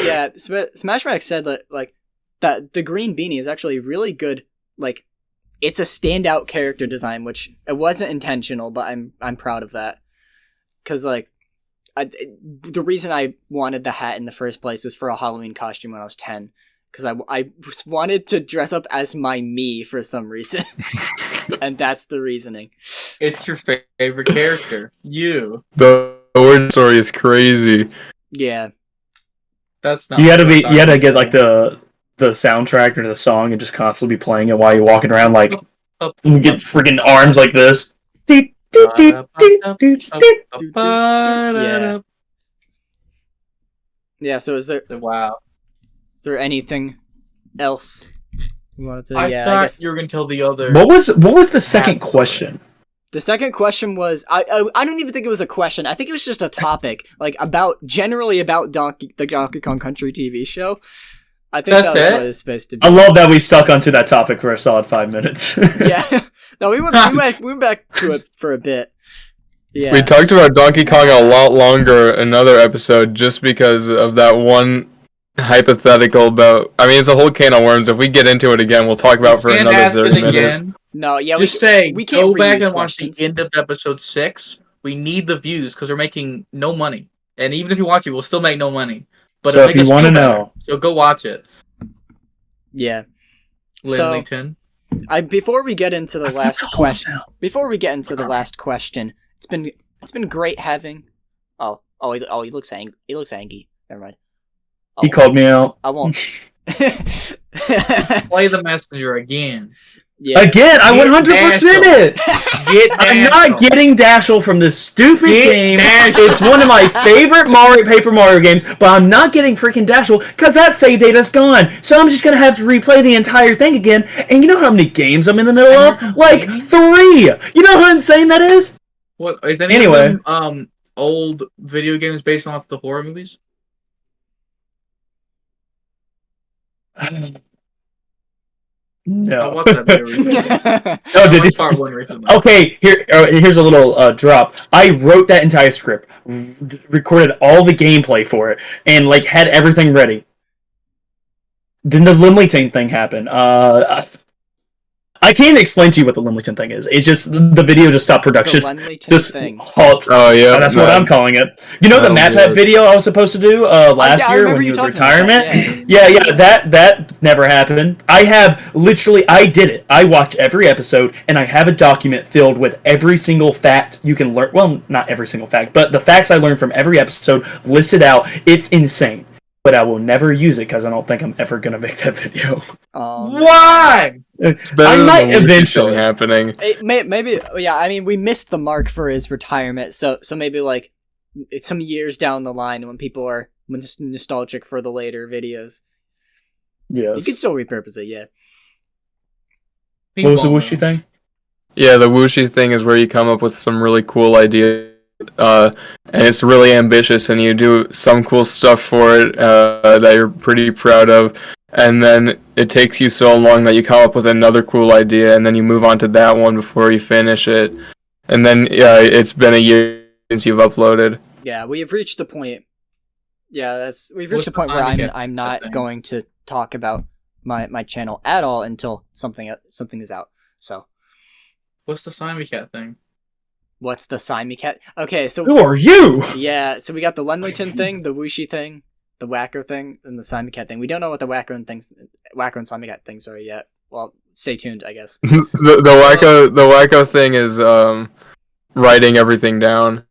yeah, Smashback said that like that the green beanie is actually really good. Like, it's a standout character design, which it wasn't intentional, but I'm proud of that. Because like, the reason I wanted the hat in the first place was for a Halloween costume when I was 10. Because I wanted to dress up as my me for some reason, and that's the reasoning. It's your favorite character. You. The origin story is crazy. Yeah. That's not. You had to get like the soundtrack or the song and just constantly be playing it while you're walking around. Like, you get freaking arms like this. Yeah. Yeah. So is Wow. there anything else you wanted to? I I thought guess you were gonna tell the other. What was the second question? the second question was I don't even think it was a question. I think it was just a topic, like generally about the Donkey Kong Country TV show. I think That's that's it? what it's supposed to be. I love that we stuck onto that topic for a solid 5 minutes. Yeah. No, we went back to it for a bit. Yeah. We talked about Donkey Kong a lot longer in another episode just because of that one hypothetical about. I mean, it's a whole can of worms. If we get into it again, we'll talk about it for Can't another ask 30 it minutes. again. No, yeah, Just say, we can't go back reuse and watch questions. the end of episode 6. We need the views because we're making no money. And even if you watch it, we'll still make no money. But So it'll if make you us want to feel better. know, So go watch it. Yeah. So- Linleyton. Before we get into the last That's question, awesome. before we get into the last question, it's been great having. He looks angry. He looks angry. Never mind. He called me out. I won't. Play the messenger again. Yeah. Again, I Get 100% it. Get I'm Dashel. not getting Dashel from this stupid Get game. Dashel. It's one of my favorite Paper Mario games, but I'm not getting freaking Dashel because that save data's gone. So I'm just gonna have to replay the entire thing again. And you know how many games I'm in the middle of? Like 3. You know how insane that is? What is any Anyway. of them old video games based off the horror movies? I No. watched that video recently. Oh, did I you? watched part 1 recently. Okay, here's a little drop. I wrote that entire script, recorded all the gameplay for it, and like had everything ready. Then the Limleyton thing happened. I can't explain to you what the Limleyton thing is. It's just the video just stopped production. The Limleyton Just thing. halt. Oh yeah, That's what I'm calling it. You know the That'll MatPat do it. video I was supposed to do last I year remember when he you was talking about retirement? that, Yeah, that never happened. I did it. I watched every episode, and I have a document filled with every single fact you can learn. Well, not every single fact, but the facts I learned from every episode listed out. It's insane. But I will never use it because I don't think I'm ever going to make that video. Why? It's better I than might the Luigi eventually. thing happening. Maybe, yeah. I mean, we missed the mark for his retirement, so maybe like some years down the line when people are nostalgic for the later videos, you Yes. could still repurpose it. Yeah. What was the Whooshy thing? Yeah, the Whooshy thing is where you come up with some really cool ideas, and it's really ambitious, and you do some cool stuff for it that you're pretty proud of, and then it takes you so long that you come up with another cool idea, and then you move on to that one before you finish it, and then it's been a year since you've uploaded. Yeah, we have reached the point. Yeah, we've reached What's the point the where time to get I'm that not thing? going to talk about my channel at all until something is out. So, What's the Simon Cat thing? what's the Simon Cat? Okay, so Who are you? yeah, so we got the Lemleyton thing, the Whooshy thing, the Wacko thing, and the Simon Cat thing. We don't know what the Wacko and Simon Cat things are yet. Well, stay tuned, I guess. the wacko thing is writing everything down.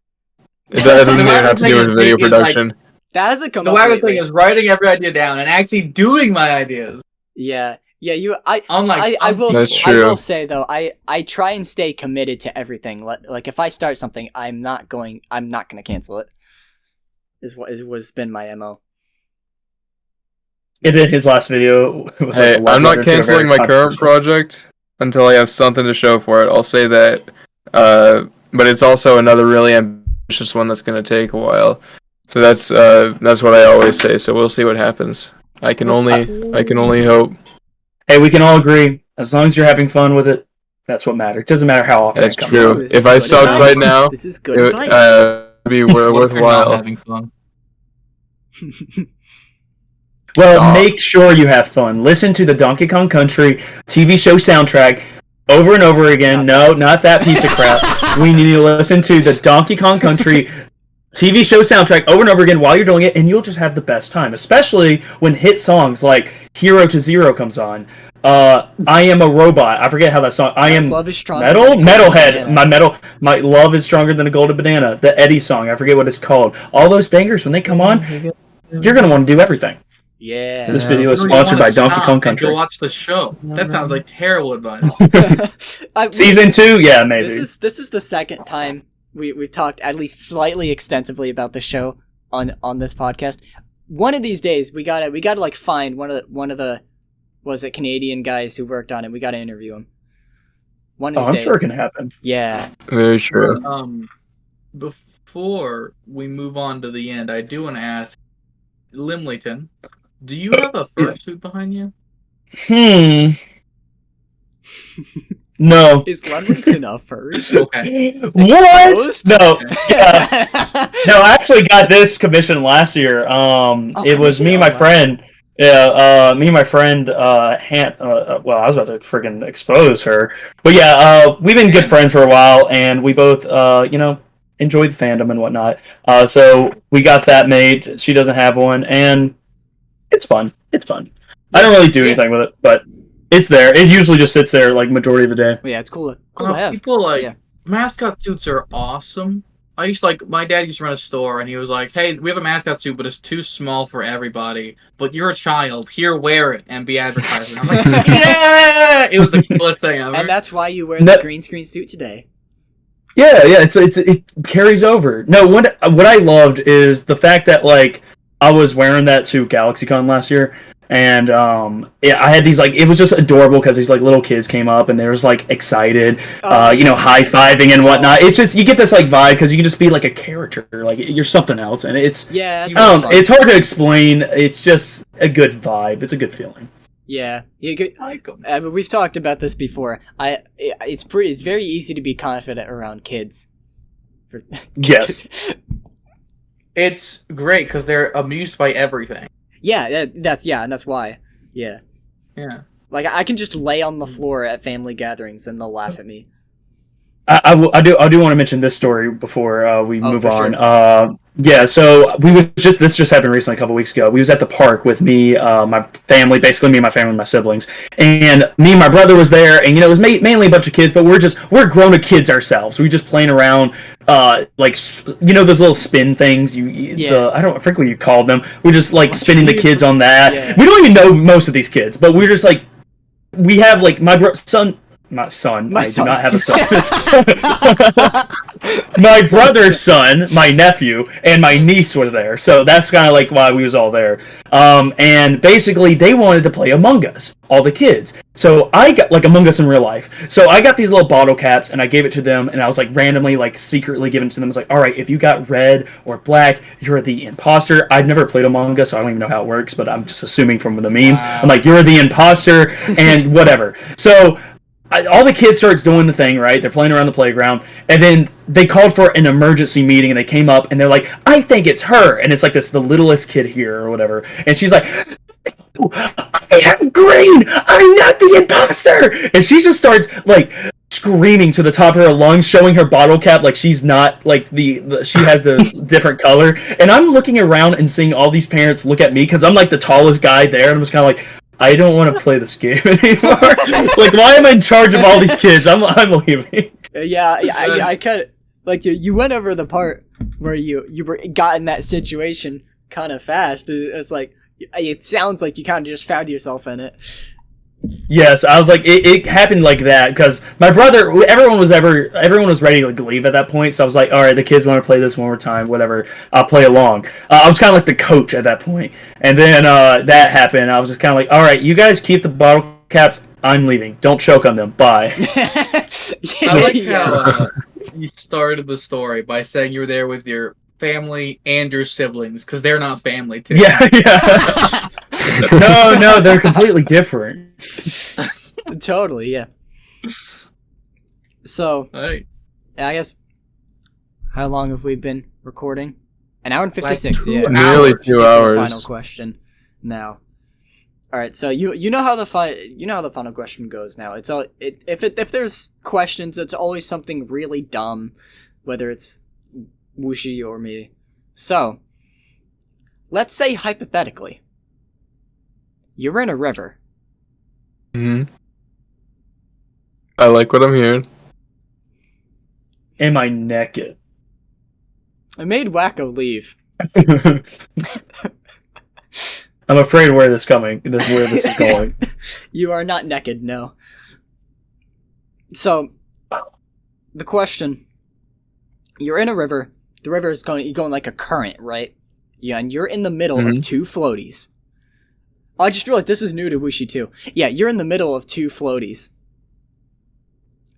It doesn't even have to do with video production. That hasn't come The up Wacko lately. thing is writing every idea down and actually doing my ideas. Yeah. Unlike I will That's I true. will say though, I try and stay committed to everything. Like if I start something, I'm not gonna cancel it. Was been my MO. And then his last video was Hey, like a love I'm letter not to a canceling very my current controversial- project. until I have something to show for it. I'll say that. But it's also another really ambitious one that's going to take a while. So that's what I always say. So we'll see what happens. I can only hope. Hey, we can all agree. As long as you're having fun with it, that's what matters. It doesn't matter how often That's it comes true. out. This If is I good sucked advice. right now, This is good it advice. would be What if you're not worthwhile. having fun? Well, Stop. make sure you have fun. Listen to the Donkey Kong Country TV show soundtrack over and over again. No, not that piece of crap. We need to listen to the Donkey Kong Country TV show soundtrack over and over again while you're doing it, and you'll just have the best time. Especially when hit songs like "Hero to Zero" comes on. I Am a Robot. I forget how that song. I am Love is stronger metal. than a golden Metalhead. banana. My love is stronger than a golden banana. The Eddie song. I forget what it's called. All those bangers when they come on, you're gonna want to do everything. Yeah. This video is You don't sponsored by wanna Donkey stop Kong and Country. Go watch the show. That sounds like terrible advice. Season 2, yeah, maybe. This is the second time we've talked at least slightly extensively about the show on this podcast. One of these days we gotta like find one of the was it Canadian guys who worked on it. We gotta interview him. One of these I'm days. sure it can happen. Yeah. Very true. Before we move on to the end, I do want to ask Limleyton, do you have a fursuit behind you? No. Is Lemlington a first? Okay. What? Exposed? No. Yeah. No, I actually got this commission last year. It was me and my friend. Yeah, me and my friend, well, I was about to freaking expose her. But yeah, we've been good friends for a while, and we both, enjoyed fandom and whatnot. So we got that made. She doesn't have one, and it's fun. It's fun. I don't really do anything with it, but it's there. It usually just sits there, like, majority of the day. Yeah, it's cool to have. People like Yeah. mascot suits are awesome. My dad used to run a store, and he was like, "Hey, we have a mascot suit, but it's too small for everybody. But you're a child. Here, wear it and be advertising." I'm like, "Yeah!" It was the coolest thing ever. And that's why you wear the green screen suit today. Yeah, it carries over. No, what I loved is the fact that, like, I was wearing that to GalaxyCon last year, and I had these, like, it was just adorable because these, like, little kids came up and they were just, like, excited, high-fiving and whatnot. It's just, you get this, like, vibe because you can just be, like, a character, like, you're something else, and it's it's it's hard to explain. It's just a good vibe. It's a good feeling. Yeah, we've talked about this before. It's very easy to be confident around kids. Yes. It's great because they're amused by everything. Yeah, that's why. Yeah. Yeah. Like, I can just lay on the floor at family gatherings and they'll laugh at me. I do want to mention this story before we move on. Sure. Yeah, so this just happened recently, a couple weeks ago. We was at the park with me, my family, basically me and my family and my siblings, and me and my brother was there, and it was mainly a bunch of kids, but we're grown-up kids ourselves. We just playing around, like, those little spin things. I forget what you called them. We're just like spinning the kids on that. Yeah. We don't even know most of these kids, but we're just like, we have like my son. I do not have a son. My brother's son, my nephew, and my niece were there, so that's kind of like why we was all there. And basically, they wanted to play Among Us, all the kids. So I got, like, Among Us in real life. So I got these little bottle caps, and I gave it to them, and I was, like, randomly, like, secretly giving it to them. I was like, all right, if you got red or black, you're the imposter. I've never played Among Us, so I don't even know how it works, but I'm just assuming from the memes. Wow. I'm like, you're the imposter, and whatever. So all the kids starts doing the thing, right? They're playing around the playground, and then they called for an emergency meeting, and they came up, and they're like, I think it's her, and it's like the littlest kid here, or whatever, and she's like, I have green! I'm not the imposter! And she just starts, like, screaming to the top of her lungs, showing her bottle cap like she's not, like, she has the different color, and I'm looking around and seeing all these parents look at me, because I'm, like, the tallest guy there, and I'm just kind of like, I don't want to play this game anymore. Like, why am I in charge of all these kids? I'm leaving. I kind of, like, you went over the part where you got in that situation kind of fast. It's like, it sounds like you kind of just found yourself in it. Yes, I was like, it happened like that, because my brother, everyone was ready to, like, leave at that point, so I was like, alright, the kids want to play this one more time, whatever, I'll play along. I was kind of like the coach at that point, and then that happened. I was just kind of like, alright, you guys keep the bottle caps, I'm leaving. Don't choke on them. Bye. I like how you started the story by saying you were there with your family and your siblings, because they're not family, too. Yeah. No, they're completely different. Totally, yeah. So, Right. I guess, how long have we been recording? An hour and 56, Like yeah. 2 Nearly hours. 2 Get to the hours. final question now. All right, so you know how the final question goes now. It's all if there's questions, it's always something really dumb, whether it's Wushi or me. So, let's say hypothetically, you're in a river. Hmm. I like what I'm hearing. Am I naked? I made Wacko leave. I'm afraid where this is going. You are not naked, no. So, the question: you're in a river. The river is going like a current, right? Yeah, and you're in the middle of two floaties. Oh, I just realized this is new to Wushi too. Yeah, you're in the middle of two floaties,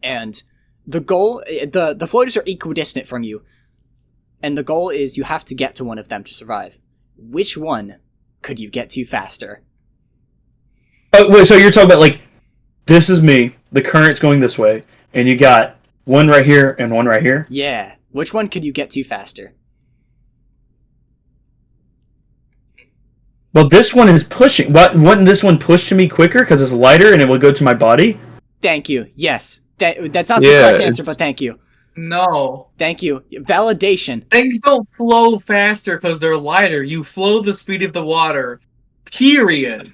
and the goal, the floaties are equidistant from you, and the goal is you have to get to one of them to survive. Which one could you get to faster? Oh, wait, so you're talking about, like, this is me, the current's going this way, and you got one right here and one right here? Yeah, which one could you get to faster? Well, this one is pushing. Wouldn't this one push to me quicker because it's lighter and it will go to my body? Thank you. Yes, that's not the Yeah, correct answer, it's- but thank you. No. Thank you. Validation. Things don't flow faster because they're lighter. You flow the speed of the water. Period.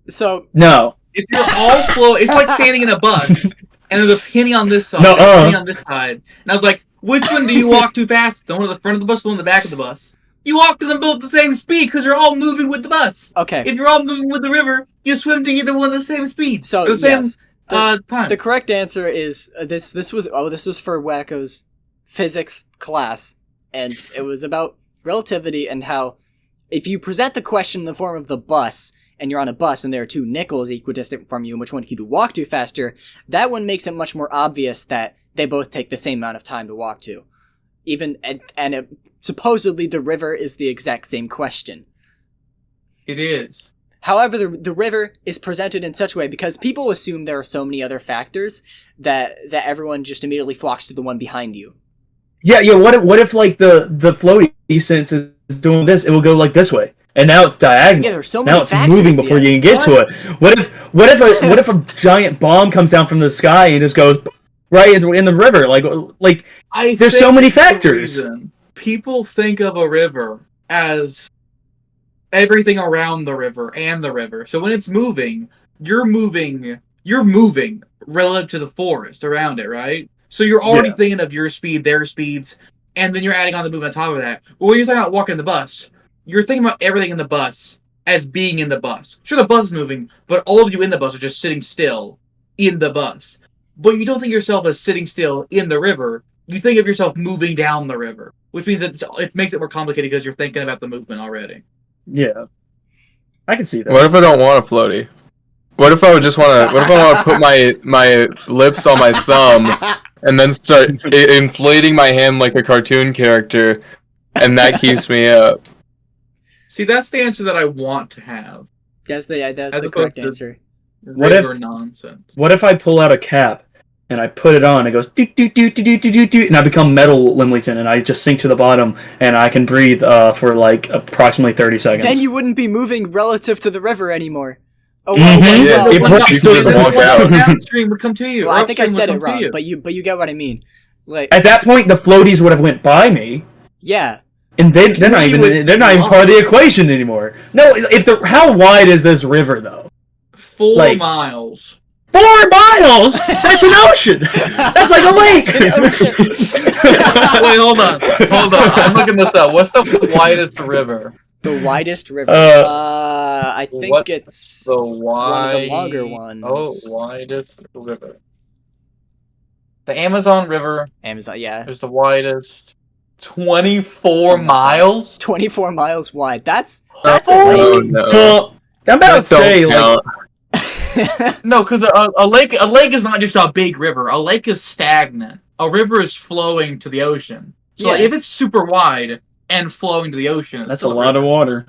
So, No. If you're all flow, it's like standing in a bus, and there's a penny on this side, No, and a penny on this side. And I was like, which one do you walk too fast? The one at the front of the bus, the one at the back of the bus. You walk to them both the same speed because you're all moving with the bus. okay. If you're all moving with the river, you swim to either one at the same speed. So, Or the same yes. time. The correct answer is this was for Wacko's physics class, and it was about relativity and how if you present the question in the form of the bus, and you're on a bus and there are two nickels equidistant from you, and which one could you walk to faster, that one makes it much more obvious that they both take the same amount of time to walk to. Supposedly the river is the exact same question. It is. However, the river is presented in such a way because people assume there are so many other factors that everyone just immediately flocks to the one behind you. Yeah. What if like the floaty sense is doing this? It will go like this way, and now it's diagonal. Yeah, there's so many now it's factors, moving before you can get to it. What if a giant bomb comes down from the sky and just goes right in the river? Like there's so many factors. People think of a river as everything around the river and the river. So when it's moving, you're moving relative to the forest around it, right? So you're already thinking of your speed, their speeds, and then you're adding on the movement on top of that. But when you're thinking about walking the bus, you're thinking about everything in the bus as being in the bus. Sure, the bus is moving, but all of you in the bus are just sitting still in the bus. But you don't think of yourself as sitting still in the river. You think of yourself moving down the river, which means it makes it more complicated because you're thinking about the movement already. Yeah, I can see that. What if I don't want a floaty? What if I want to put my lips on my thumb and then start inflating my hand like a cartoon character, and that keeps me up? See, that's the answer that I want to have. That's the As correct opposed to- answer. River nonsense. What if I pull out a cap and I put it on? It goes do do do do do do do, and I become Metal Limlington, and I just sink to the bottom, and I can breathe for like approximately 30 seconds. Then you wouldn't be moving relative to the river anymore. Oh, Mhm. Yeah, It well, breaks you can the- just walk out. Downstream would come to you. Well, I think I upstream said would it come to wrong, you. but you get what I mean. Like, At that point, the floaties would have went by me, yeah. and they're not You even would they're not be even part of the equation anymore. No, how wide is this river though? 4 like- miles. 4 miles. That's an ocean. That's like a lake. Wait, hold on. I'm looking this up. What's the widest river? The widest river. I think What- it's The one of the longer ones. Oh, widest river. The Amazon River Amazon, yeah. is the widest. 24 Something like that. miles? 24 miles wide. That's a Oh, lake. no. Well, I'm about to That don't say, like, count. No, because a lake is not just a big river. A lake is stagnant. A river is flowing to the ocean. So Yeah. if it's super wide and flowing to the ocean, it's That's a still lot of river. water.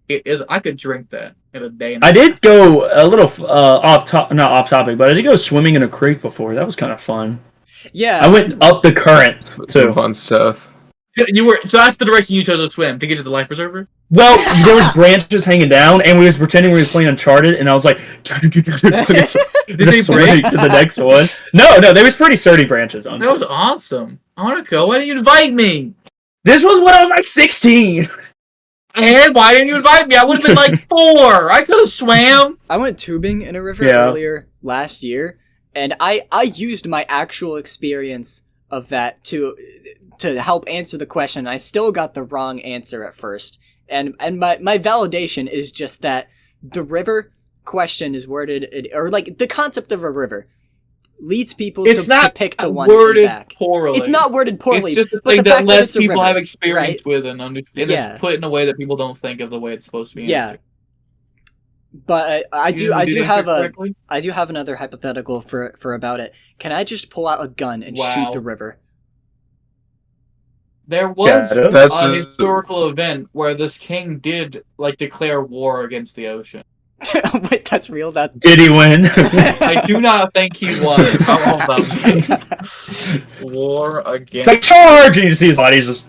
It is. I could drink that in a day. And I did go a little not off topic, but I did go swimming in a creek before. That was kind of fun. Yeah. I went up the current Some too. fun stuff. You were so that's the direction you chose to swim to get to the life preserver. Well, there was branches hanging down, and we was pretending we were playing Uncharted, and I was like, Did they break? swimming to the next one. No, there was pretty sturdy branches on. That was awesome. I want to go. Why didn't you invite me? This was when I was like 16. And why didn't you invite me? I would have been like 4. I could have swam. I went tubing in a river Yeah. earlier last year, and I used my actual experience of that to help answer the question. I still got the wrong answer at first, and my validation is just that the river question is worded, or like the concept of a river leads people It's to not pick the one worded back. poorly. It's not worded poorly. It's just a but thing the that fact less it's a people river, have experience right? with, and Yeah. it's put in a way that people don't think of the way it's supposed to be. Yeah. answered. But I You do didn't have answer correctly? I do have another hypothetical for about it. Can I just pull out a gun and Wow. shoot the river? There was Yeah, That's a a- historical event where this king did declare war against the ocean. Wait, that's real? That Did he win? I do not think he was. Hold on. War It's against. like charge, and you just see his body just.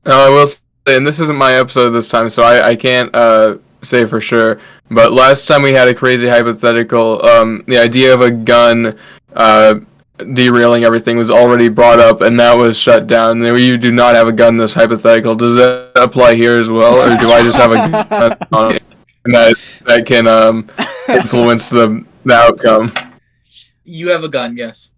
I will say, and this isn't my episode this time, so I can't say for sure. But last time we had a crazy hypothetical. The idea of a gun derailing everything was already brought up, and that was shut down. You do not have a gun this hypothetical. Does that apply here as well, or do I just have a gun on it and that can influence the outcome? You have a gun, yes.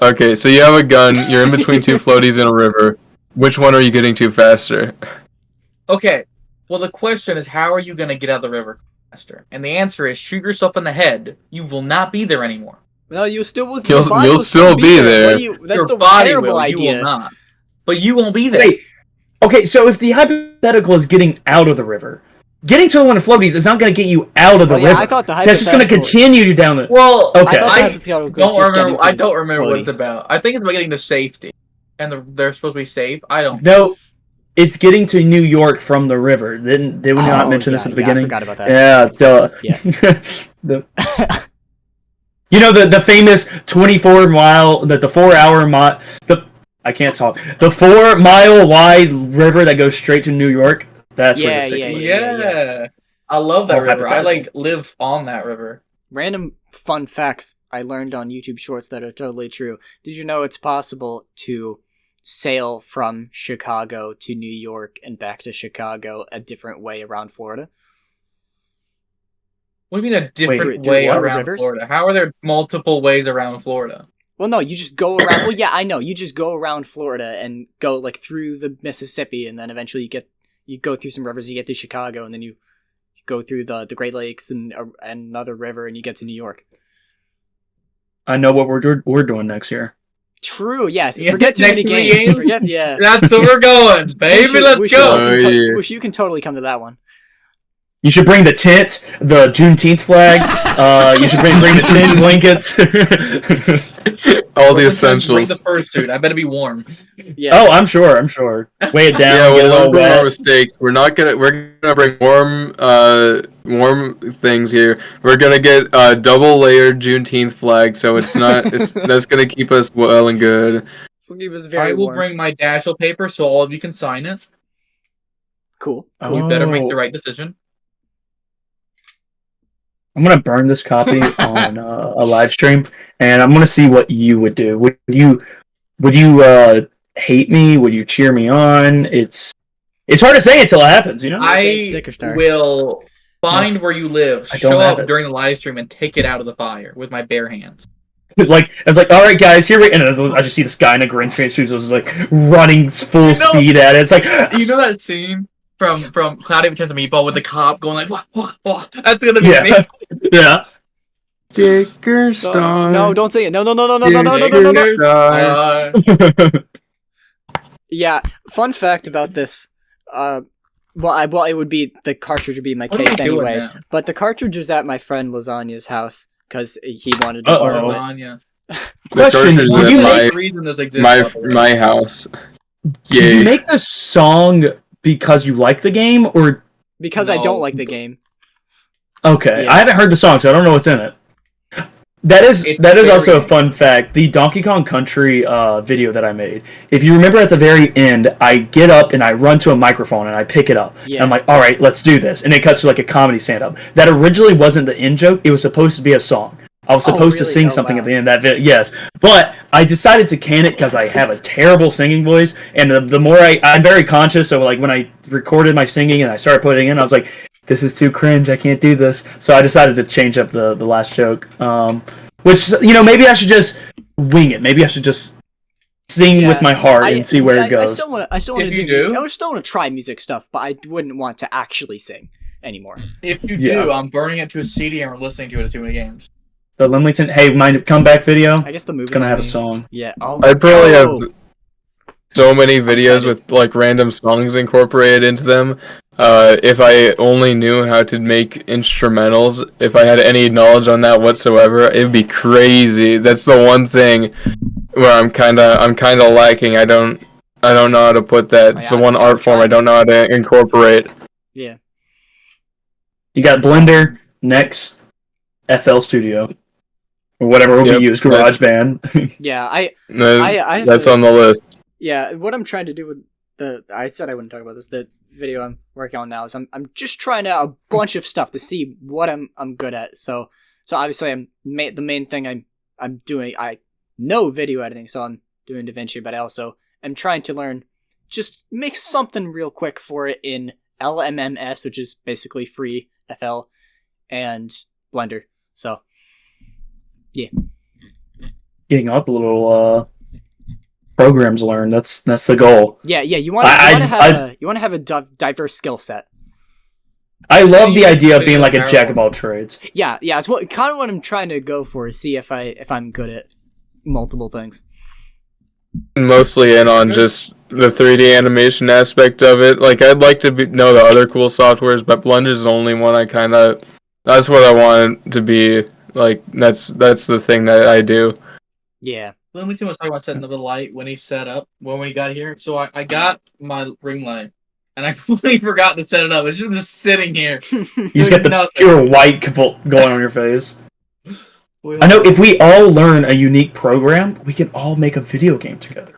Okay, so you have a gun. You're in between two floaties in a river. Which one are you getting to faster? Okay. Well, the question is, how are you going to get out of the river faster? And the answer is, shoot yourself in the head. You will not be there anymore. no, you still will. You'll- your body you'll will still be there. What do you, that's Your the body terrible will. idea. You will not. But you won't be there. Wait. Okay, so if the hypothetical is getting out of the river, getting to one of the floaties is not going to get you out of the Oh, yeah, river. I thought the That's just going to hypothetical- continue you down the. Well, Okay. I thought the I hypothetical was don't just remember. getting to I don't remember what floaty. it's about. I think it's about getting to safety, and they're supposed to be safe. I don't. No, it's getting to New York from the river. Did we not Oh, mention this yeah, at the yeah, beginning? I forgot about that. Yeah, duh. Yeah. You know the famous 24-mile, the 4-hour mile, I can't talk. The 4-mile wide river that goes straight to New York. That's where this takes Yeah, place. Yeah. I love that Oh, river. I hypothetical. live on that river. Random fun facts I learned on YouTube Shorts that are totally true. Did you know it's possible to sail from Chicago to New York and back to Chicago a different way around Florida? What do you mean a different through way what? around Rivers? Florida? How are there multiple ways around Florida? Well, no, you just go around. Well, yeah, I know. You just go around Florida and go like through the Mississippi, and then eventually you go through some rivers. You get to Chicago, and then you go through the Great Lakes and another river, and you get to New York. I know what we're doing next year. True. Yes. Yeah, Forget too next many 3 games. games? Forget. Yeah. That's where we're going, baby. Let's Wish go. Oh, yeah. Wish you can totally come to that one. You should bring the tent, the Juneteenth flag. You should bring the tent blankets. All the Bring essentials. the fursuit. I better be warm. Yeah. Oh, I'm sure. Weigh it down. Yeah, get it we'll all learn from our wet. mistakes. We're gonna bring warm things here. We're gonna get a double layered Juneteenth flag, so that's gonna keep us well and good. This will keep us very I will warm. bring my Dashiell paper so all of you can sign it. Cool. We better make the Oh. right decision. I'm gonna burn this copy on a live stream, and I'm gonna see what you would do. Would you hate me? Would you cheer me on? It's hard to say until it happens, you know. Say I sticker star. will find where you live, I don't show have up it. during the live stream, and take it out of the fire with my bare hands. Like I was like, all right, guys, here we. And I just see this guy in a green screen suit, just like running full speed at it. It's like, You know that scene from Cloudy with a Chance of Meatball with the cop going like, what? That's gonna be me. yeah, yeah. Sticker star. No, don't say it. No. Sticker star. Uh, Yeah. Fun fact about this. Well, it would be the cartridge would be in my What am I case doing anyway. now? But the cartridge was at my friend Lasagna's house because he wanted to borrow it. Lasagna. Question: cartridge Do is you in make, reason this exists. my by the way. my house. do Yay. you make this song because you like the game, or Because I No. don't like the game. okay? Yeah. I haven't heard the song, so I don't know what's in it. It's That is also a very- fun fact. The Donkey Kong Country video that I made. If you remember at the very end, I get up and I run to a microphone and I pick it up. Yeah. And I'm like, all right, let's do this. And it cuts to like a comedy stand-up. That originally wasn't the in joke. It was supposed to be a song. I was Oh, supposed to really? sing Oh, something wow. at the end of that video. Yes. But I decided to can it because I have a terrible singing voice. And the more I'm very conscious. So like when I recorded my singing and I started putting it in, I was like, this is too cringe. I can't do this. So I decided to change up the last joke. Which, maybe I should just wing it. Maybe I should just sing Yeah. with my heart and see where it goes. I still want to. If you do? I still want to try music stuff, but I wouldn't want to actually sing anymore. If you Yeah. do, I'm burning it to a CD and we're listening to it at too many games. The Limlington, hey, my comeback video, I guess the movie's it's gonna have a me. song. Yeah. Oh. I'd probably oh. have so many videos excited. with like random songs incorporated into them. If I only knew how to make instrumentals, if I had any knowledge on that whatsoever, it'd be crazy. That's the one thing where I'm kind of lacking. I don't know how to put that. It's the one art form I don't know how to incorporate. Yeah. You got Blender, Nex, FL Studio, or whatever will Yep, be used, that's- GarageBand. Yeah. I have That's a- on the list. Yeah. What I'm trying to do with I said I wouldn't talk about this. The video I'm working on now is I'm just trying out a bunch of stuff to see what I'm good at. So obviously the main thing I'm doing. I know video editing, so I'm doing DaVinci, but I also am trying to learn just make something real quick for it in LMMS, which is basically free FL, and Blender. So Getting up a little programs learned. That's the goal. yeah, you want to have a diverse skill set. I love the You idea of think being like a apparel- jack of all trades. Yeah, it's kind of what I'm trying to go for is see if I'm good at multiple things. Mostly in on just the 3D animation aspect of it. Like, I'd like to know the other cool softwares, but Blender's the only one I kind of... That's what I want it to be. Like, that's the thing that I do. Yeah. Limington was talking about setting up the light when he set up when we got here. So I got my ring light and I completely forgot to set it up. It's just sitting here. You just get the Nothing. pure white going on your face. I know if we all learn a unique program, we can all make a video game together.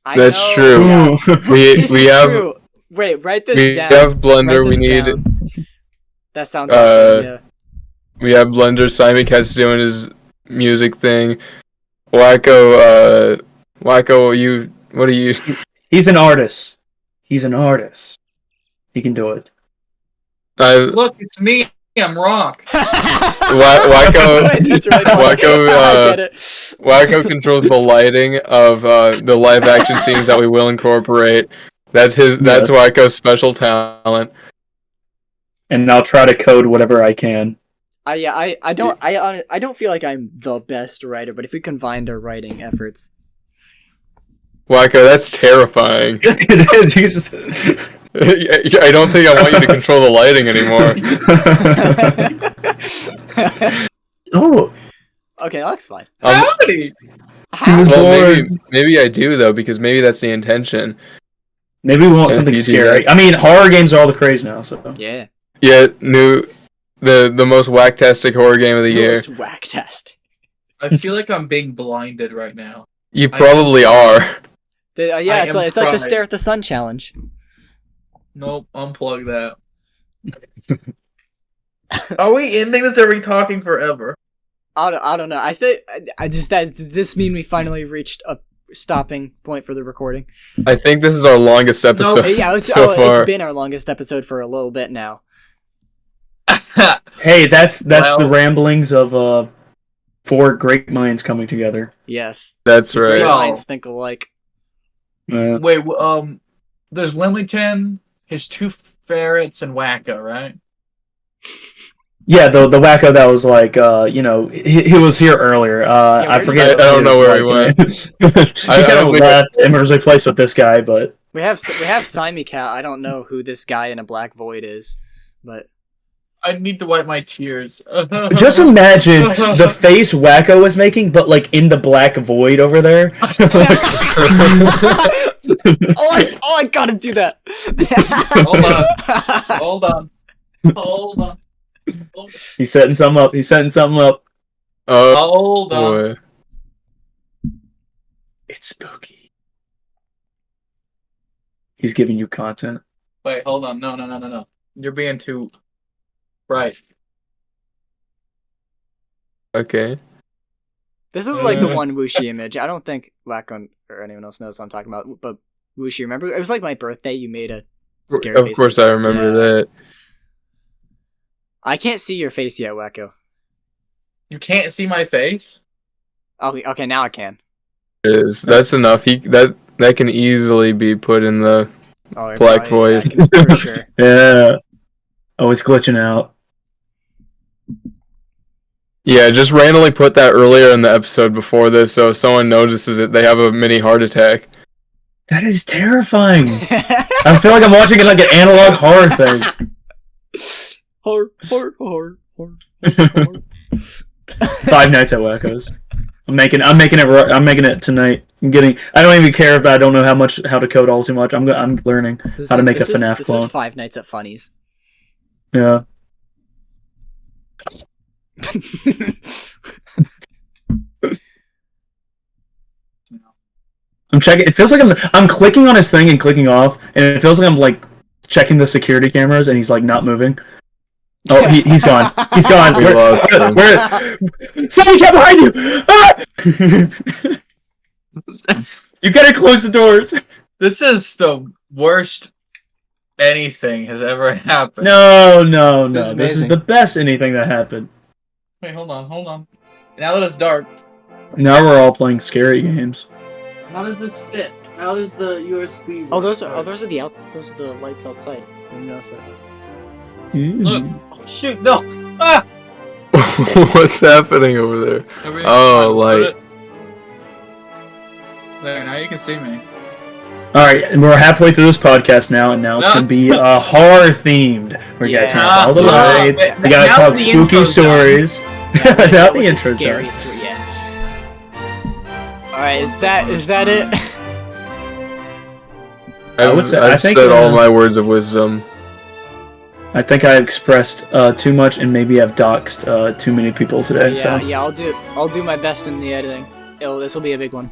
I That's know, true. yeah. We This we is have true. Wait, write this we down. have Blender. Write We this need down. That sounds uh, awesome. Yeah. we have Blender. Simon Cat's doing his music thing. Wacko, what are you? He's an artist. He's an artist. He can do it. Look, it's me. I'm Rock. Wacko, That's really funny. Wacko, I get it. Wacko controls the lighting of the live action scenes that we will incorporate. That's Yes. Wacko's special talent. And I'll try to code whatever I can. I don't feel like I'm the best writer, but if we combined our writing efforts, Wacko, that's terrifying. It is. You can just. I don't think I want you to control the lighting anymore. Oh, okay, that's fine. Howdy. he was Well, born. maybe I do though, because maybe that's the intention. Maybe we want If something you do scary. that. I mean, horror games are all the craze now. So Yeah. Yeah, the most whacktastic horror game of the year. Most whack test. I feel like I'm being blinded right now. You probably are. Yeah, I it's am like the fried. stare at the sun challenge. Nope, unplug that. Are we ending this? Or are we talking forever? I don't know. I think does this mean we finally reached a stopping point for the recording? I think this is our longest episode Yeah, so it's far. been our longest episode for a little bit now. hey, that's Well- the ramblings of four great minds coming together. Yes, That's great right. Well- minds think alike. Wait, there's Limington, his two ferrets, and Wacko, right? Yeah, the wacko that was like, he was here earlier. I where did forget. he go? I don't know where he went. he I kind don't of think left and was replaced with this guy, but We have Simey Cat. I don't know who this guy in a black void is, but I need to wipe my tears. Just imagine the face Wacko was making, but like in the black void over there. I gotta do that. Hold on. He's setting something up. Oh, Hold on. boy. It's spooky. He's giving you content. Wait, hold on. No. You're being too bright. Okay. This is like the one Wuxi image. I don't think Wacko or anyone else knows what I'm talking about, but Wuxi, remember? It was like my birthday. You made a scary Of face. course, I remember that. I can't see your face yet, Wacko. You can't see my face? Okay, now I can. That's enough. That can easily be put in the Oh, black probably- void. yeah, for sure. Yeah. Oh, it's glitching out. Yeah, just randomly put that earlier in the episode before this, so if someone notices it, they have a mini heart attack. That is terrifying. I feel like I'm watching like an analog horror thing. Horror. 5 Nights at Wacko's. I'm making it tonight. I don't even care if I don't know how to code all too much. I'm learning how to make a FNAF This clone. is 5 Nights at Funnies. Yeah. I'm checking. It feels like I'm clicking on his thing and clicking off, and it feels like I'm like checking the security cameras, and he's like not moving. Oh, he's gone. He's gone. We lost him. Somebody got behind you! Ah! You gotta close the doors. This is the worst anything has ever happened. No. This is This is amazing. the best anything that happened. Wait, hold on. Now that it's dark, Now we're all playing scary games. how does this fit? How does the USB work? those are the lights outside. You notice that? Look. Oh, shoot, no! Ah! What's happening over there? Everything's Oh, fine. light. There, now you can see me. All right, and we're halfway through this podcast now, and now it's No. gonna be horror themed. We gotta turn off all the Yeah. lights. Wait, We gotta now talk the spooky intro's done. stories. Now That the was the intro's done. scariest. Yeah. All right, is that it? I think, said all my words of wisdom. I think I expressed too much, and maybe I've doxed too many people today. Yeah, So I'll do my best in the editing. This will be a big one.